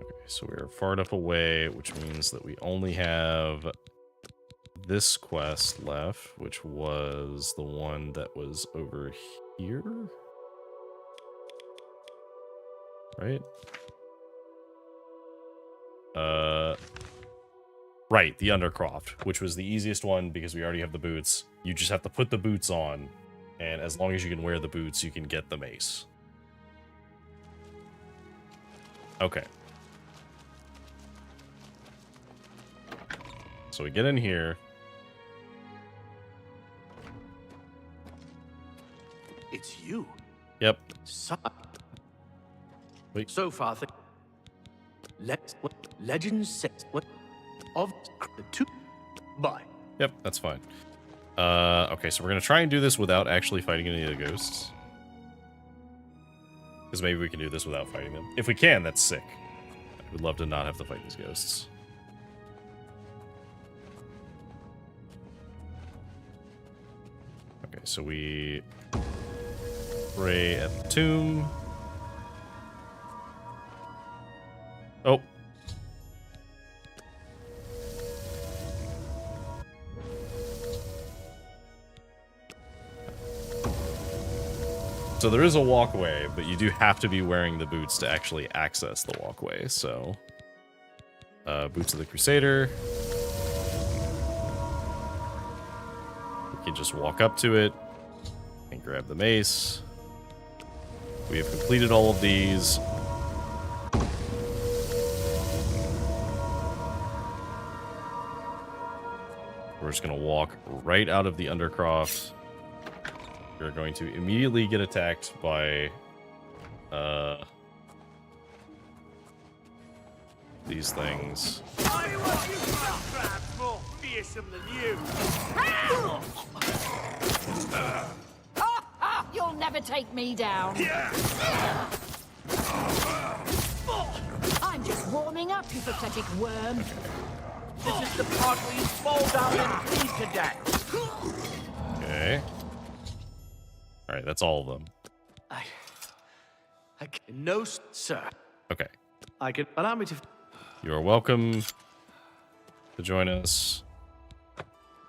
Okay, so we're far enough away, which means that we only have this quest left, which was the one that was over here. Right? Right, the Undercroft, which was the easiest one because we already have the boots. You just have to put the boots on, and as long as you can wear the boots, you can get the mace. Okay. So we get in here. It's you. Yep. Wait. So far, legends say of the two. Bye. Yep, that's fine. Okay, so we're gonna try and do this without actually fighting any of the ghosts. Because maybe we can do this without fighting them. If we can, that's sick. I would love to not have to fight these ghosts. Okay, so we pray at the tomb. Oh. So there is a walkway, but you do have to be wearing the boots to actually access the walkway, so... Boots of the Crusader. can just walk up to it and grab the mace. We have completed all of these. We're just going to walk right out of the Undercroft. We're going to immediately get attacked by these things. I want you crabs more fearsome than you. You'll never take me down. I'm just warming up, you pathetic worm. This is the part where you fall down and bleed to death. Okay. Alright, that's all of them. I can, no, sir. Okay. I can allow me to. You are welcome to join us.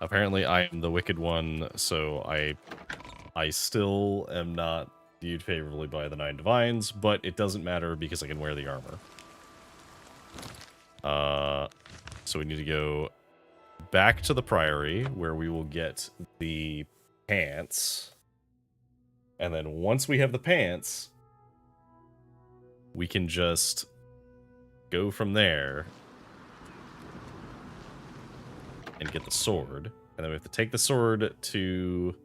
Apparently, I am the wicked one, so I still am not viewed favorably by the Nine Divines, but it doesn't matter because I can wear the armor. So we need to go back to the Priory, where we will get the pants. And then once we have the pants, we can just go from there and get the sword. And then we have to take the sword to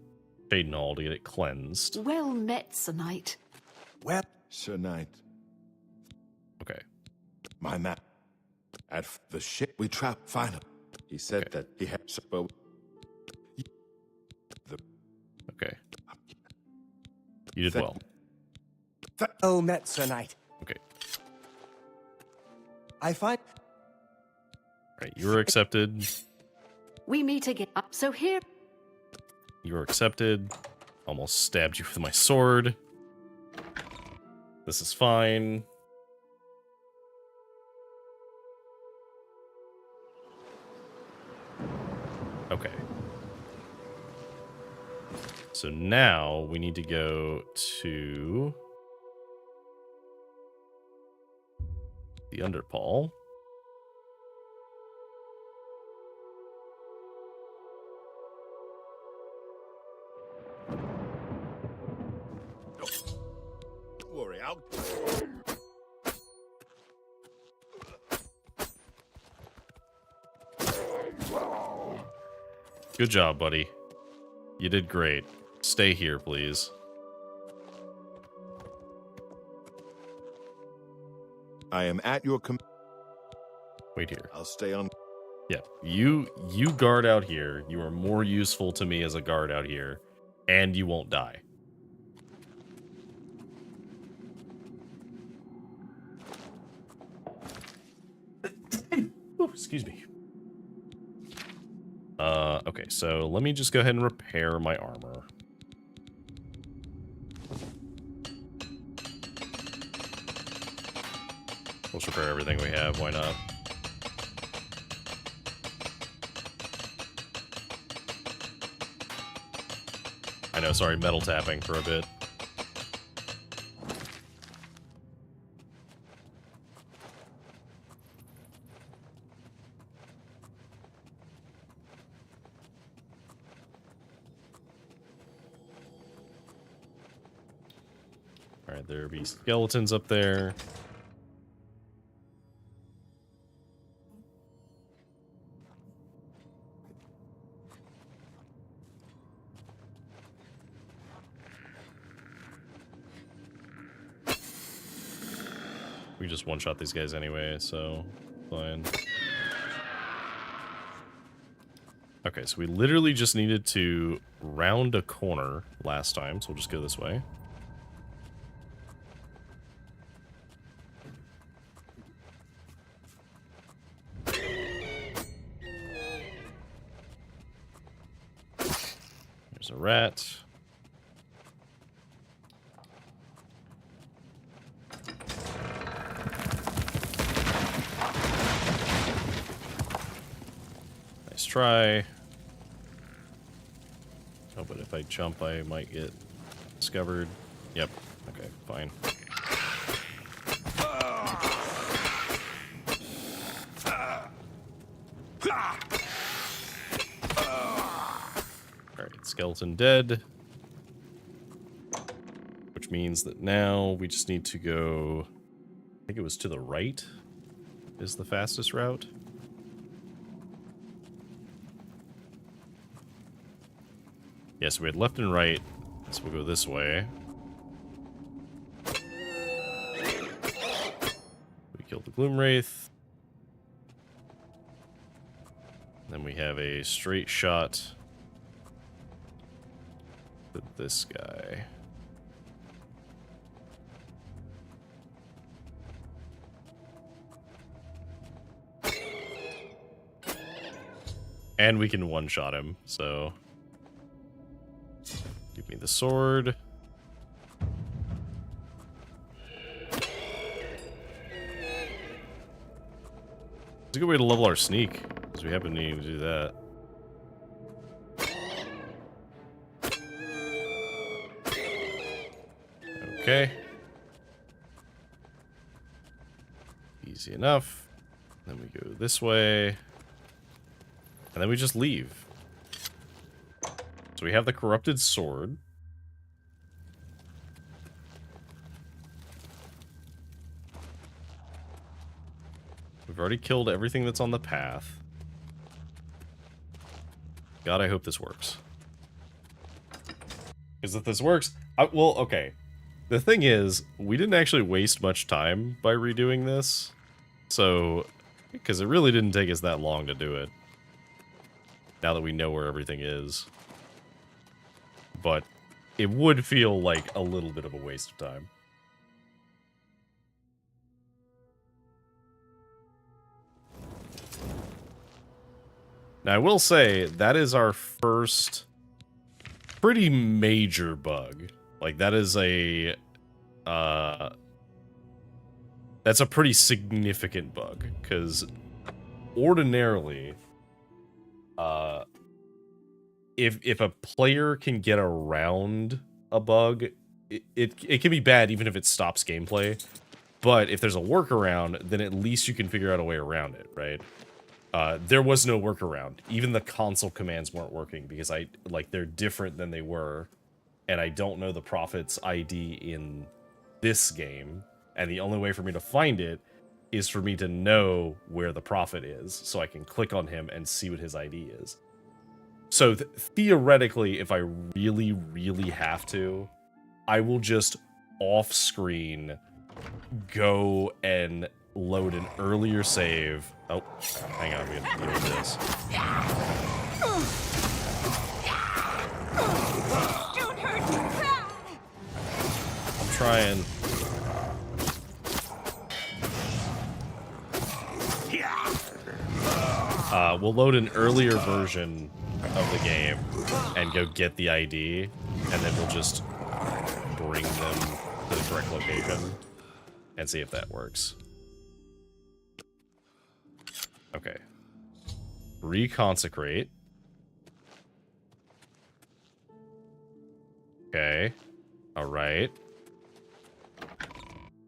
Shadenhall to get it cleansed. Well met, Sir Knight. Well, Sir Knight, Okay. my man. At the ship we trapped, finally. He said that he had... Okay. You did well. Oh, met, Sir Knight. Okay. I find... Right, you were accepted. We meet again. So here... You were accepted. Almost stabbed you with my sword. This is fine. Okay. So now we need to go to the Underpaw. Don't worry, I'll... Good job, buddy. You did great. Stay here, please. I am at your Wait here. I'll stay on... Yeah, you guard out here. You are more useful to me as a guard out here, and you won't die. Ooh, excuse me. Okay, so let me just go ahead and repair my armor. Let's repair everything we have, why not? I know, sorry, metal tapping for a bit. Alright, there be skeletons up there. We just one-shot these guys anyway, so fine. Okay, so we literally just needed to round a corner last time, so we'll just go this way. There's a rat. Nice try. Oh, but if I jump, I might get discovered. Yep. Okay, fine. Alright, skeleton dead. Which means that now we just need to go... I think it was to the right is the fastest route. Yes, we had left and right, so we'll go this way. We killed the Gloom Wraith. Then we have a straight shot with this guy. And we can one-shot him, so... Give me the sword. It's a good way to level our sneak, because we happen to need to do that. Okay. Easy enough. Then we go this way. And then we just leave. So we have the corrupted sword. We've already killed everything that's on the path. God, I hope this works. Because if this works... well, okay. The thing is, we didn't actually waste much time by redoing this. So... Because it really didn't take us that long to do it. Now that we know where everything is. But it would feel like a little bit of a waste of time. Now, I will say, that is our first pretty major bug. Like, that is a... that's a pretty significant bug, because ordinarily... if a player can get around a bug, it can be bad even if it stops gameplay. But if there's a workaround, then at least you can figure out a way around it, right? There was no workaround. Even the console commands weren't working because they're different than they were, and I don't know the Prophet's ID in this game, and the only way for me to find it is for me to know where the Prophet is, so I can click on him and see what his ID is. So theoretically, if I really, really have to, I will just off-screen go and load an earlier save. Oh, hang on, we have to deal with this. Don't hurt me. I'm trying. We'll load an earlier version of the game and go get the ID, and then we'll just bring them to the correct location and see if that works. Okay. Reconsecrate. Okay. Alright.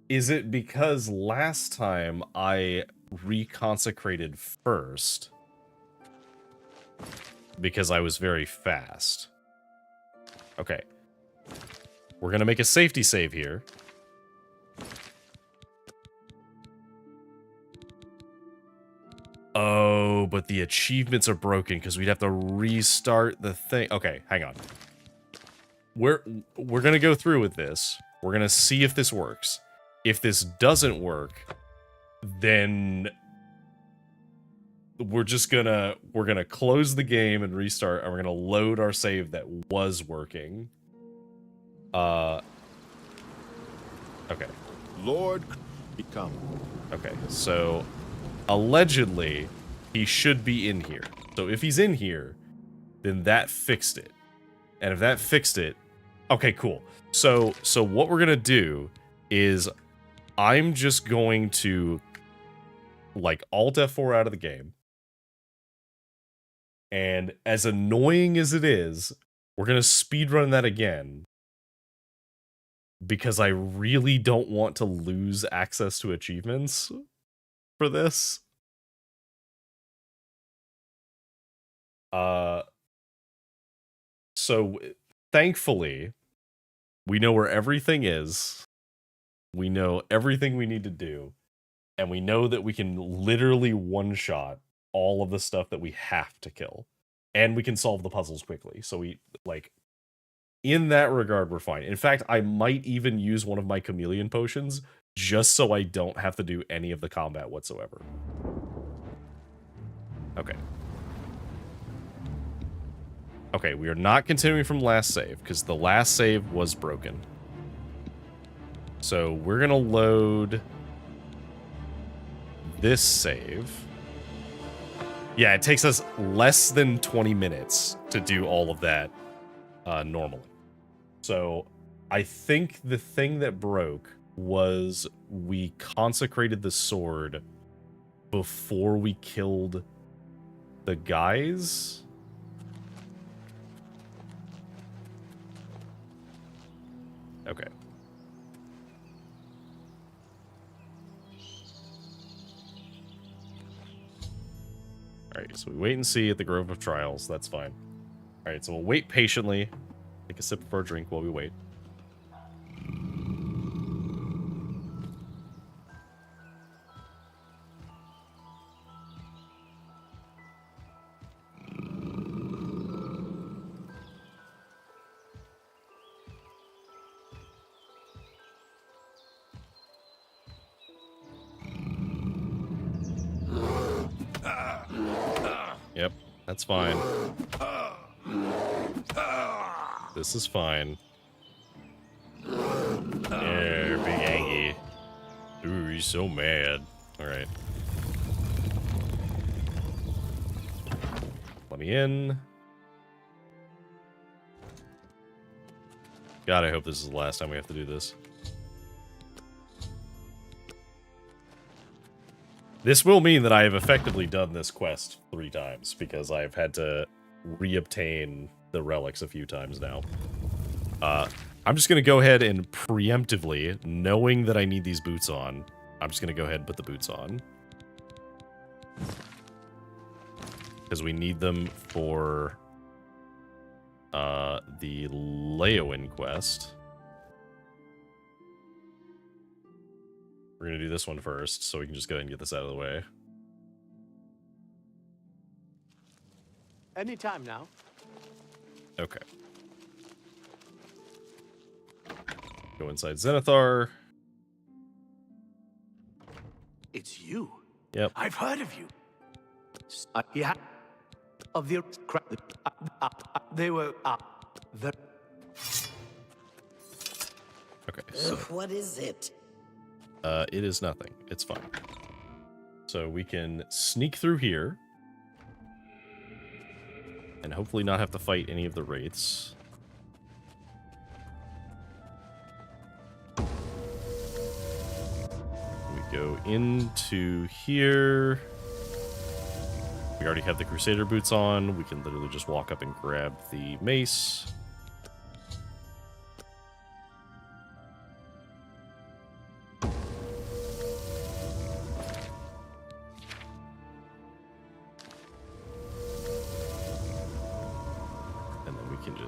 Is it because last time I reconsecrated first because I was very fast? Okay. We're gonna make a safety save here. Oh, but the achievements are broken because we'd have to restart the thing. Okay, hang on. We're gonna go through with this. We're gonna see if this works. If this doesn't work, then we're gonna close the game and restart, and we're gonna load our save that was working. Okay. Lord, come. Okay, so allegedly he should be in here. So if he's in here, then that fixed it. And if that fixed it, okay, cool. So what we're gonna do is I'm just going to like Alt F4 out of the game. And as annoying as it is, we're gonna speedrun that again. Because I really don't want to lose access to achievements for this. So, thankfully, we know where everything is. We know everything we need to do. And we know that we can literally one-shot all of the stuff that we have to kill. And we can solve the puzzles quickly. So we, like, in that regard, we're fine. In fact, I might even use one of my chameleon potions just so I don't have to do any of the combat whatsoever. Okay. Okay, we are not continuing from last save, because the last save was broken. So we're going to load this save. Yeah, it takes us less than 20 minutes to do all of that normally. So I think the thing that broke was we consecrated the sword before we killed the guys. Okay. Alright, so we wait and see at the Grove of Trials. That's fine. Alright, so we'll wait patiently. Take a sip of our drink while we wait. Yep, that's fine. This is fine. Yeah, big Angie. Ooh, he's so mad. Alright. Let me in. God, I hope this is the last time we have to do this. This will mean that I have effectively done this quest 3 times, because I've had to reobtain the relics a few times now. I'm just going to go ahead and preemptively, knowing that I need these boots on, I'm just going to go ahead and put the boots on. Because we need them for the Leowen quest. We're going to do this one first, so we can just go ahead and get this out of the way. Anytime now. Okay. Go inside Zenithar. It's you. Yep. I've heard of you. Yeah. Of the they were the. Okay. So, what is it? it is nothing. It's fine. So we can sneak through here. And hopefully not have to fight any of the wraiths. We go into here. We already have the Crusader boots on. We can literally just walk up and grab the mace.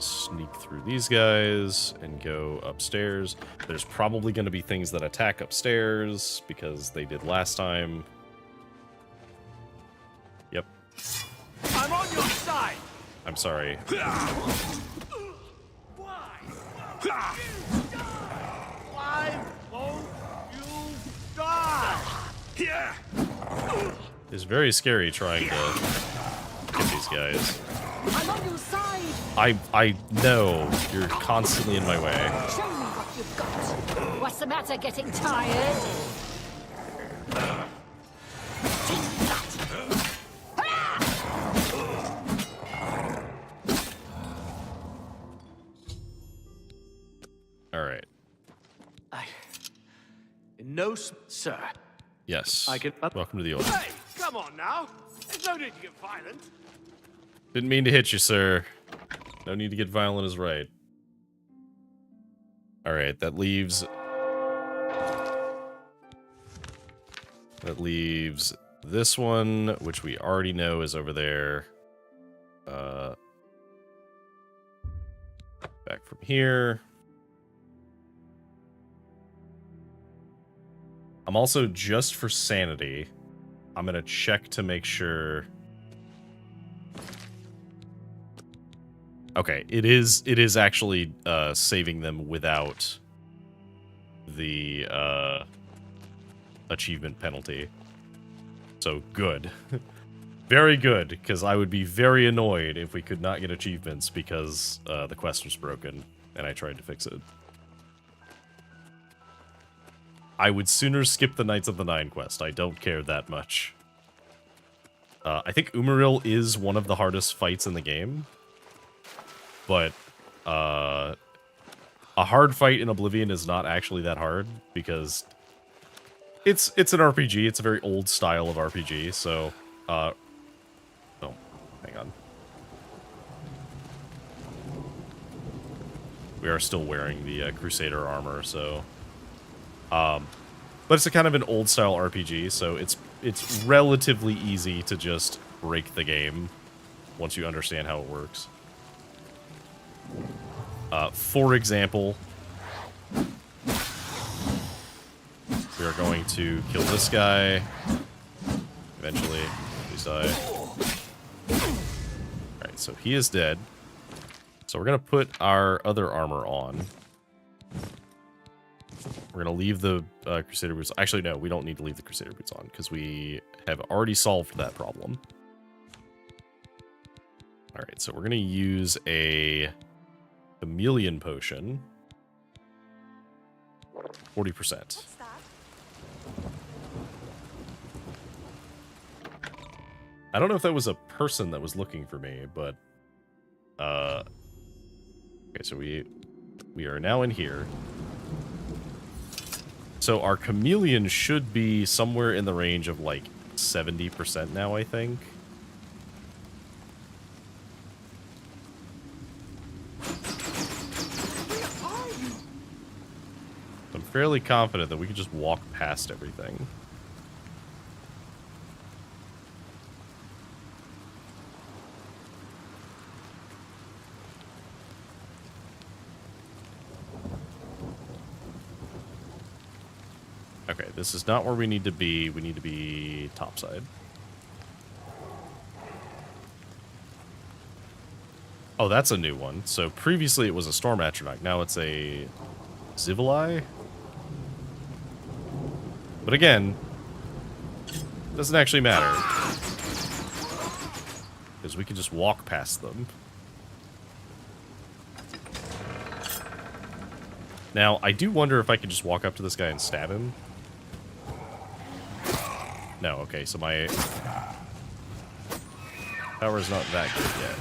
Sneak through these guys and go upstairs. There's probably going to be things that attack upstairs because they did last time. Yep. I'm on your side. I'm sorry. Why won't you die? Yeah. It's very scary trying to get these guys. I'm on your side. I know you're constantly in my way. Show me what you've got. What's the matter? Getting tired? Take that. All right. No, sir. Yes. I can. Welcome to the order. Hey, come on now. There's no need to get violent. Didn't mean to hit you, sir. No need to get violent is right. Alright, that leaves this one, which we already know is over there. from here. I'm also, just for sanity, I'm going to check to make sure. Okay, it is actually saving them without the achievement penalty. So good. Very good, because I would be very annoyed if we could not get achievements because the quest was broken and I tried to fix it. I would sooner skip the Knights of the Nine quest. I don't care that much. I think Umaril is one of the hardest fights in the game. But a hard fight in Oblivion is not actually that hard because it's an RPG. It's a very old style of RPG. So, oh, hang on. We are still wearing the Crusader armor, so. But it's a kind of an old style RPG, so it's relatively easy to just break the game once you understand how it works. For example, we are going to kill this guy. Eventually, please die. Alright, so he is dead. So we're going to put our other armor on. We're going to leave the Crusader boots. Actually, no, we don't need to leave the Crusader boots on because we have already solved that problem. Alright, so we're going to use a chameleon potion. 40%. I don't know if that was a person that was looking for me, but okay, so we are now in here. So our chameleon should be somewhere in the range of like 70% now, I think. I'm fairly confident that we could just walk past everything. Okay, this is not where we need to be. We need to be topside. Oh, that's a new one. So previously it was a Storm Atronach. Now it's a Zivili. But again, doesn't actually matter. Because we can just walk past them. Now, I do wonder if I could just walk up to this guy and stab him. No, okay, so my power's not that good yet.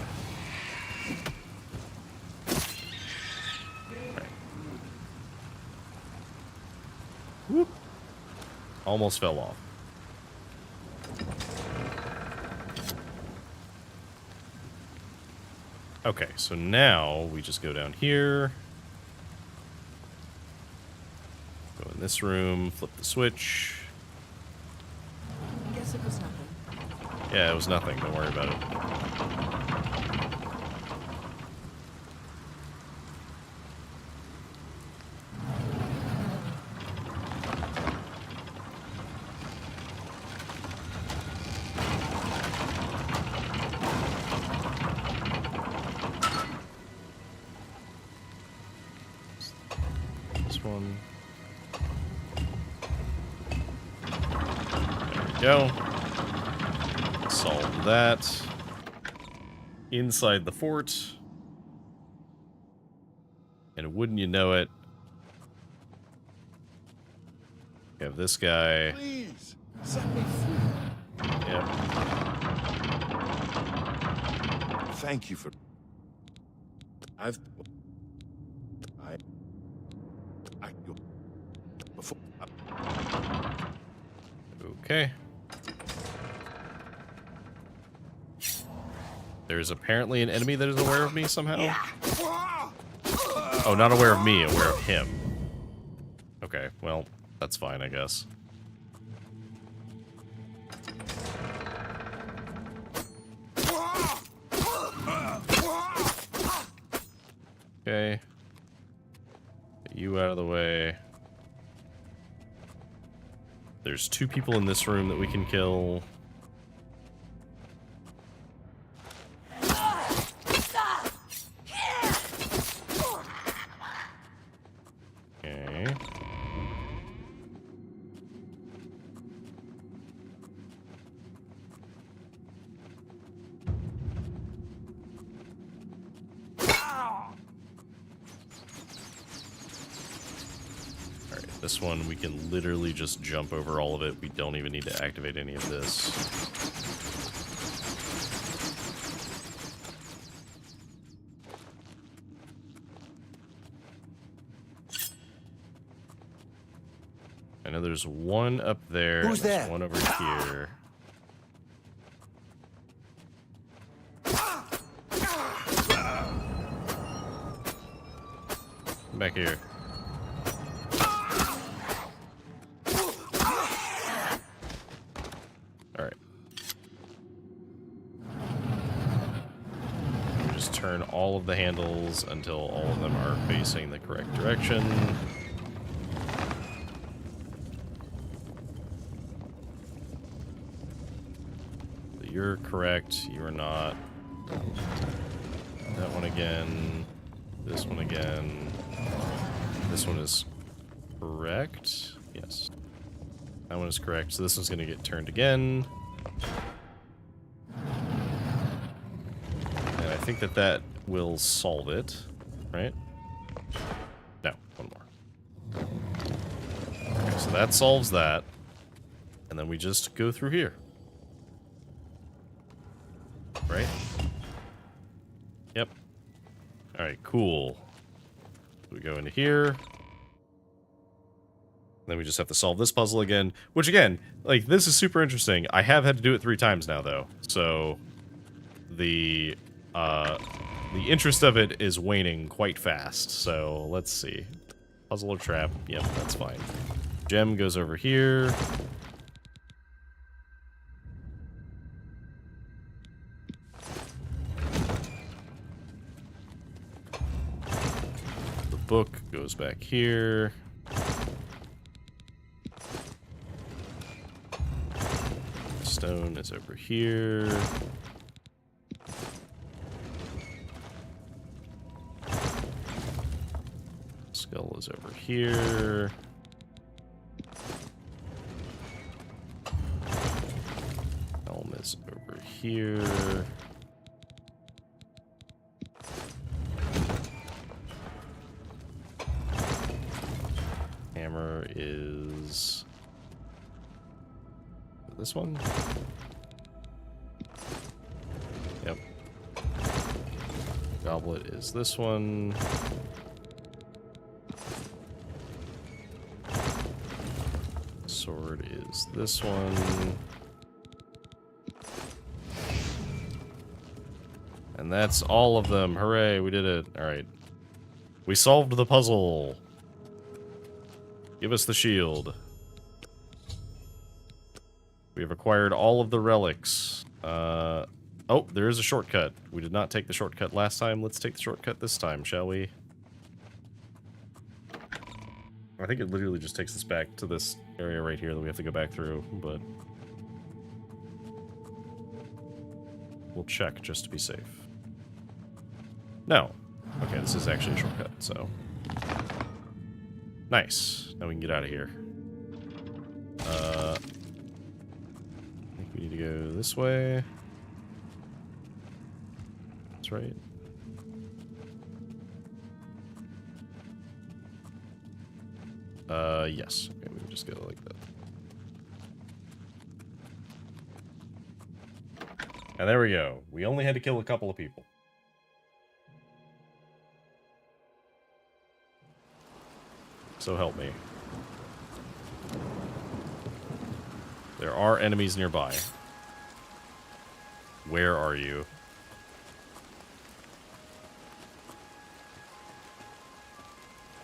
Right. Whoop. Almost fell off. Okay, so now we just go down here. Go in this room, flip the switch. Guess it was nothing. Yeah, it was nothing. Don't worry about it. This one. There we go. Solve that. Inside the fort. And wouldn't you know it, we have this guy. Please, set me free. Yep. Thank you for... Before... Okay. There's apparently an enemy that is aware of me somehow. Oh, not aware of me, aware of him. Okay, well, that's fine, I guess. Okay. You out of the way. There's 2 people in this room that we can kill. Okay. This one, we can literally just jump over all of it. We don't even need to activate any of this. I know there's one up there. Who's and there's there? one over here. Come back here. Turn all of the handles until all of them are facing the correct direction. You're correct. You are not. That one again. This one again. This one is correct. Yes. That one is correct. So this one's going to get turned again. I think that will solve it, right? No, one more. Okay, so that solves that. And then we just go through here. Right? Yep. Alright, cool. We go into here. Then we just have to solve this puzzle again. Which again, like, this is super interesting. I have had to do it 3 times now, though. So, the interest of it is waning quite fast, so let's see. Puzzle or trap? Yep, that's fine. Gem goes over here. The book goes back here. Stone is over here. Skull is over here. Helm is over here. Hammer is this one. Yep. Goblet is this one. Sword is this one. And that's all of them. Hooray, we did it. Alright. We solved the puzzle. Give us the shield. We have acquired all of the relics. Oh, there is a shortcut. We did not take the shortcut last time. Let's take the shortcut this time, shall we? I think it literally just takes us back to this area right here that we have to go back through, but we'll check just to be safe. No. Okay, this is actually a shortcut, so. Nice. Now we can get out of here. I think we need to go this way. That's right. Yes. Okay, we can just go like that. And there we go. We only had to kill a couple of people. So help me. There are enemies nearby. Where are you?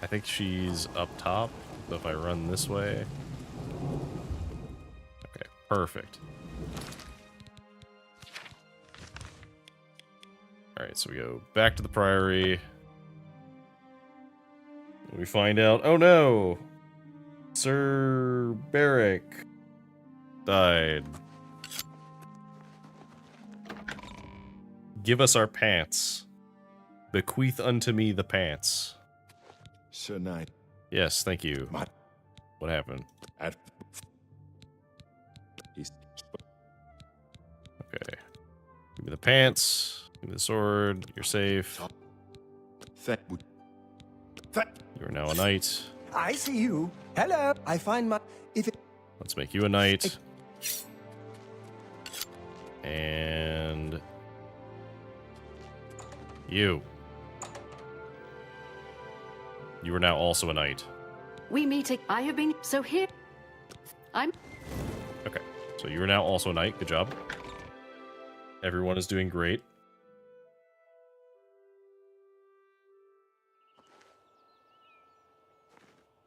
I think she's up top. So if I run this way. Okay, perfect. Alright, so we go back to the Priory. We find out, oh no! Sir Barrick died. Give us our pants. Bequeath unto me the pants. Sir Knight. Yes, thank you. My What happened? at he's Okay. Give me the pants. Give me the sword. You're safe. You are now a knight. I see you. Hello. I find my... If it... Let's make you a knight. And... You are now also a knight. We meet. I have been. So here. I'm. Okay. So you are now also a knight. Good job. Everyone is doing great.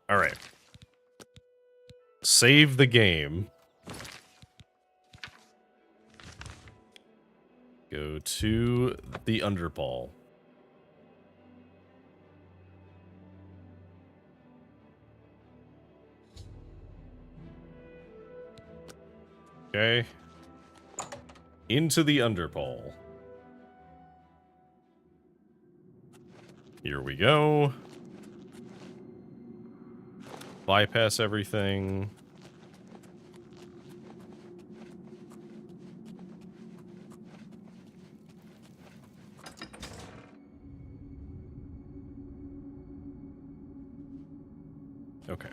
All right. Save the game. Go to the Underball. Okay. Into the Underball. Here we go. Bypass everything. Okay.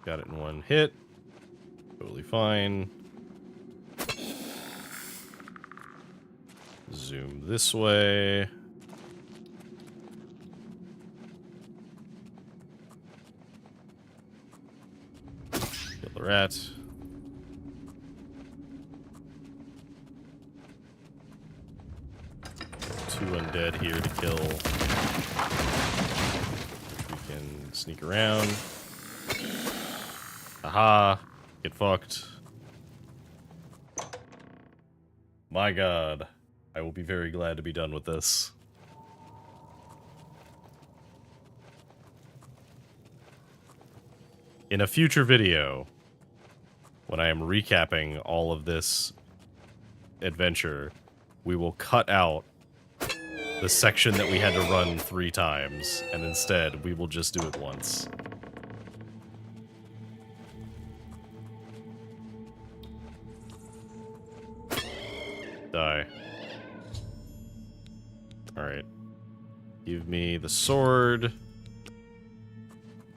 Got it in one hit. Totally fine. Zoom this way. Kill the rat. Two undead here to kill. We can sneak around. Aha! Get fucked. My god. I will be very glad to be done with this. In a future video, when I am recapping all of this adventure, we will cut out the section that we had to run 3 times, and instead, we will just do it once. Die. Alright. Give me the sword.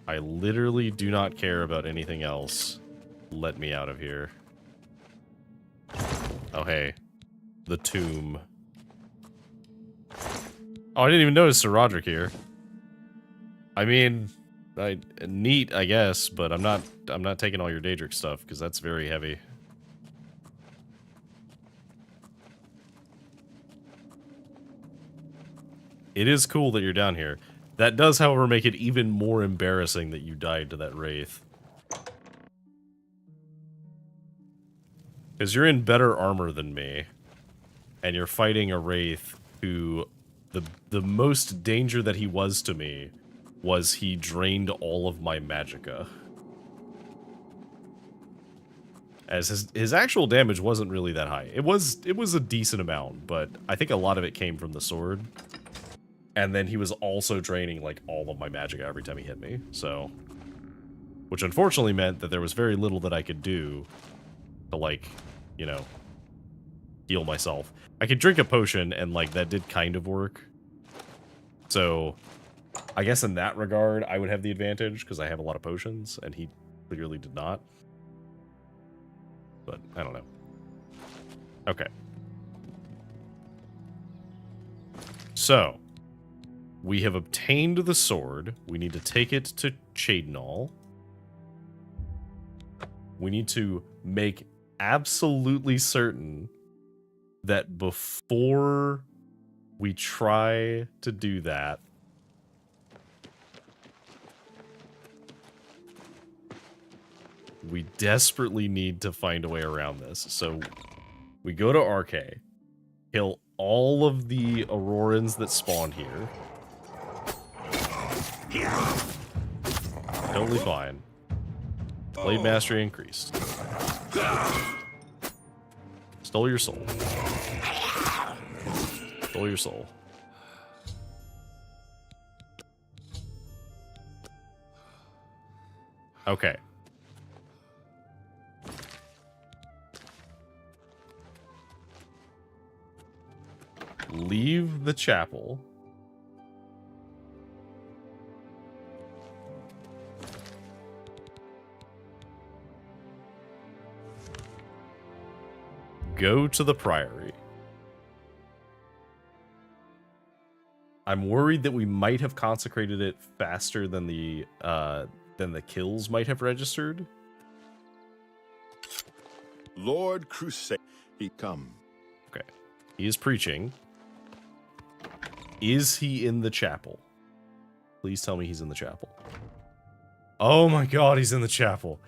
I literally do not care about anything else. Let me out of here. Oh, hey. The tomb. Oh, I didn't even notice Sir Roderick here. I mean, neat, I guess, but I'm not taking all your Daedric stuff, because that's very heavy. It is cool that you're down here. That does, however, make it even more embarrassing that you died to that wraith. Because you're in better armor than me, and you're fighting a wraith who, the most danger that he was to me was he drained all of my magicka. As his actual damage wasn't really that high. It was a decent amount, but I think a lot of it came from the sword. And then he was also draining, like, all of my magicka every time he hit me, so... Which unfortunately meant that there was very little that I could do to, like, you know, heal myself. I could drink a potion, and, like, that did kind of work. So, I guess in that regard, I would have the advantage, because I have a lot of potions, and he clearly did not. But, I don't know. Okay. So... we have obtained the sword. We need to take it to Cheydinal. We need to make absolutely certain that before we try to do that, we desperately need to find a way around this. So we go to RK, kill all of the Aurorans that spawn here. Totally fine. Blade mastery increased. Stole your soul. Stole your soul. Okay. Leave the chapel. Go to the priory. I'm worried that we might have consecrated it faster than the kills might have registered. Lord Crusade, he come. Okay. He is preaching. Is he in the chapel? Please tell me he's in the chapel. Oh my god, he's in the chapel.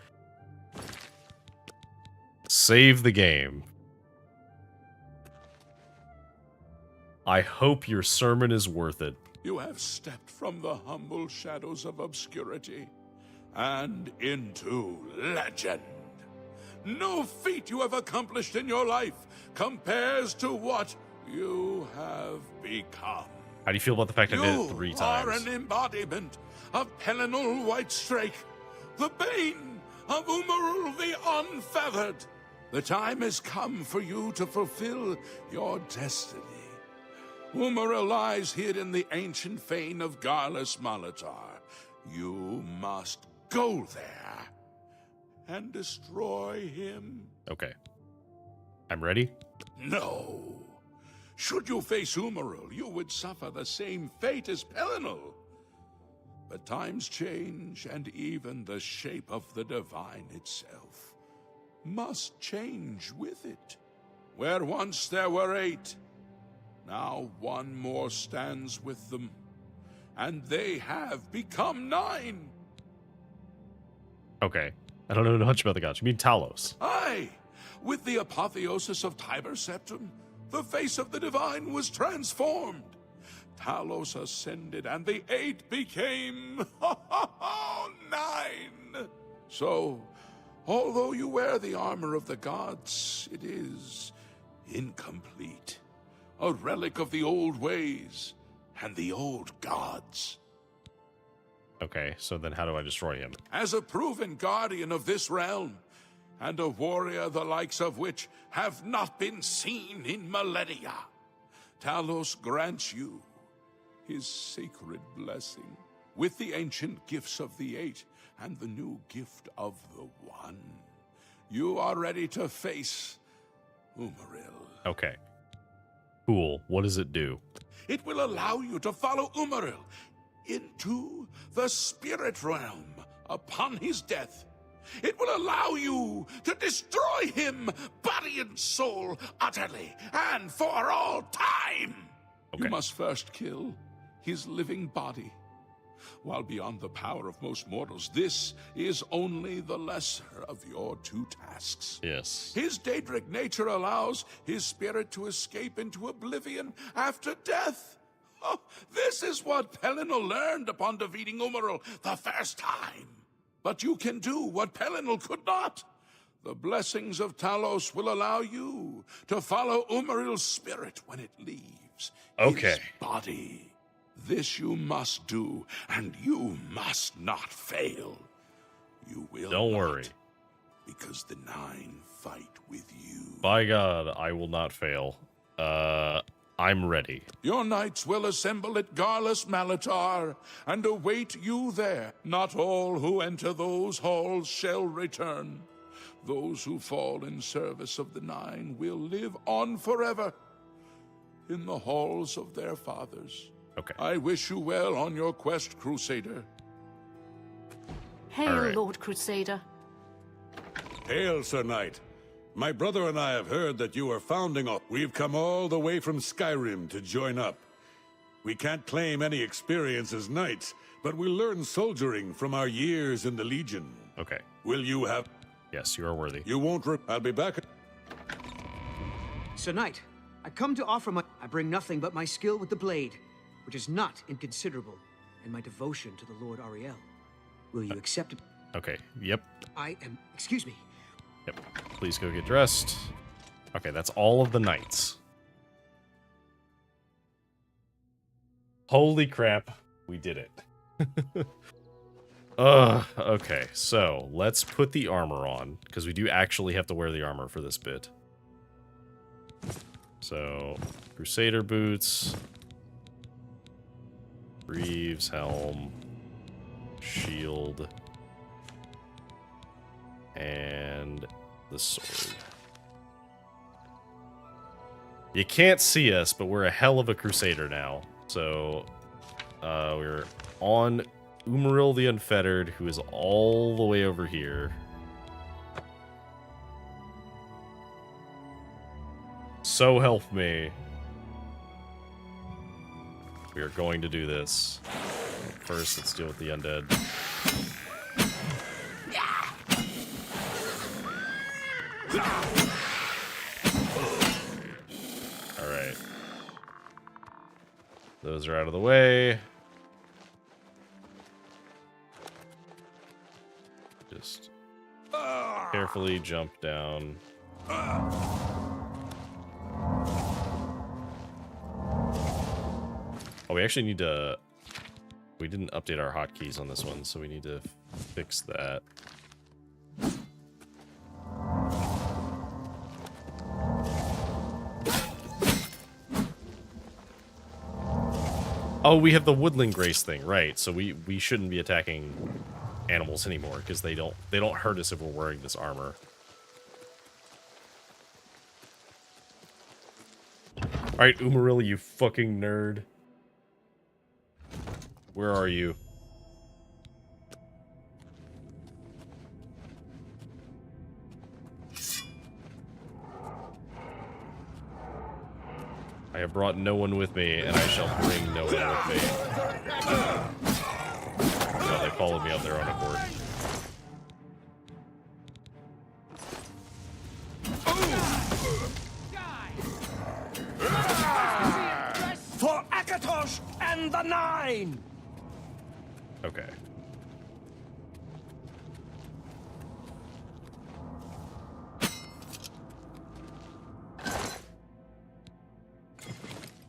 Save the game. I hope your sermon is worth it. You have stepped from the humble shadows of obscurity and into legend. No feat you have accomplished in your life compares to what you have become. How do you feel about the fact I did it 3 times? You are an embodiment of Pelinal Whitestrake, the bane of Umarul the Unfeathered. The time has come for you to fulfill your destiny. Umaril lies hid in the ancient fane of Garlus Malatar. You must go there and destroy him. Okay. I'm ready? No. Should you face Umaril, you would suffer the same fate as Pelinal. But times change, and even the shape of the divine itself must change with it. Where once there were 8, now 1 more stands with them, and they have become 9. Okay. I don't know much about the gods. You mean Talos? Aye! With the apotheosis of Tiber Septim, the face of the divine was transformed. Talos ascended, and the 8 became 9. So, although you wear the armor of the gods, it is incomplete. A relic of the old ways and the old gods. Okay, so then how do I destroy him? As a proven guardian of this realm, and a warrior the likes of which have not been seen in millennia, Talos grants you his sacred blessing with the ancient gifts of the 8 and the new gift of the 1. You are ready to face Umaril. Okay. Cool. What does it do? It will allow you to follow Umaril into the spirit realm upon his death. It will allow you to destroy him, body and soul, utterly and for all time. Okay. You must first kill his living body. While beyond the power of most mortals, this is only the lesser of your 2 tasks. Yes. His Daedric nature allows his spirit to escape into oblivion after death. Oh, this is what Pelinal learned upon defeating Umaril the first time. But you can do what Pelinal could not. The blessings of Talos will allow you to follow Umaril's spirit when it leaves his body. This you must do, and you must not fail. You will Don't worry. Because the 9 fight with you. By God, I will not fail. I'm ready. Your knights will assemble at Garlus Malatar and await you there. Not all who enter those halls shall return. Those who fall in service of the 9 will live on forever in the halls of their fathers. Okay. I wish you well on your quest, Crusader. Hail, Lord Crusader. Hail, Sir Knight. My brother and I have heard that you are founding up. We've come all the way from Skyrim to join up. We can't claim any experience as knights, but we learn soldiering from our years in the Legion. Okay. Will you have... Yes, you are worthy. You won't... I'll be back... Sir Knight, I come to offer my... I bring nothing but my skill with the blade, which is not inconsiderable, and my devotion to the Lord Ariel. Will you accept it? Okay, yep. I am... Excuse me. Yep. Please go get dressed. Okay, that's all of the knights. Holy crap, we did it. Okay, so let's put the armor on, because we do actually have to wear the armor for this bit. So, Crusader boots, greaves, helm, shield, and the sword. You can't see us, but we're a hell of a Crusader now. So, we're on Umaril the Unfettered, who is all the way over here. So help me. We are going to do this. First, let's deal with the undead. Alright. Those are out of the way. Just carefully jump down. Oh, we actually need to... We didn't update our hotkeys on this one, so we need to fix that. Oh, we have the Woodland Grace thing, right? So we shouldn't be attacking animals anymore because they don't hurt us if we're wearing this armor. All right, Umaril, you fucking nerd. Where are you? I have brought no one with me, and I shall bring no one with me. No, they followed me of their own accord. For Akatosh and the Nine! Okay.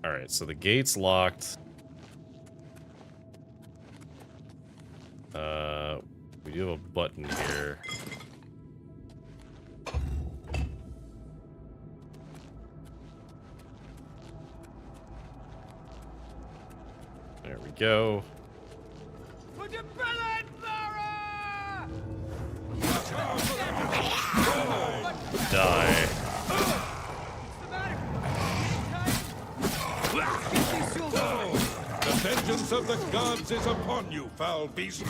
Alright, so the gate's locked. We do have a button here. There we go. Die. The vengeance of the gods is upon you, foul beast.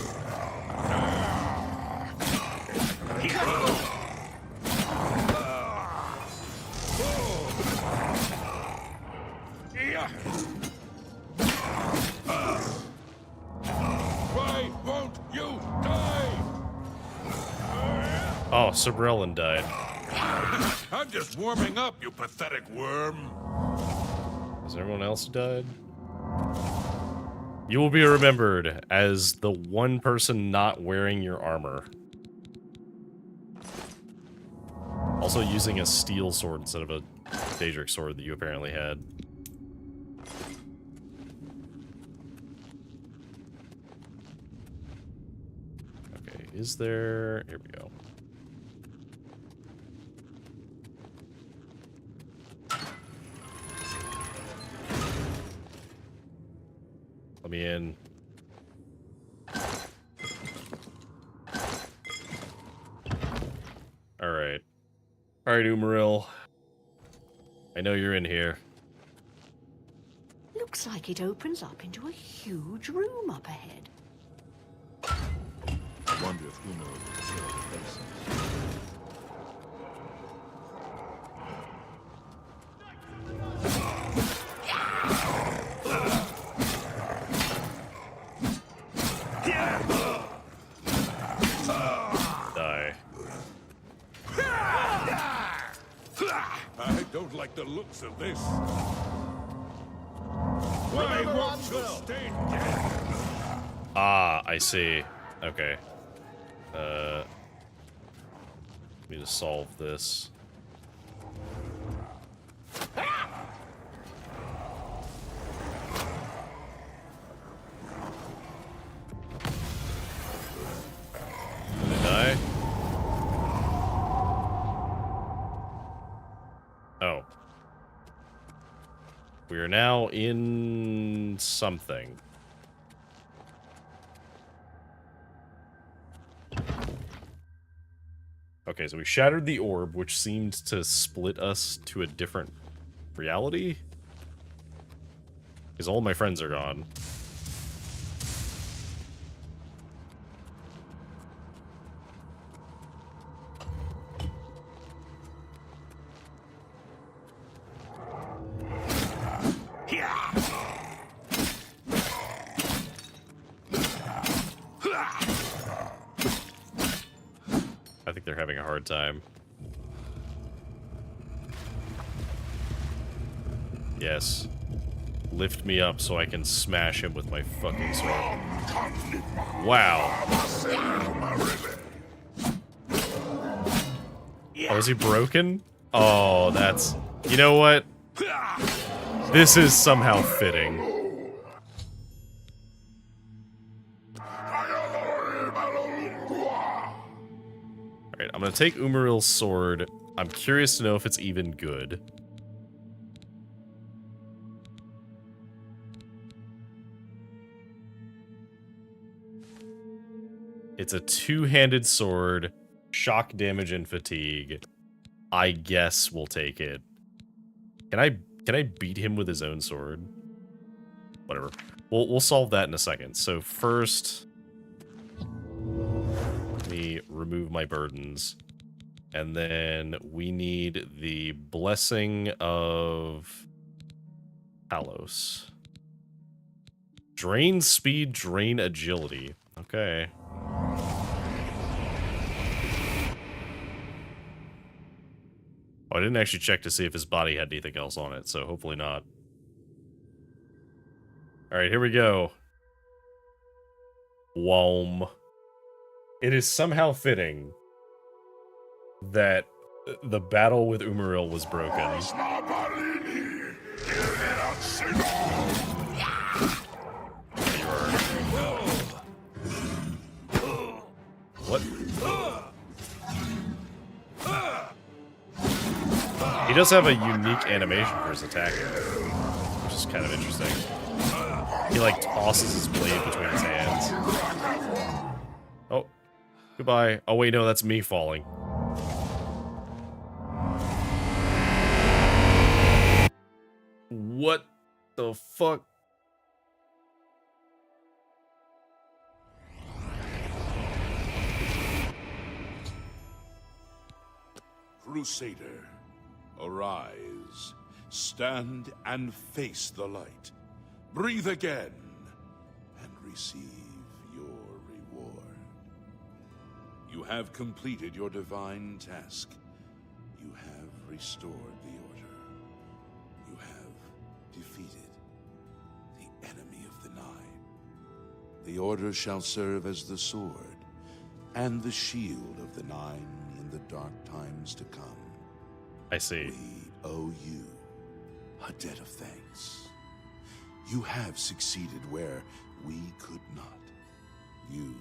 Why won't you die? Oh, Sobrelin died. I'm just warming up, you pathetic worm. Is everyone else died? You will be remembered as the one person not wearing your armor. Also using a steel sword instead of a Daedric sword that you apparently had. Okay, is there... Here we go. Let me in. Alright. Alright, Umaril. I know you're in here. Looks like it opens up into a huge room up ahead. I wonder if Umaril will kill the faces. Die. I don't like the looks of this. Why won't you stay dead? Ah, I see. Okay. Need to solve this. Did they die? Oh. We are now in something. Okay, so we shattered the orb, which seemed to split us to a different reality. Because all my friends are gone. I think they're having a hard time. Yes. Lift me up so I can smash him with my fucking sword. Wow. Oh, is he broken? Oh, that's... You know what? This is somehow fitting. Alright, I'm gonna take Umaril's sword. I'm curious to know if it's even good. It's a two-handed sword, shock damage and fatigue. I guess we'll take it. Can I beat him with his own sword? Whatever. We'll solve that in a second. So first, let me remove my burdens. And then we need the Blessing of Talos. Drain speed, drain agility. Okay. Oh, I didn't actually check to see if his body had anything else on it, so hopefully not. Alright, here we go. Wom. It is somehow fitting that the battle with Umaril was broken. What? He does have a unique animation for his attacking, which is kind of interesting. He, like, tosses his blade between his hands. Oh. Goodbye. Oh, wait, no, that's me falling. What the fuck? Crusader, arise, stand and face the light. Breathe again, and receive your reward. You have completed your divine task. You have restored the Order. You have defeated the enemy of the Nine. The Order shall serve as the sword and the shield of the Nine in the dark times to come. I see. We owe you a debt of thanks. You have succeeded where we could not. You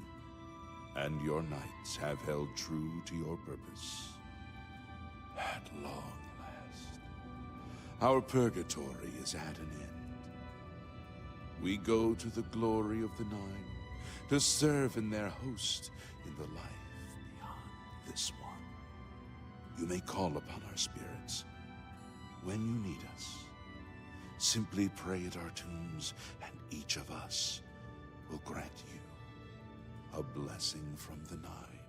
and your knights have held true to your purpose. At long last, our purgatory is at an end. We go to the glory of the Nine to serve in their host in the life beyond this one. You may call upon our spirits when you need us. Simply pray at our tombs, and each of us will grant you a blessing from the Nine.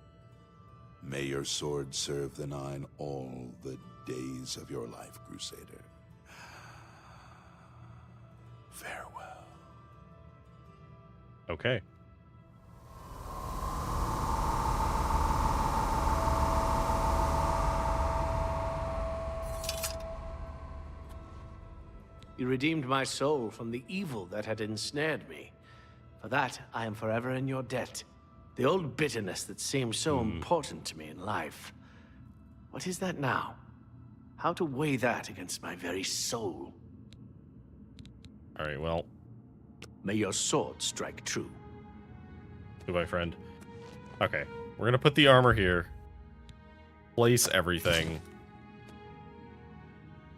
May your sword serve the Nine all the days of your life, Crusader. Farewell. Okay. You redeemed my soul from the evil that had ensnared me. For that, I am forever in your debt. The old bitterness that seemed so important to me in life. What is that now? How to weigh that against my very soul? Alright, well. May your sword strike true. Goodbye, friend. Okay, we're gonna put the armor here. Place everything.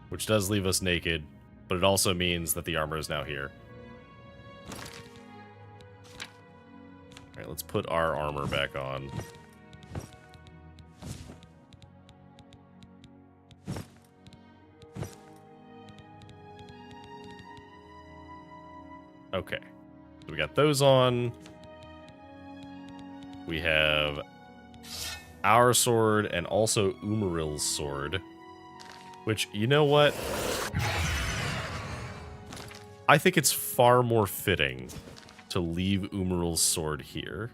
Which does leave us naked, but it also means that the armor is now here. Alright, let's put our armor back on. Okay, so we got those on. We have our sword and also Umaril's sword. Which, you know what? I think it's far more fitting to leave Umaril's sword here.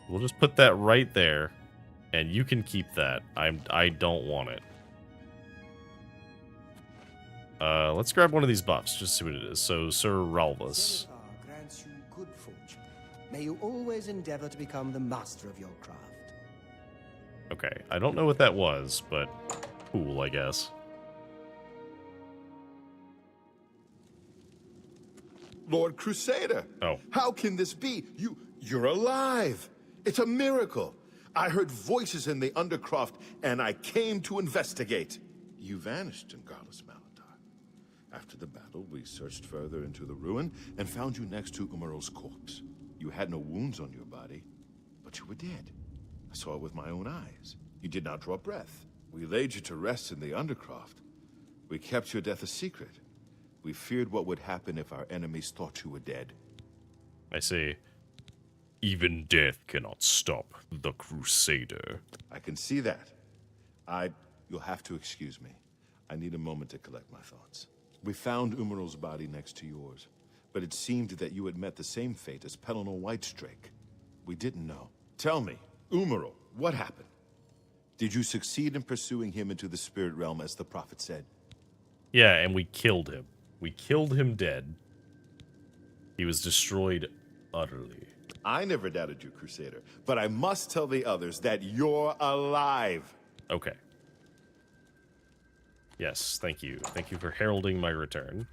We'll just put that right there, and you can keep that. I don't want it. Let's grab one of these buffs, just see what it is. So, Sir Ralvus. Xanathar grants you good fortune. May you always endeavor to become the master of your craft. Okay, I don't know what that was, but cool, I guess. Lord Crusader! Oh. How can this be? You're alive! It's a miracle! I heard voices in the Undercroft, and I came to investigate. You vanished in Garlus Malatar. After the battle, we searched further into the ruin and found you next to Umaril's corpse. You had no wounds on your body, but you were dead. I saw it with my own eyes. You did not draw breath. We laid you to rest in the Undercroft. We kept your death a secret. We feared what would happen if our enemies thought you were dead. I see. Even death cannot stop the Crusader. I can see that. You'll have to excuse me. I need a moment to collect my thoughts. We found Umaril's body next to yours, but it seemed that you had met the same fate as Pellinor Whitestrake. We didn't know. Tell me, Umaril, what happened? Did you succeed in pursuing him into the spirit realm as the prophet said? Yeah, and we killed him. We killed him dead. He was destroyed utterly. I never doubted you, Crusader, but I must tell the others that you're alive. Okay. Yes, thank you. Thank you for heralding my return.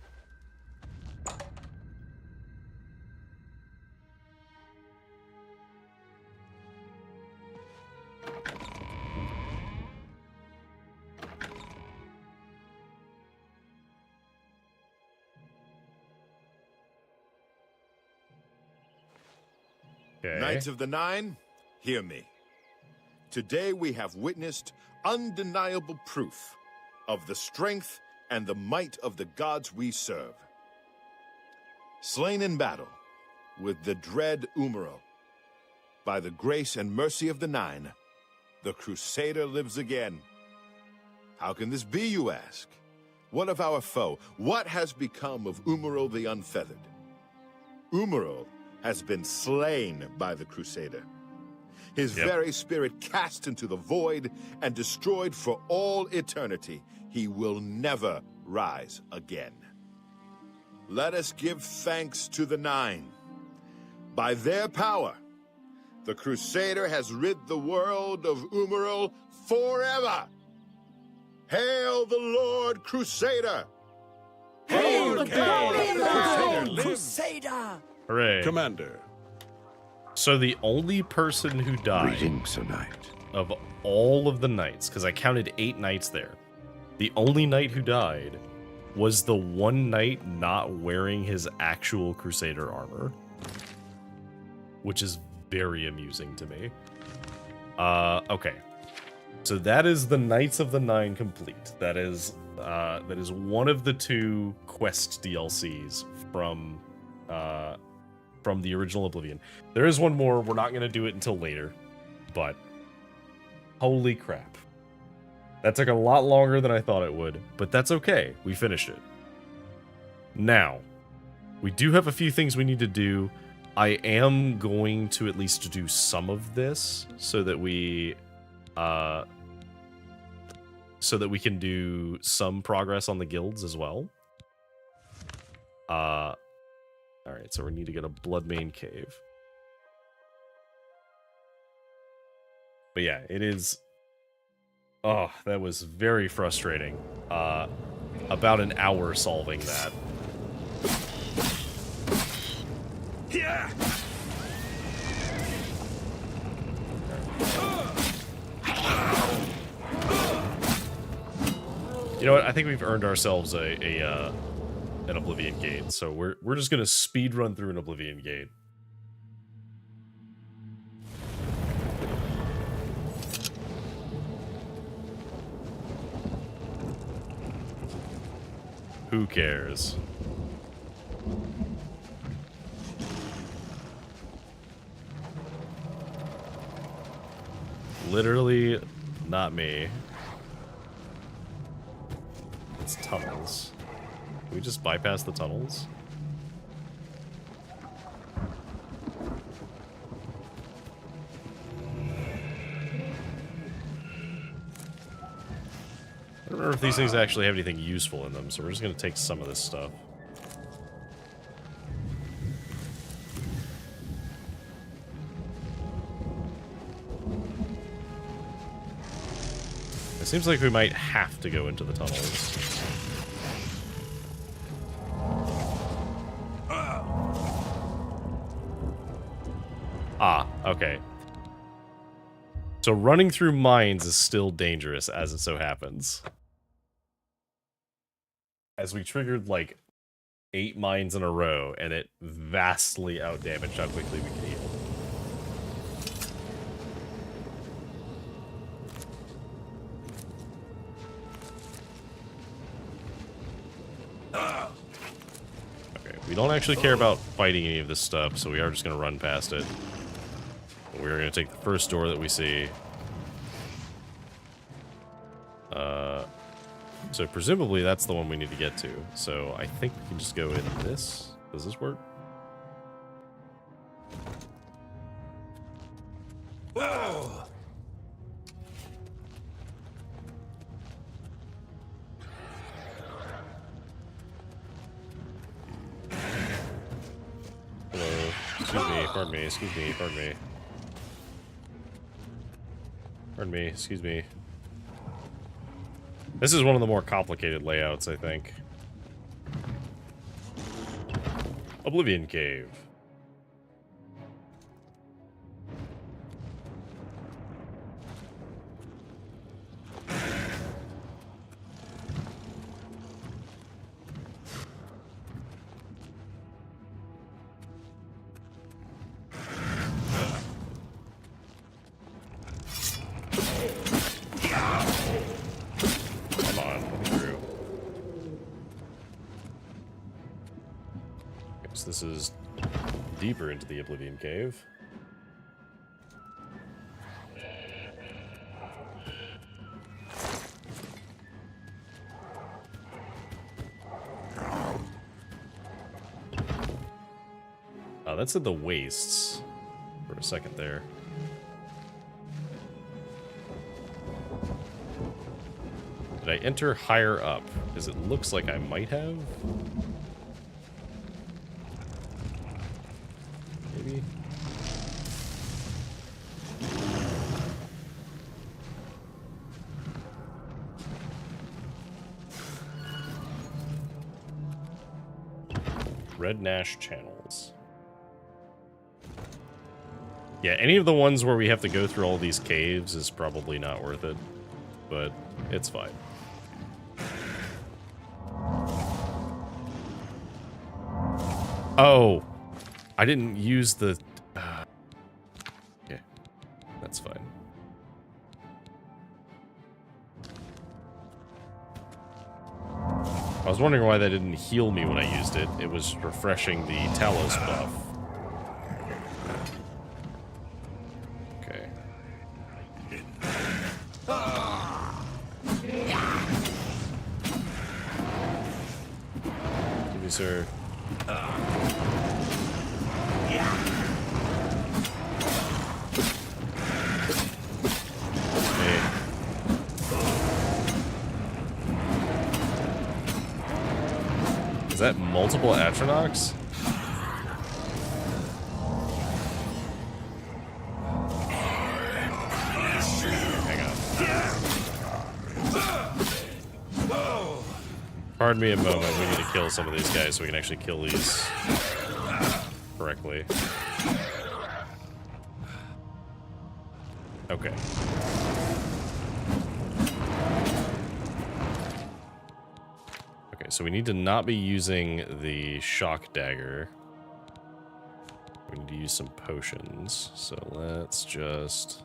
Okay. Knights of the Nine, hear me. Today we have witnessed undeniable proof of the strength and the might of the gods we serve. Slain in battle with the dread Umaril, by the grace and mercy of the Nine, the Crusader lives again. How can this be, you ask? What of our foe? What has become of Umaril the Unfeathered? Umaril has been slain by the Crusader. His very spirit cast into the void and destroyed for all eternity. He will never rise again. Let us give thanks to the Nine. By their power, the Crusader has rid the world of Umaril forever. Hail the Lord Crusader! Hail the Crusader! Crusader! Hooray. Commander. So the only person who died of all of the knights, because I counted 8 knights there, the only knight who died was the one knight not wearing his actual Crusader armor, which is very amusing to me. Okay. So that is the Knights of the Nine complete. That is one of the 2 quest DLCs from the original Oblivion. There is one more. We're not going to do it until later, but holy crap. That took a lot longer than I thought it would, but that's okay. We finished it. Now, we do have a few things we need to do. I am going to at least do some of this so that we so that we can do some progress on the guilds as well. All right, so we need to get a Bloodmane Cave. But yeah, it is... Oh, that was very frustrating. About an hour solving that. Yeah. You know what? I think we've earned ourselves an Oblivion Gate, so we're just gonna speed run through an Oblivion Gate. Who cares? Literally, not me. It's tunnels. Can we just bypass the tunnels? I don't remember if these things actually have anything useful in them, so we're just going to take some of this stuff. It seems like we might have to go into the tunnels. Ah, okay. So running through mines is still dangerous, as it so happens. As we triggered, like, 8 mines in a row, and it vastly outdamaged how quickly we can heal. Okay, we don't actually care about fighting any of this stuff, so we are just going to run past it. We're going to take the first door that we see. So presumably that's the one we need to get to. So I think we can just go in this. Does this work? Whoa! Hello. Excuse me. Pardon me. Excuse me. Pardon me. Pardon me. Excuse me. This is one of the more complicated layouts, I think. Oblivion Cave. This is deeper into the Oblivion Cave. Oh, that's in the wastes for a second there. Did I enter higher up? Because it looks like I might have. Maybe. Red Nash channels. Yeah, any of the ones where we have to go through all these caves is probably not worth it, but it's fine. Oh, I didn't use the... yeah, that's fine. I was wondering why that didn't heal me when I used it. It was refreshing the Talos buff. Okay. Give me, sir. that multiple Atronachs? Pardon me a moment, we need to kill some of these guys so we can actually kill these correctly. Okay. Okay, so we need to not be using the shock dagger. We need to use some potions. So let's just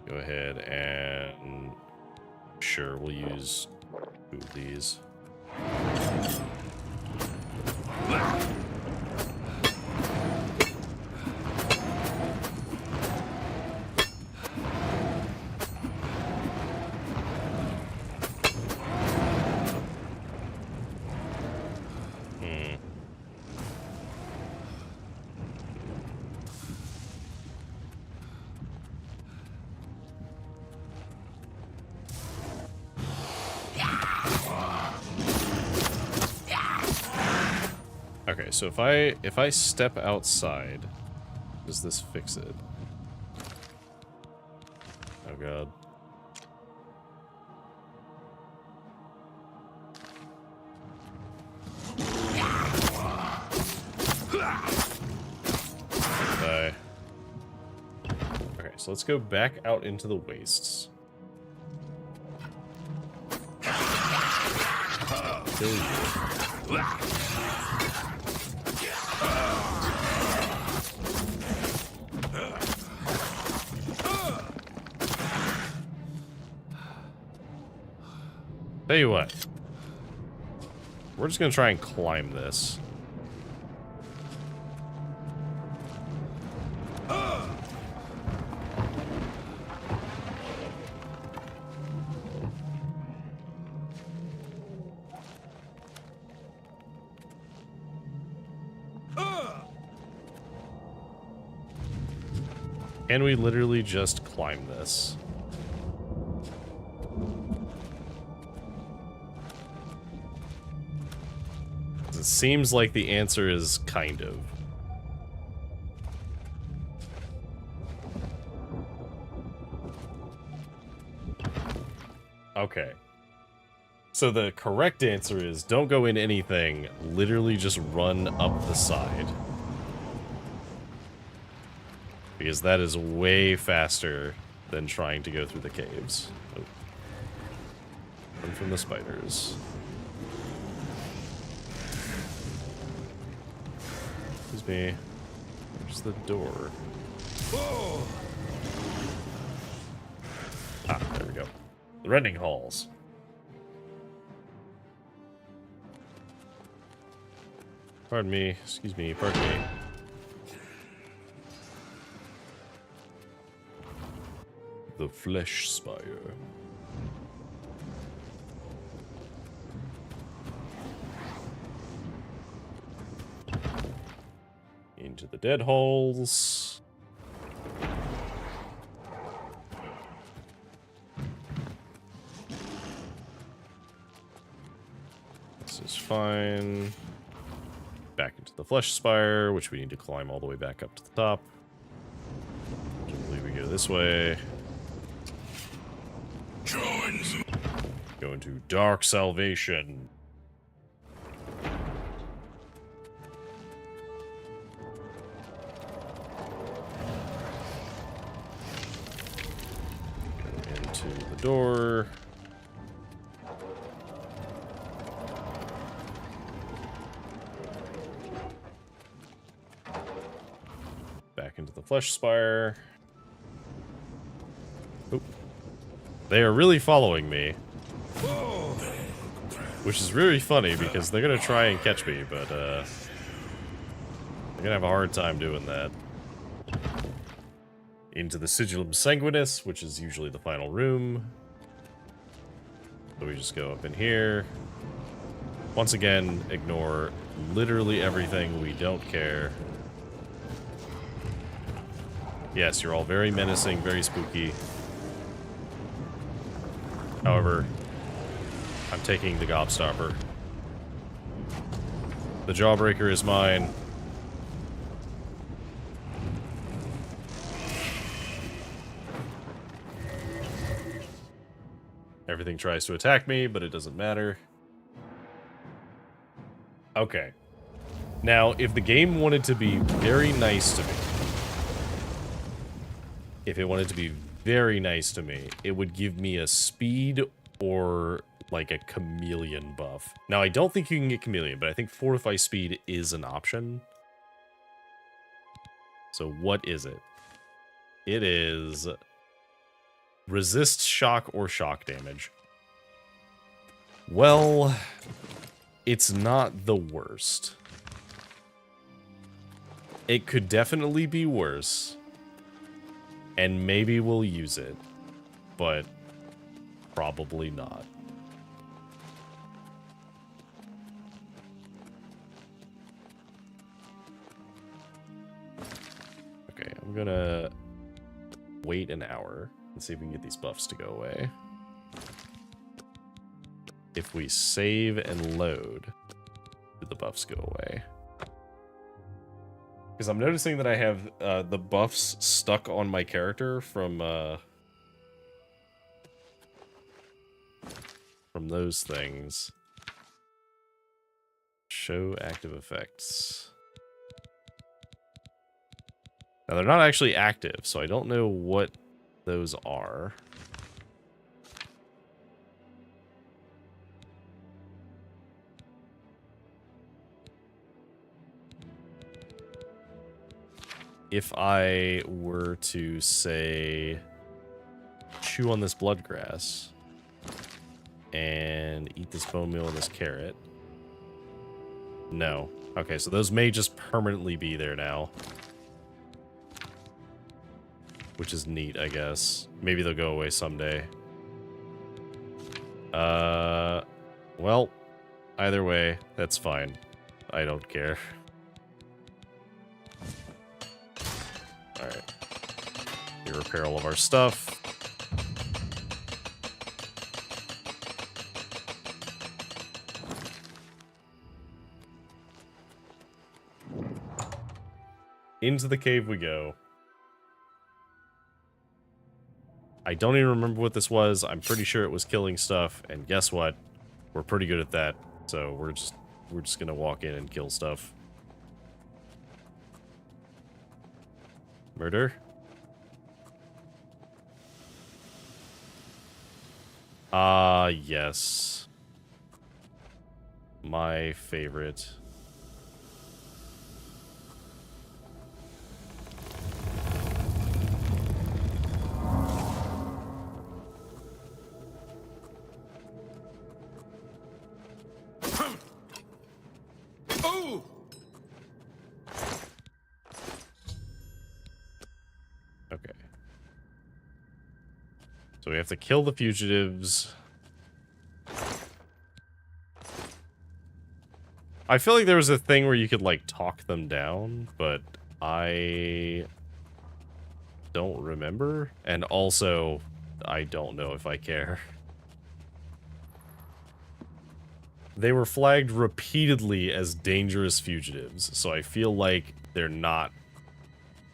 go ahead and... Sure, we'll use 2 of these. Okay, so if I step outside, does this fix it? Oh god. Die. Okay, so let's go back out into the wastes. Kill you. Tell you what, we're just gonna try and climb this. Can we literally just climb this? It seems like the answer is kind of. Okay. So the correct answer is don't go in anything, literally just run up the side. Because that is way faster than trying to go through the caves. Oh. Run from the spiders. Excuse me. Where's the door? Ah, there we go. The rending halls. Pardon me. Excuse me. Pardon me. The Flesh Spire. Into the dead holes. This is fine. Back into the Flesh Spire, which we need to climb all the way back up to the top. I believe we go this way. Go into Dark Salvation. Go into the door. Back into the Flesh Spire. Oop. They are really following me. Which is really funny because they're gonna try and catch me, but they're gonna have a hard time doing that. Into the Sigillum Sanguinis, which is usually the final room. So we just go up in here. Once again, ignore literally everything. We don't care. Yes, you're all very menacing, very spooky. However, I'm taking the Gobstopper. The Jawbreaker is mine. Everything tries to attack me, but it doesn't matter. Okay. Now, if the game wanted to be very nice to me, it would give me a speed or like a chameleon buff. Now, I don't think you can get chameleon, but I think fortify speed is an option. So what is it? It is resist shock or shock damage. Well, it's not the worst. It could definitely be worse. And maybe we'll use it. But probably not. Okay, I'm gonna wait an hour and see if we can get these buffs to go away. If we save and load, do the buffs go away? Because I'm noticing that I have the buffs stuck on my character from those things. Show active effects. Now, they're not actually active, so I don't know what those are. If I were to, say, chew on this bloodgrass and eat this bone meal and this carrot. No. Okay, so those may just permanently be there now. Which is neat, I guess. Maybe they'll go away someday. Well, either way, that's fine. I don't care. Alright. We repair all of our stuff. Into the cave we go. I don't even remember what this was. I'm pretty sure it was killing stuff, and guess what? We're pretty good at that. So we're just gonna walk in and kill stuff. Murder? Ah, yes. My favorite. Okay. So we have to kill the fugitives. I feel like there was a thing where you could, like, talk them down, but I don't remember. And also, I don't know if I care. They were flagged repeatedly as dangerous fugitives, so I feel like they're not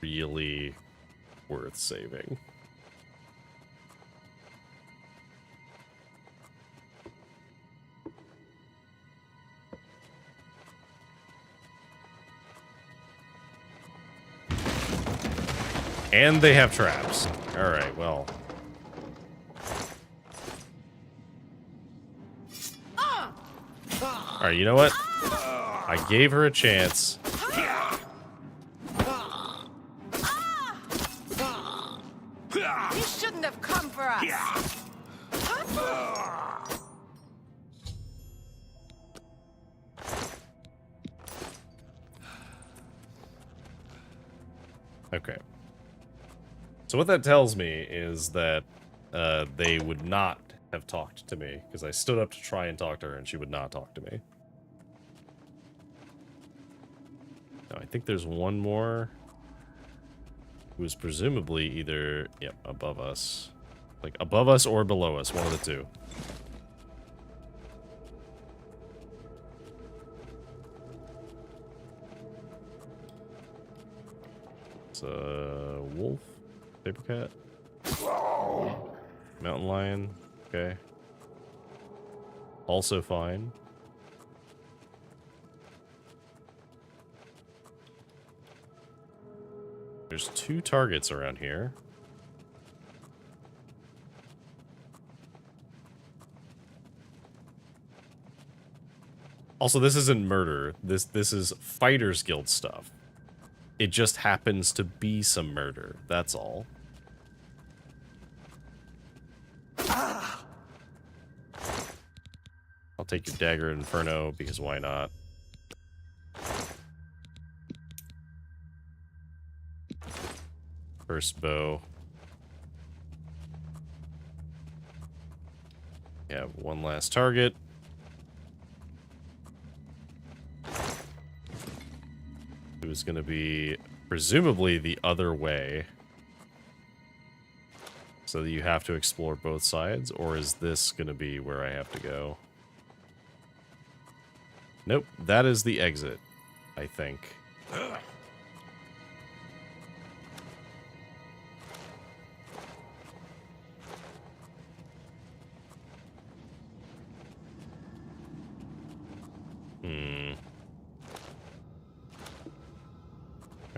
really worth saving. And they have traps. Alright, well. Alright, you know what? I gave her a chance. You shouldn't have come for us. Okay. So what that tells me is that they would not have talked to me, because I stood up to try and talk to her and she would not talk to me. Now, I think there's one more who's presumably either, yep, above us. Like, above us or below us, one of the two. It's a wolf, paper cat, mountain lion. Okay. Also fine. There's 2 targets around here. Also, this isn't murder. This is Fighters Guild stuff. It just happens to be some murder. That's all. I'll take your dagger Inferno, because why not? First bow. We have one last target. It was going to be presumably the other way. So that you have to explore both sides, or is this going to be where I have to go? Nope, that is the exit, I think.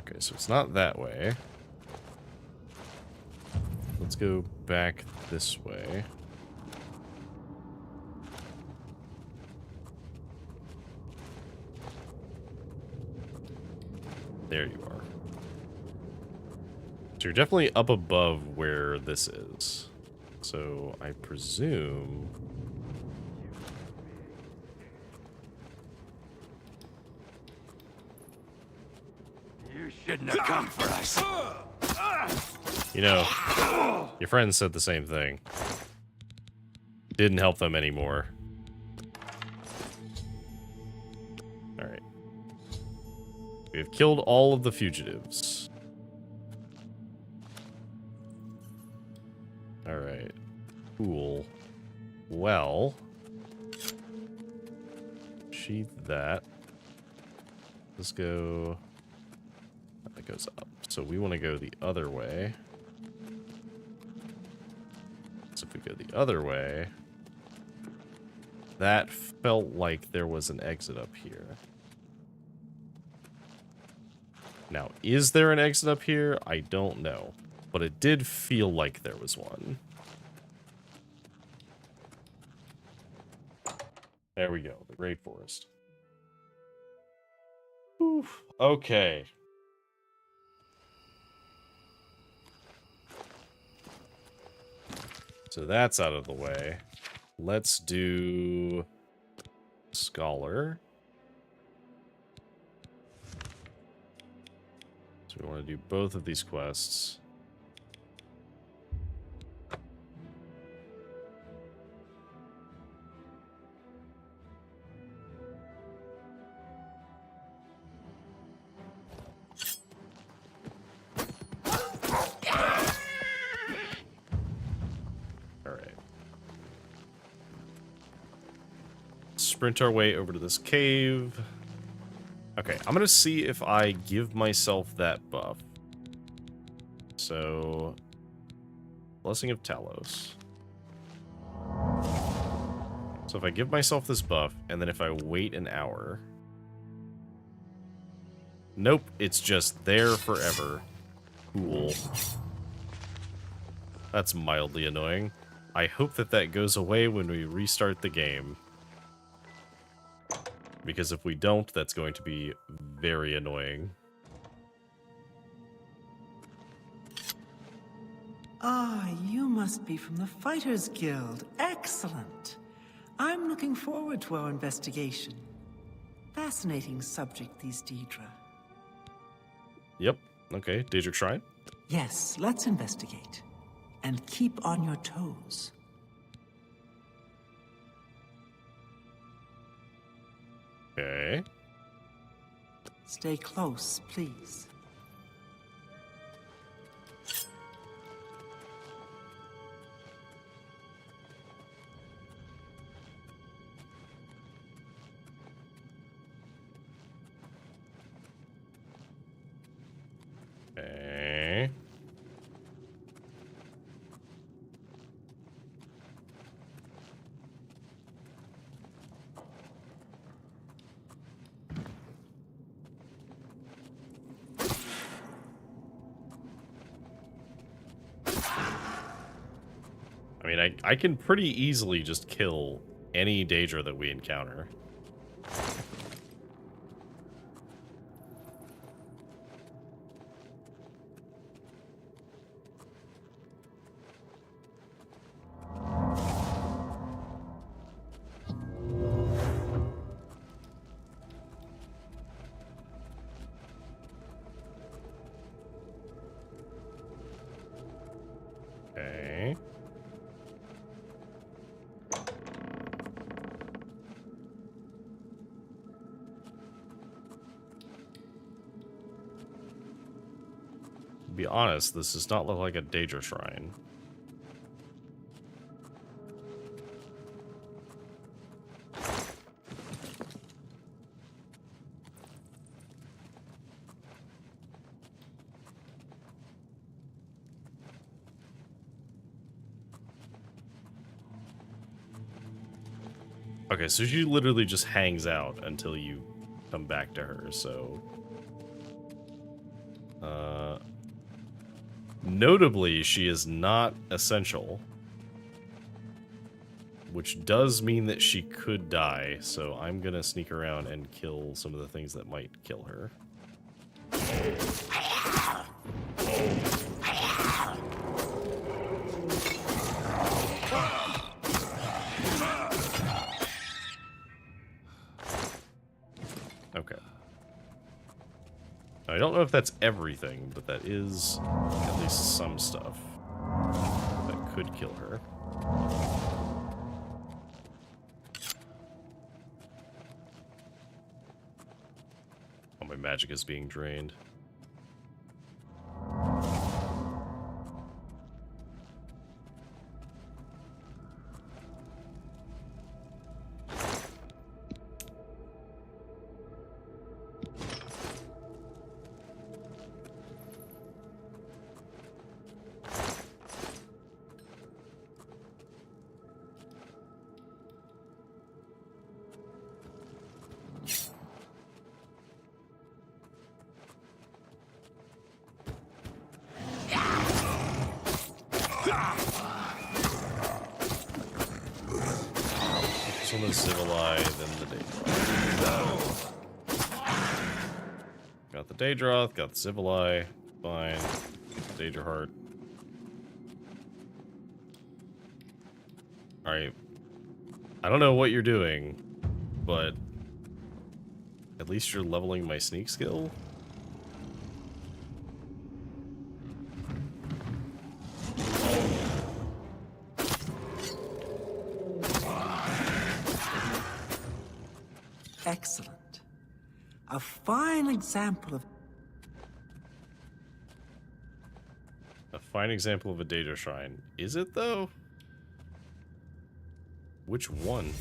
Okay, so it's not that way. Let's go back this way. There you are. So you're definitely up above where this is. So I presume... You shouldn't have come for us. You know, your friends said the same thing. Didn't help them anymore. Alright. We have killed all of the fugitives. Alright. Cool. Well. Sheath that. Let's go... That goes up. So we want to go the other way. So if we go the other way... That felt like there was an exit up here. Now, is there an exit up here? I don't know. But it did feel like there was one. There we go. The Great Forest. Oof. Okay. So that's out of the way. Let's do Scholar. So we want to do both of these quests. Sprint our way over to this cave. Okay, I'm gonna see if I give myself that buff. So, Blessing of Talos. So if I give myself this buff, and then if I wait an hour... Nope, it's just there forever. Cool. That's mildly annoying. I hope that that goes away when we restart the game. Because if we don't, that's going to be very annoying. Ah, you must be from the Fighters Guild. Excellent. I'm looking forward to our investigation. Fascinating subject, these Daedra. Yep. Okay, Daedric Shrine. Yes, let's investigate. And keep on your toes. Okay. Stay close, please. Okay. I mean, I can pretty easily just kill any Daedra that we encounter. Okay. To be honest, this does not look like a Daedra shrine. Okay, so she literally just hangs out until you come back to her, so... Notably, she is not essential. Which does mean that she could die, so I'm gonna sneak around and kill some of the things that might kill her. Okay. I don't know if that's everything, but that is at least some stuff that could kill her. Oh, my magic is being drained. On the Civileye, then the Daedroth. Got the Daedroth, got the Civileye, fine. Daedra Heart. Alright. I don't know what you're doing, but at least you're leveling my sneak skill. Excellent. A fine example of... A fine example of a Daedra shrine. Is it, though? Which one?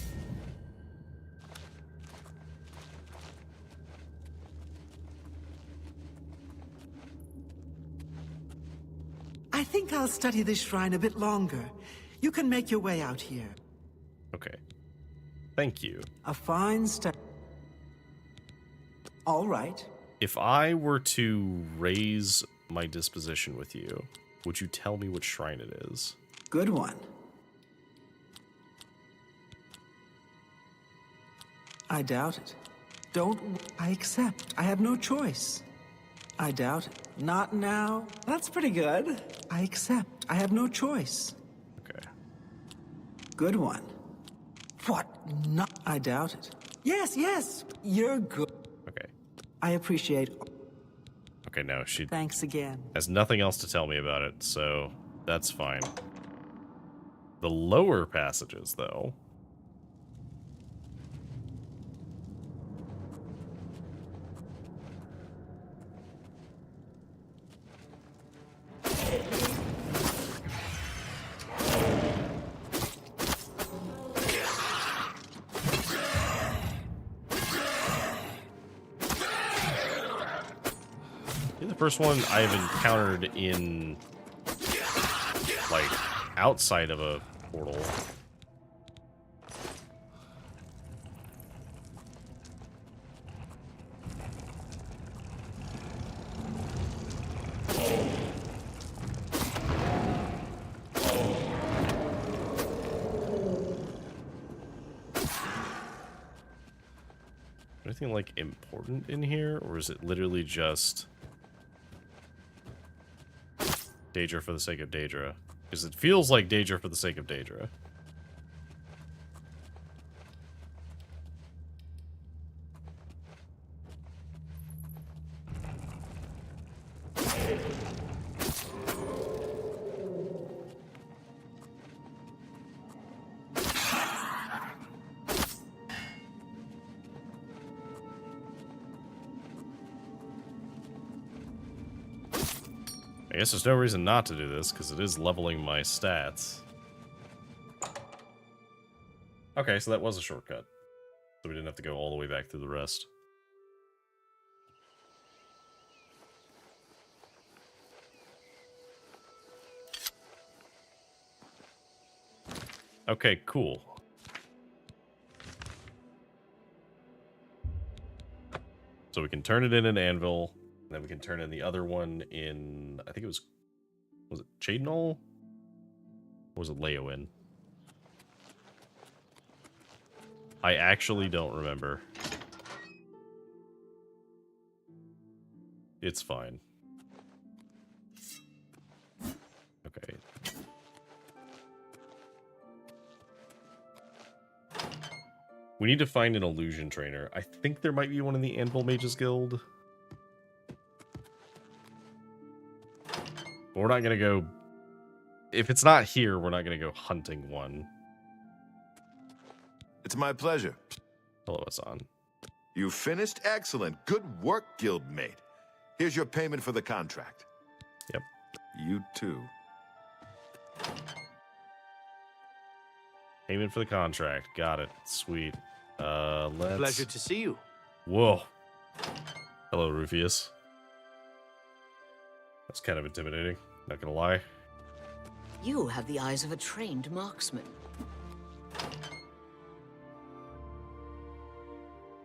I think I'll study this shrine a bit longer. You can make your way out here. Okay. Thank you. A fine study. All right. If I were to raise my disposition with you, would you tell me which shrine it is? Good one. I doubt it. Don't... I accept. I have no choice. I doubt it. Not now. That's pretty good. I accept. I have no choice. Okay. Good one. What? Not... I doubt it. Yes, yes. You're good. Okay. I appreciate... Okay, no, she... Thanks again. Has nothing else to tell me about it, so that's fine. The lower passages, though... The first one I've encountered in, like, outside of a portal. anything, like, important in here? Or is it literally just Daedra for the sake of Daedra? Because it feels like Daedra for the sake of Daedra. I guess there's no reason not to do this, because it is leveling my stats. Okay, so that was a shortcut. So we didn't have to go all the way back through the rest. Okay, cool. So we can turn it in an anvil. Then we can turn in the other one in, I think it was it Chadenol? Or was it Leowen? I actually don't remember. It's fine. Okay. We need to find an illusion trainer. I think there might be one in the Anvil Mages Guild. But we're not going to go... If it's not here, we're not going to go hunting one. It's my pleasure. Hello, Hassan. You finished? Excellent. Good work, guildmate. Here's your payment for the contract. Yep. You too. Payment for the contract. Got it. Sweet. Let's... Pleasure to see you. Whoa. Hello, Rufius. That's kind of intimidating, not gonna lie. You have the eyes of a trained marksman.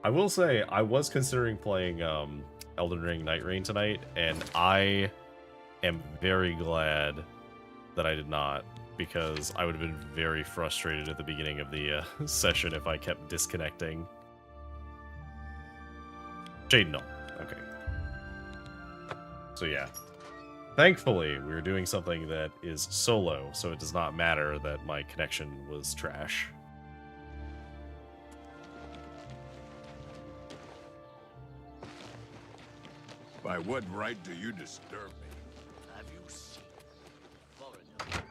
I will say, I was considering playing Elden Ring Night Rain tonight, and I am very glad that I did not, because I would have been very frustrated at the beginning of the session if I kept disconnecting. Jade, no. Okay. So yeah. Thankfully, we're doing something that is solo, so it does not matter that my connection was trash. By what right do you disturb me? Have you seen foreigner?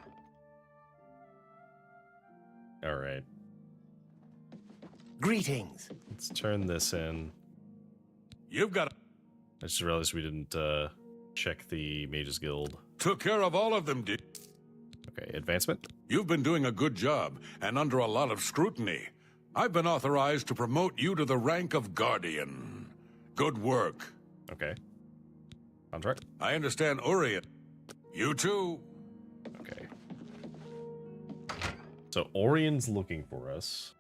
Alright. Greetings. Let's turn this in. You've got... I just realized we didn't check the Mages Guild. Took care of all of them, did... Okay, advancement? You've been doing a good job, and under a lot of scrutiny. I've been authorized to promote you to the rank of Guardian. Good work. Okay. Contract? I understand Urien. You too. Okay. So Orion's looking for us.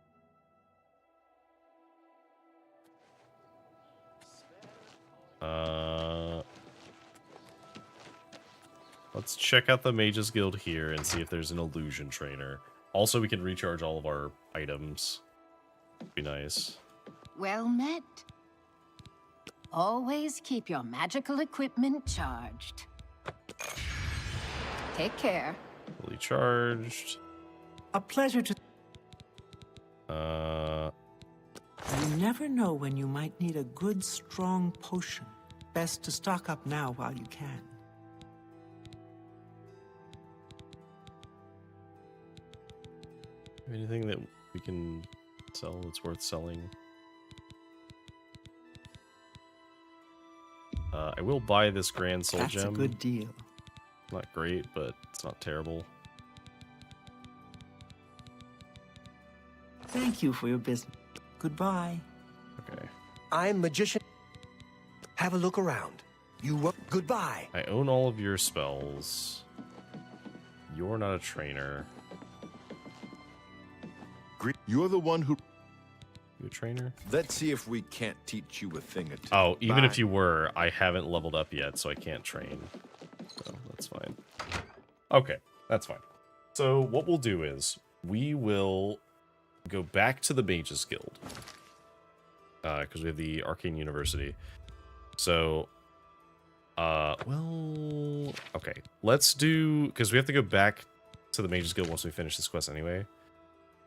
Let's check out the Mages Guild here and see if there's an illusion trainer. Also, we can recharge all of our items. Be nice. Well met. Always keep your magical equipment charged. Take care. Fully charged. A pleasure to... You never know when you might need a good, strong potion. Best to stock up now while you can. Anything that we can sell that's worth selling? I will buy this Grand Soul Gem. That's a good deal. Not great, but it's not terrible. Thank you for your business. Goodbye. Okay. I'm magician. Have a look around. You work. Goodbye. I own all of your spells. You're not a trainer. You're the one who... You a trainer? Let's see if we can't teach you a thing or two. Oh, even Bye. if you were, I haven't leveled up yet, so I can't train. So that's fine. Okay, that's fine. So what we'll do is, we will go back to the Mages Guild. because we have the Arcane University. So, well, okay. Let's do, because we have to go back to the Mage's Guild once we finish this quest anyway.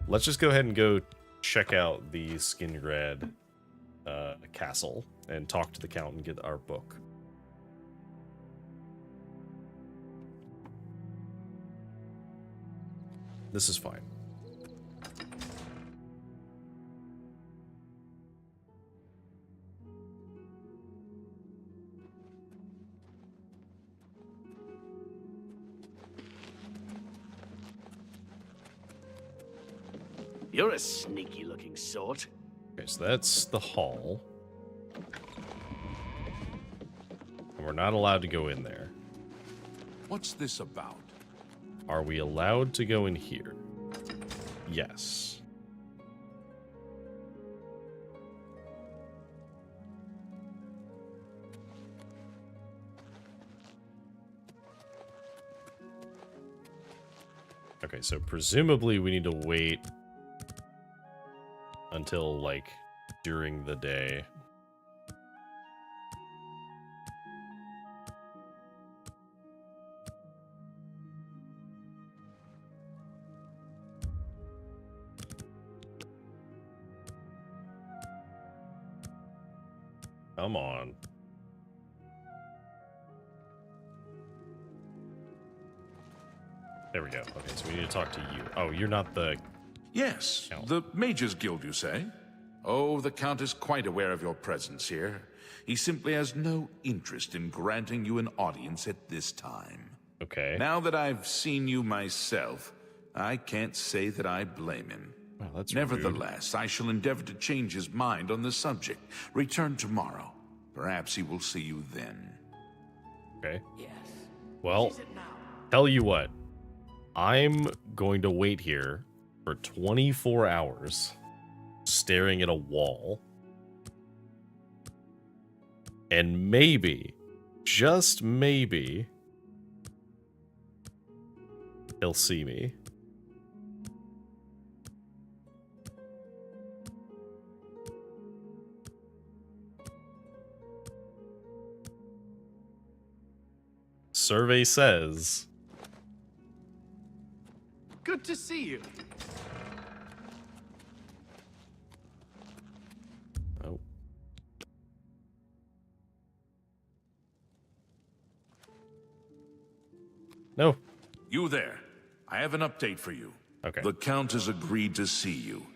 Let's just go ahead and go check out the Skingrad castle and talk to the Count and get our book. This is fine. You're a sneaky-looking sort. Okay, so that's the hall. And we're not allowed to go in there. What's this about? Are we allowed to go in here? Yes. Okay, so presumably we need to wait until, like, during the day. Come on. There we go. Okay, so we need to talk to you. Oh, you're not the... Yes, Count. the Mages Guild, you say? Oh, the Count is quite aware of your presence here. He simply has no interest in granting you an audience at this time. Okay. Now that I've seen you myself, I can't say that I blame him. Well, that's Nevertheless, I shall endeavor to change his mind on the subject. Return tomorrow. Perhaps he will see you then. Okay. Yes. Well, tell you what. I'm going to wait here for 24 hours staring at a wall. And maybe, just maybe, he'll see me. Survey says... Good to see you. Oh. No. You there. I have an update for you. Okay. The Count has agreed to see you,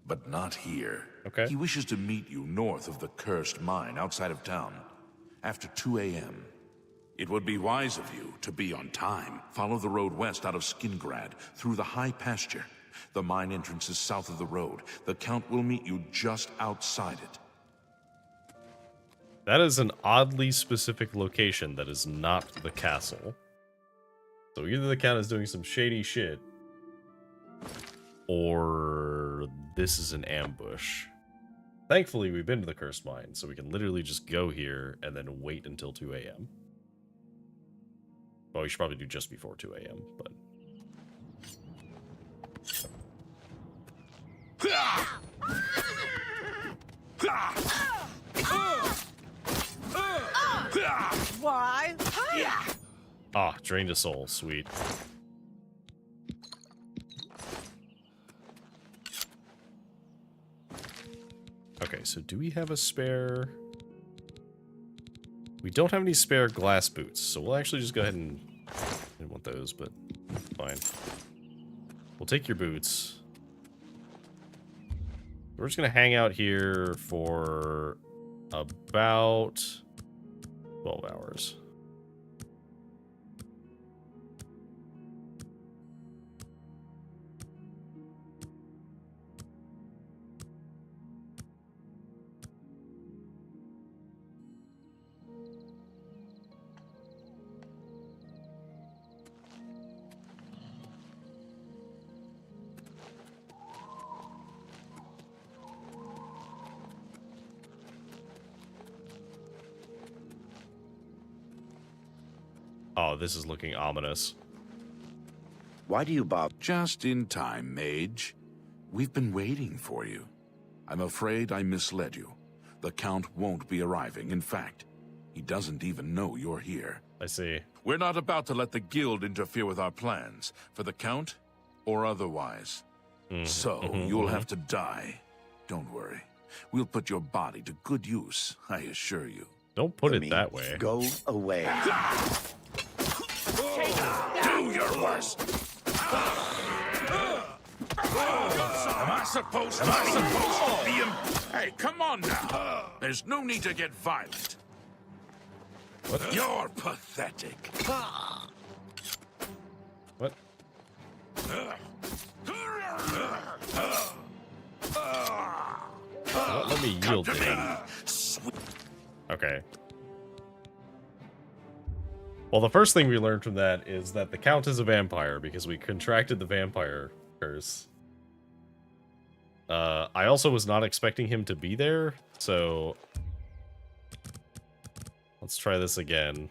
but not here. Okay. He wishes to meet you north of the cursed mine outside of town, after 2 a.m. It would be wise of you to be on time. Follow the road west out of Skingrad, through the high pasture. The mine entrance is south of the road. The Count will meet you just outside it. That is an oddly specific location that is not the castle. So either the Count is doing some shady shit, or this is an ambush. Thankfully, we've been to the cursed mine, so we can literally just go here and then wait until 2 a.m. Well, we should probably do just before 2 a.m., but... Why? Ah, drained a soul. Sweet. Okay, so do we have a spare... We don't have any spare glass boots, so we'll actually just go ahead and... I didn't want those, but fine. We'll take your boots. We're just going to hang out here for about 12 hours. Oh, this is looking ominous. Why do you bother? Just in time, Mage. We've been waiting for you. I'm afraid I misled you. The Count won't be arriving. In fact, he doesn't even know you're here. I see. We're not about to let the Guild interfere with our plans, for the Count or otherwise. So, you'll have to die. Don't worry. We'll put your body to good use, I assure you. Don't put it that way. Go away. Do your worst! Am I supposed to be him? Hey, come on now. There's no need to get violent. What? You're pathetic. What? Let me yield to him. Okay. Well, the first thing we learned from that is that the Count is a vampire because we contracted the vampire curse. I also was not expecting him to be there, so let's try this again.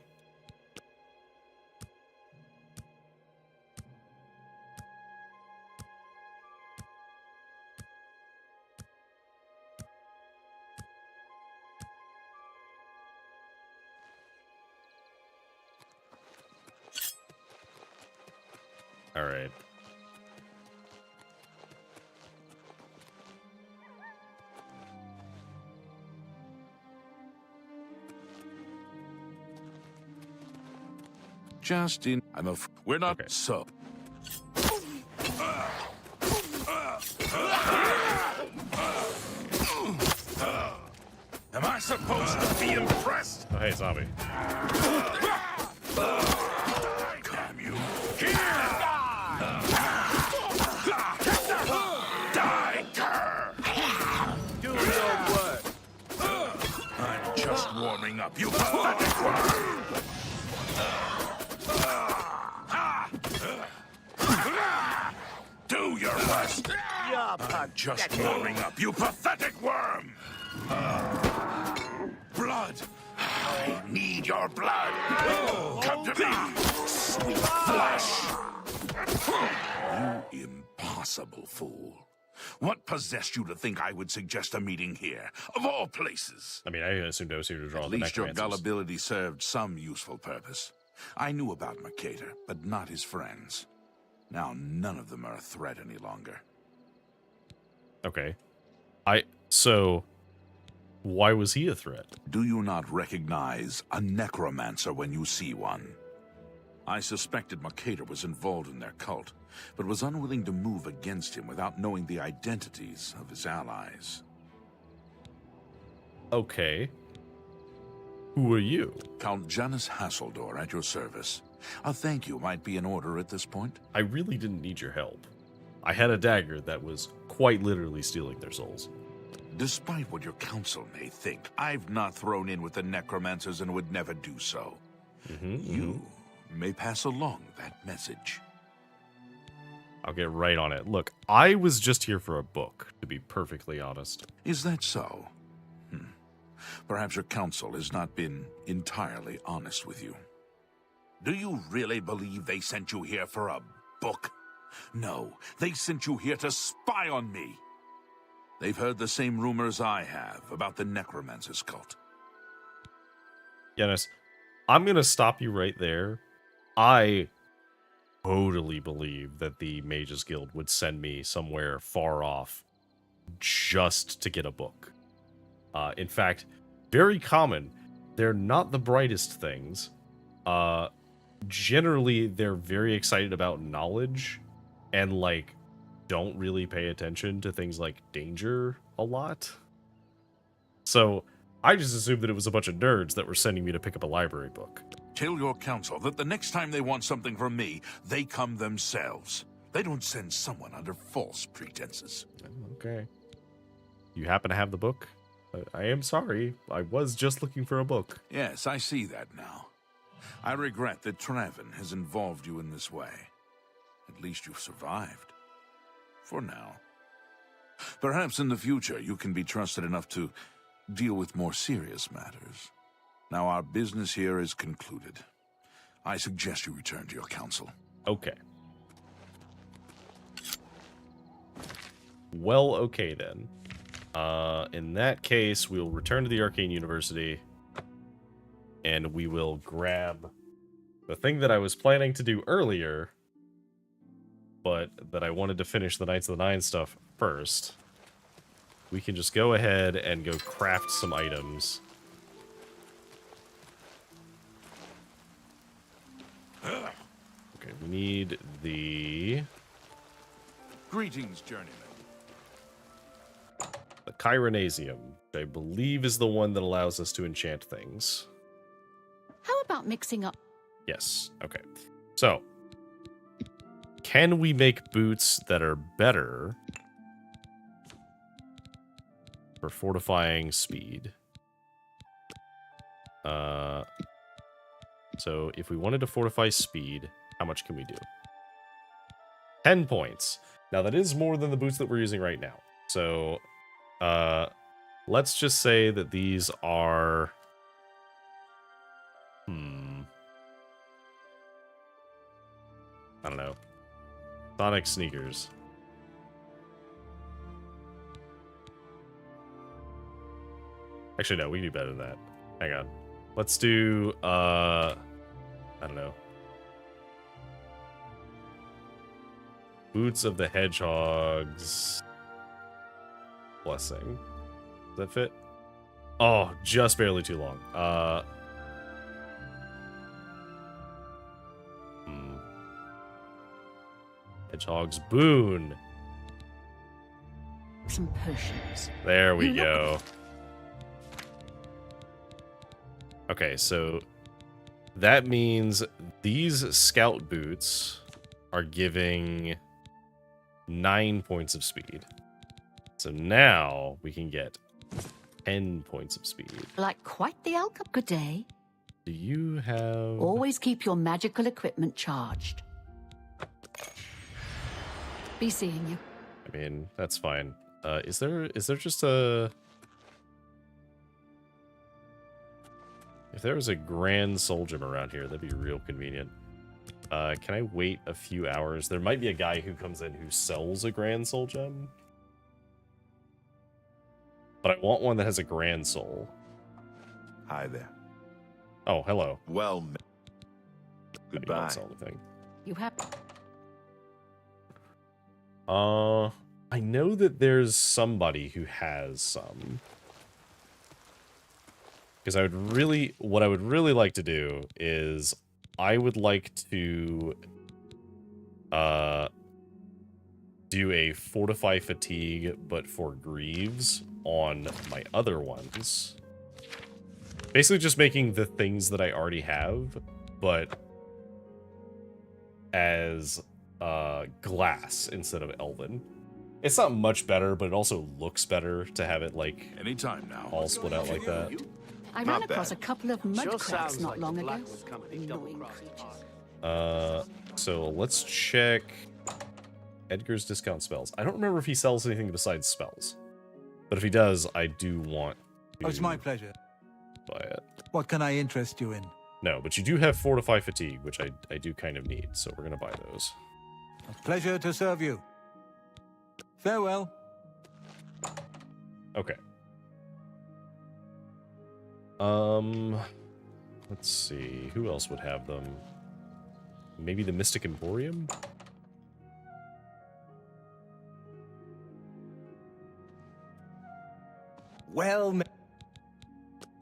All right. Justin, we're not okay. so. Am I supposed to be impressed? Oh, hey, zombie. Come you here! Die, cur! Do your work. I'm just warming up, you pathetic worm! Do your worst! I'm just warming up, you pathetic worm! Blood! I need your blood! Come to me, sweet flesh! You impossible fool. What possessed you to think I would suggest a meeting here, of all places? I mean, I assumed I was here to draw At the least your necromancers. gullibility served some useful purpose. I knew about Mercator, but not his friends. Now none of them are a threat any longer. Okay. So, why was he a threat? Do you not recognize a necromancer when you see one? I suspected Mercator was involved in their cult, but was unwilling to move against him without knowing the identities of his allies. Okay. Who are you? Count Janus Hasseldor at your service. A thank you might be in order at this point. I really didn't need your help. I had a dagger that was quite literally stealing their souls. Despite what your council may think, I've not thrown in with the necromancers and would never do so. You may pass along that message. I'll get right on it. Look, I was just here for a book, to be perfectly honest. Is that so? Perhaps your council has not been entirely honest with you. Do you really believe they sent you here for a book? No, they sent you here to spy on me. They've heard the same rumors I have about the Necromancer's cult. Yanis, I'm going to stop you right there. I totally believe that the Mages Guild would send me somewhere far off just to get a book. In fact, very common. They're not the brightest things. Generally, they're very excited about knowledge and, like, don't really pay attention to things like danger a lot. So, I just assumed that it was a bunch of nerds that were sending me to pick up a library book. Tell your council that the next time they want something from me, they come themselves. They don't send someone under false pretenses. Okay. You happen to have the book? I am sorry. I was just looking for a book. Yes, I see that now. I regret that Traven has involved you in this way. At least you've survived. For now. Perhaps in the future you can be trusted enough to deal with more serious matters. Now our business here is concluded. I suggest you return to your council. Okay. Well, okay then. In that case, we'll return to the Arcane University, and we will grab the thing that I was planning to do earlier, but that I wanted to finish the Knights of the Nine stuff first. We can just go ahead and go craft some items. Okay, we need the Greetings, journeyman. Chironasium, which I believe is the one that allows us to enchant things. How about mixing up? Yes, okay. So, can we make boots that are better for fortifying speed? So if we wanted to fortify speed, how much can we do? 10 points. Now that is more than the boots that we're using right now. So let's just say that these are I don't know. Sonic sneakers. Actually, no, we can do better than that. Hang on. Let's do, I don't know. Boots of the Hedgehog's Blessing. Does that fit? Oh, just barely too long. Hedgehog's Boon. Some potions. There we go. Okay, so that means these scout boots are giving 9 points of speed. So now we can get 10 points of speed. Like quite the alchemy. Good day. Do you have... Always keep your magical equipment charged. Be seeing you. I mean, that's fine. Is there just a... If there was a Grand Soul Gem around here, that'd be real convenient. Can I wait a few hours? There might be a guy who comes in who sells a Grand Soul Gem. But I want one that has a Grand Soul. Hi there. Oh, hello. Well met. Goodbye. I don't sell anything. You have... I know that there's somebody who has some. Because what I would really like to do is I would like to do a Fortify Fatigue, but for Greaves on my other ones. Basically just making the things that I already have, but as glass instead of elven. It's not much better, but it also looks better to have it like anytime now. All split out like that. I ran across a couple of mud cracks not long ago. Annoying creatures. So let's check Edgar's discount spells. I don't remember if he sells anything besides spells. But if he does, I do want to Oh, it's my pleasure. Buy it. What can I interest you in? No, but you do have Fortify Fatigue, which I do kind of need, so we're going to buy those. A pleasure to serve you. Farewell. Okay. Let's see. Who else would have them? Maybe the Mystic Emporium? Well,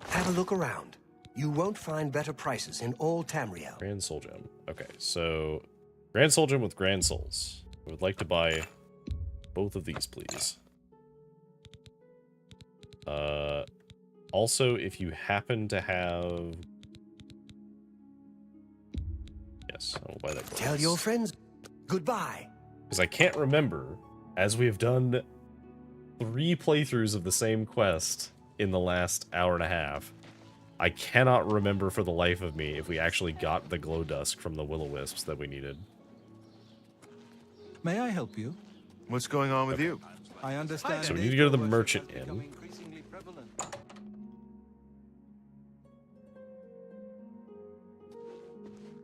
have a look around. You won't find better prices in all Tamriel. Grand Soul Gem. Okay, so Grand Soul Gem with Grand Souls. I would like to buy both of these, please. Also, if you happen to have... Yes, I'll buy that. Tell your friends goodbye. Because I can't remember, as we have done 3 playthroughs of the same quest in the last hour and a half, I cannot remember for the life of me if we actually got the glow dusk from the will-o-wisps that we needed. May I help you? What's going on with you? I understand. So we need to go to the Merchant Inn.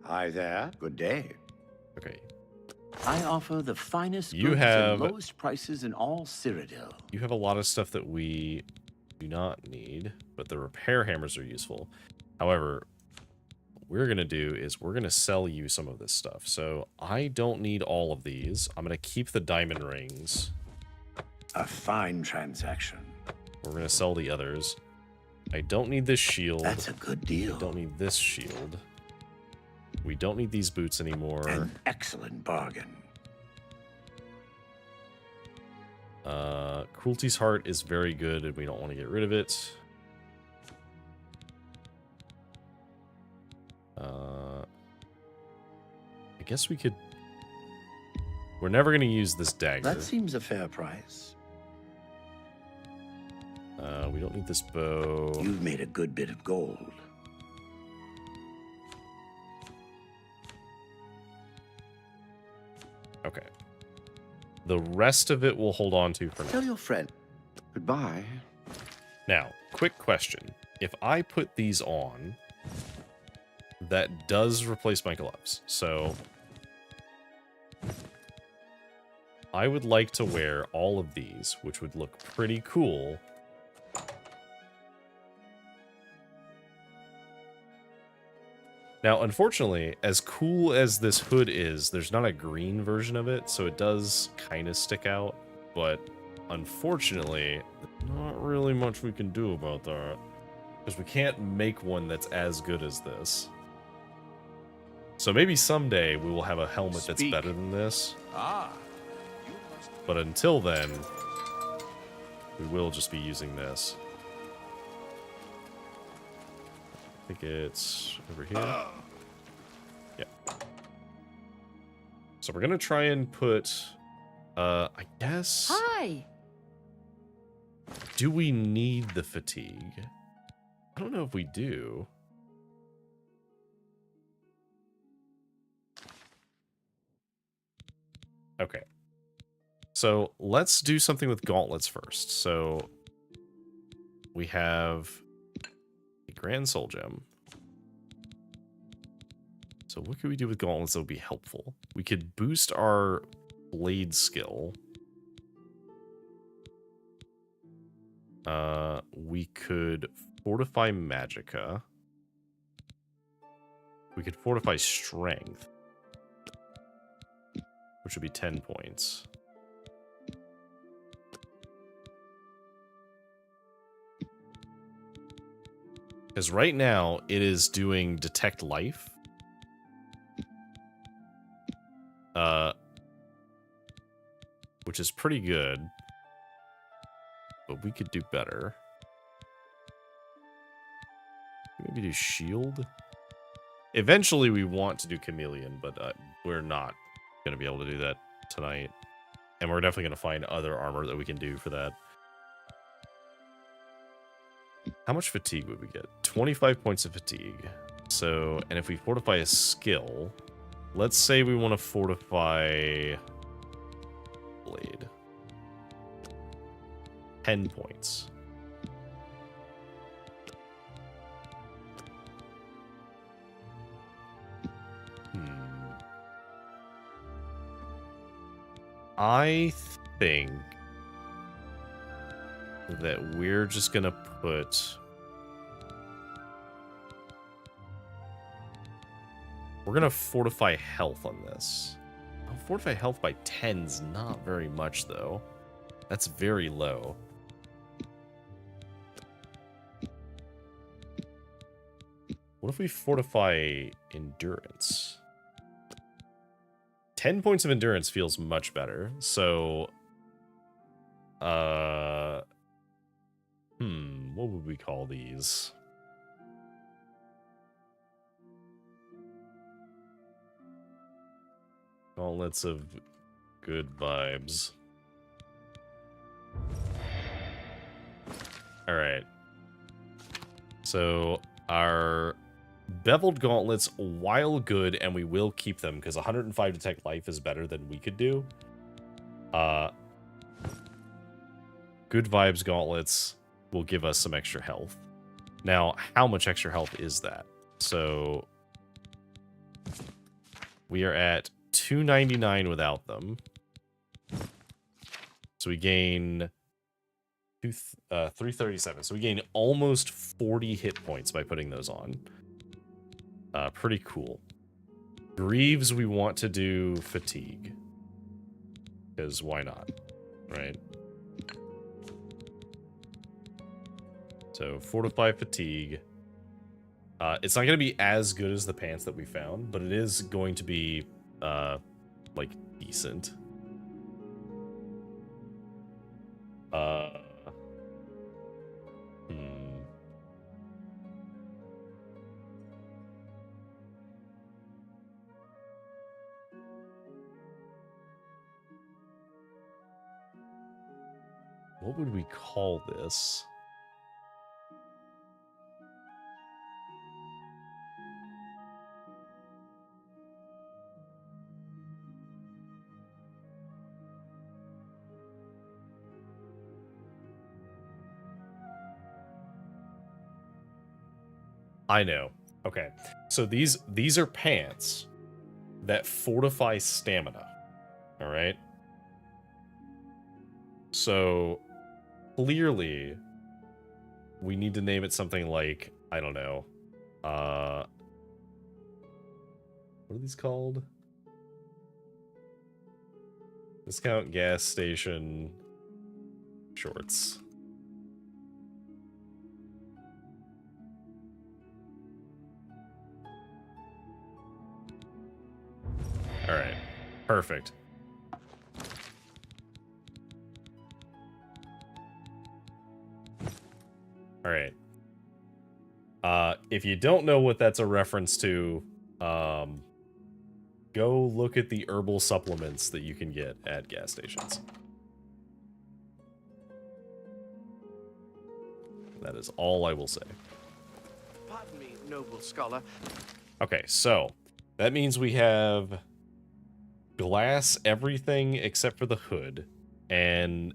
Hi there. Good day. Okay. I offer the finest You goods have- and lowest prices in all Cyrodiil. You have a lot of stuff that we do not need, but the repair hammers are useful. However, what we're going to do is we're going to sell you some of this stuff. So I don't need all of these. I'm going to keep the diamond rings. A fine transaction. We're going to sell the others. I don't need this shield. That's a good deal. I don't need this shield. We don't need these boots anymore. An excellent bargain. Cruelty's Heart is very good, and we don't want to get rid of it. I guess we could... We're never going to use this dagger. That seems a fair price. We don't need this bow. You've made a good bit of gold. Okay. The rest of it we'll hold on to for now. Tell your friend goodbye. Now, quick question. If I put these on, that does replace my gloves. So I would like to wear all of these, which would look pretty cool. Now, unfortunately, as cool as this hood is, there's not a green version of it, so it does kind of stick out. But unfortunately, not really much we can do about that. Because we can't make one that's as good as this. So maybe someday we will have a helmet that's better than this. But until then, we will just be using this. I think it's over here. Yeah. So we're gonna try and put, I guess... Hi! Do we need the fatigue? I don't know if we do. Okay. So let's do something with gauntlets first. So we have a Grand Soul Gem. So what could we do with gauntlets that would be helpful? We could boost our blade skill. We could fortify magicka. We could fortify strength, which would be 10 points. Because right now, it is doing detect life. Which is pretty good. But we could do better. Maybe do shield? Eventually we want to do chameleon, but we're not going to be able to do that tonight. And we're definitely going to find other armor that we can do for that. How much fatigue would we get? 25 points of fatigue. So, and if we fortify a skill, let's say we want to fortify blade. 10 points. I think that we're just gonna put... We're gonna fortify health on this. Fortify health by 10's not very much, though. That's very low. What if we fortify endurance? 10 points of endurance feels much better. So, what would we call these? Gauntlets of good vibes. All right. So our beveled gauntlets, while good, and we will keep them because 105 detect life is better than we could do. Good vibes gauntlets will give us some extra health. Now, how much extra health is that? So we are at 299 without them. So we gain 337. So we gain almost 40 hit points by putting those on. Pretty cool. Greaves, we want to do fatigue. Because why not? Right? So fortify fatigue. It's not going to be as good as the pants that we found, but it is going to be, like, decent. What would we call this? I know. Okay. So these are pants that fortify stamina. All right? So clearly we need to name it something like, I don't know. What are these called? Discount gas station shorts. All right. Perfect. All right. If you don't know what that's a reference to, go look at the herbal supplements that you can get at gas stations. That is all I will say. Pardon me, noble scholar. Okay, so that means we have glass everything except for the hood, and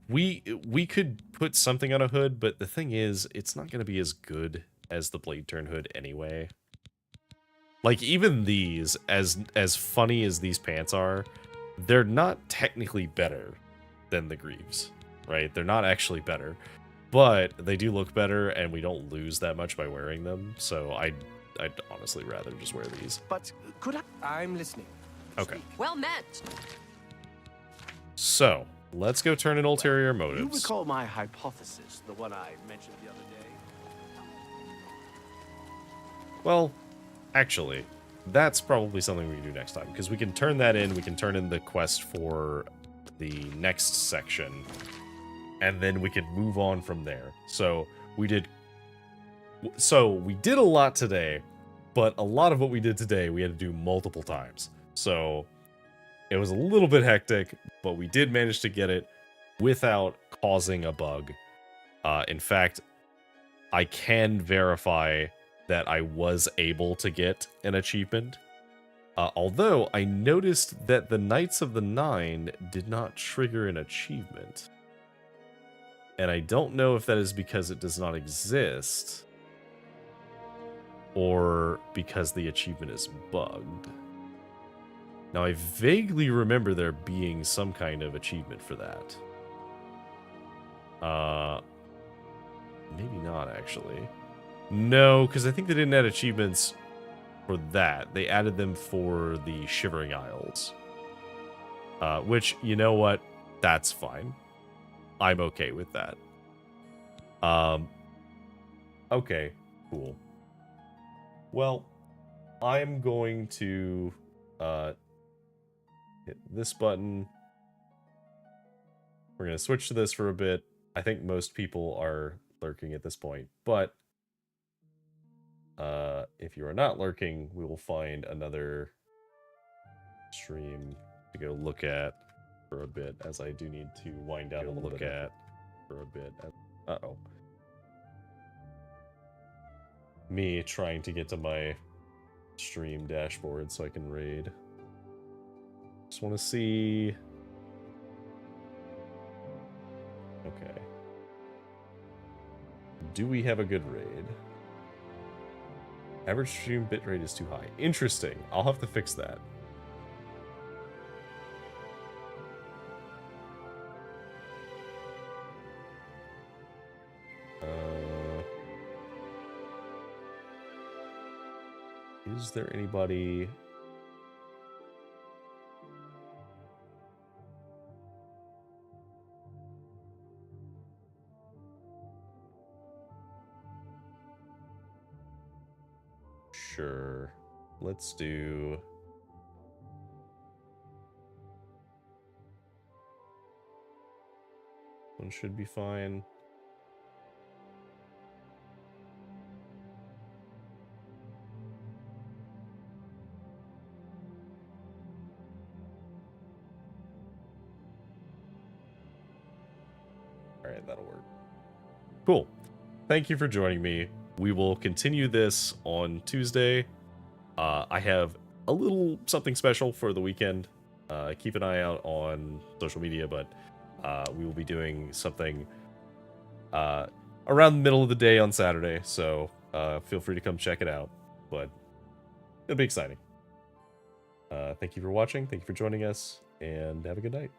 we could put something on a hood, but the thing is, it's not going to be as good as the blade turn hood anyway. Like, even these, as funny as these pants are, they're not technically better than the greaves, right? They're not actually better, but they do look better, and we don't lose that much by wearing them, so I'd honestly rather just wear these. But could I'm listening. Okay. Well met. So, let's go turn in ulterior You motives. recall my hypothesis, the one I mentioned the other day? Well, actually, that's probably something we can do next time, because we can turn that in, we can turn in the quest for the next section, and then we can move on from there. So we did a lot today, but a lot of what we did today we had to do multiple times. So it was a little bit hectic, but we did manage to get it without causing a bug. In fact, I can verify that I was able to get an achievement. Although I noticed that the Knights of the Nine did not trigger an achievement. And I don't know if that is because it does not exist, or because the achievement is bugged. Now, I vaguely remember there being some kind of achievement for that. Maybe not, actually. No, because I think they didn't add achievements for that. They added them for the Shivering Isles. Which, you know what? That's fine. I'm okay with that. Okay, cool. Well, I'm going to hit this button. We're going to switch to this for a bit. I think most people are lurking at this point, but if you are not lurking, we will find another stream to go look at for a bit, as I do need to wind down and look at for a bit. Uh-oh. Me trying to get to my stream dashboard so I can raid. Just want to see... Okay. Do we have a good raid? Average stream bitrate is too high. Interesting. I'll have to fix that. Is there anybody... Sure. Let's do... One should be fine. Alright, that'll work. Cool. Thank you for joining me. We will continue this on Tuesday. I have a little something special for the weekend. Keep an eye out on social media, but we will be doing something around the middle of the day on Saturday, so feel free to come check it out. But it'll be exciting. Thank you for watching, thank you for joining us, and have a good night.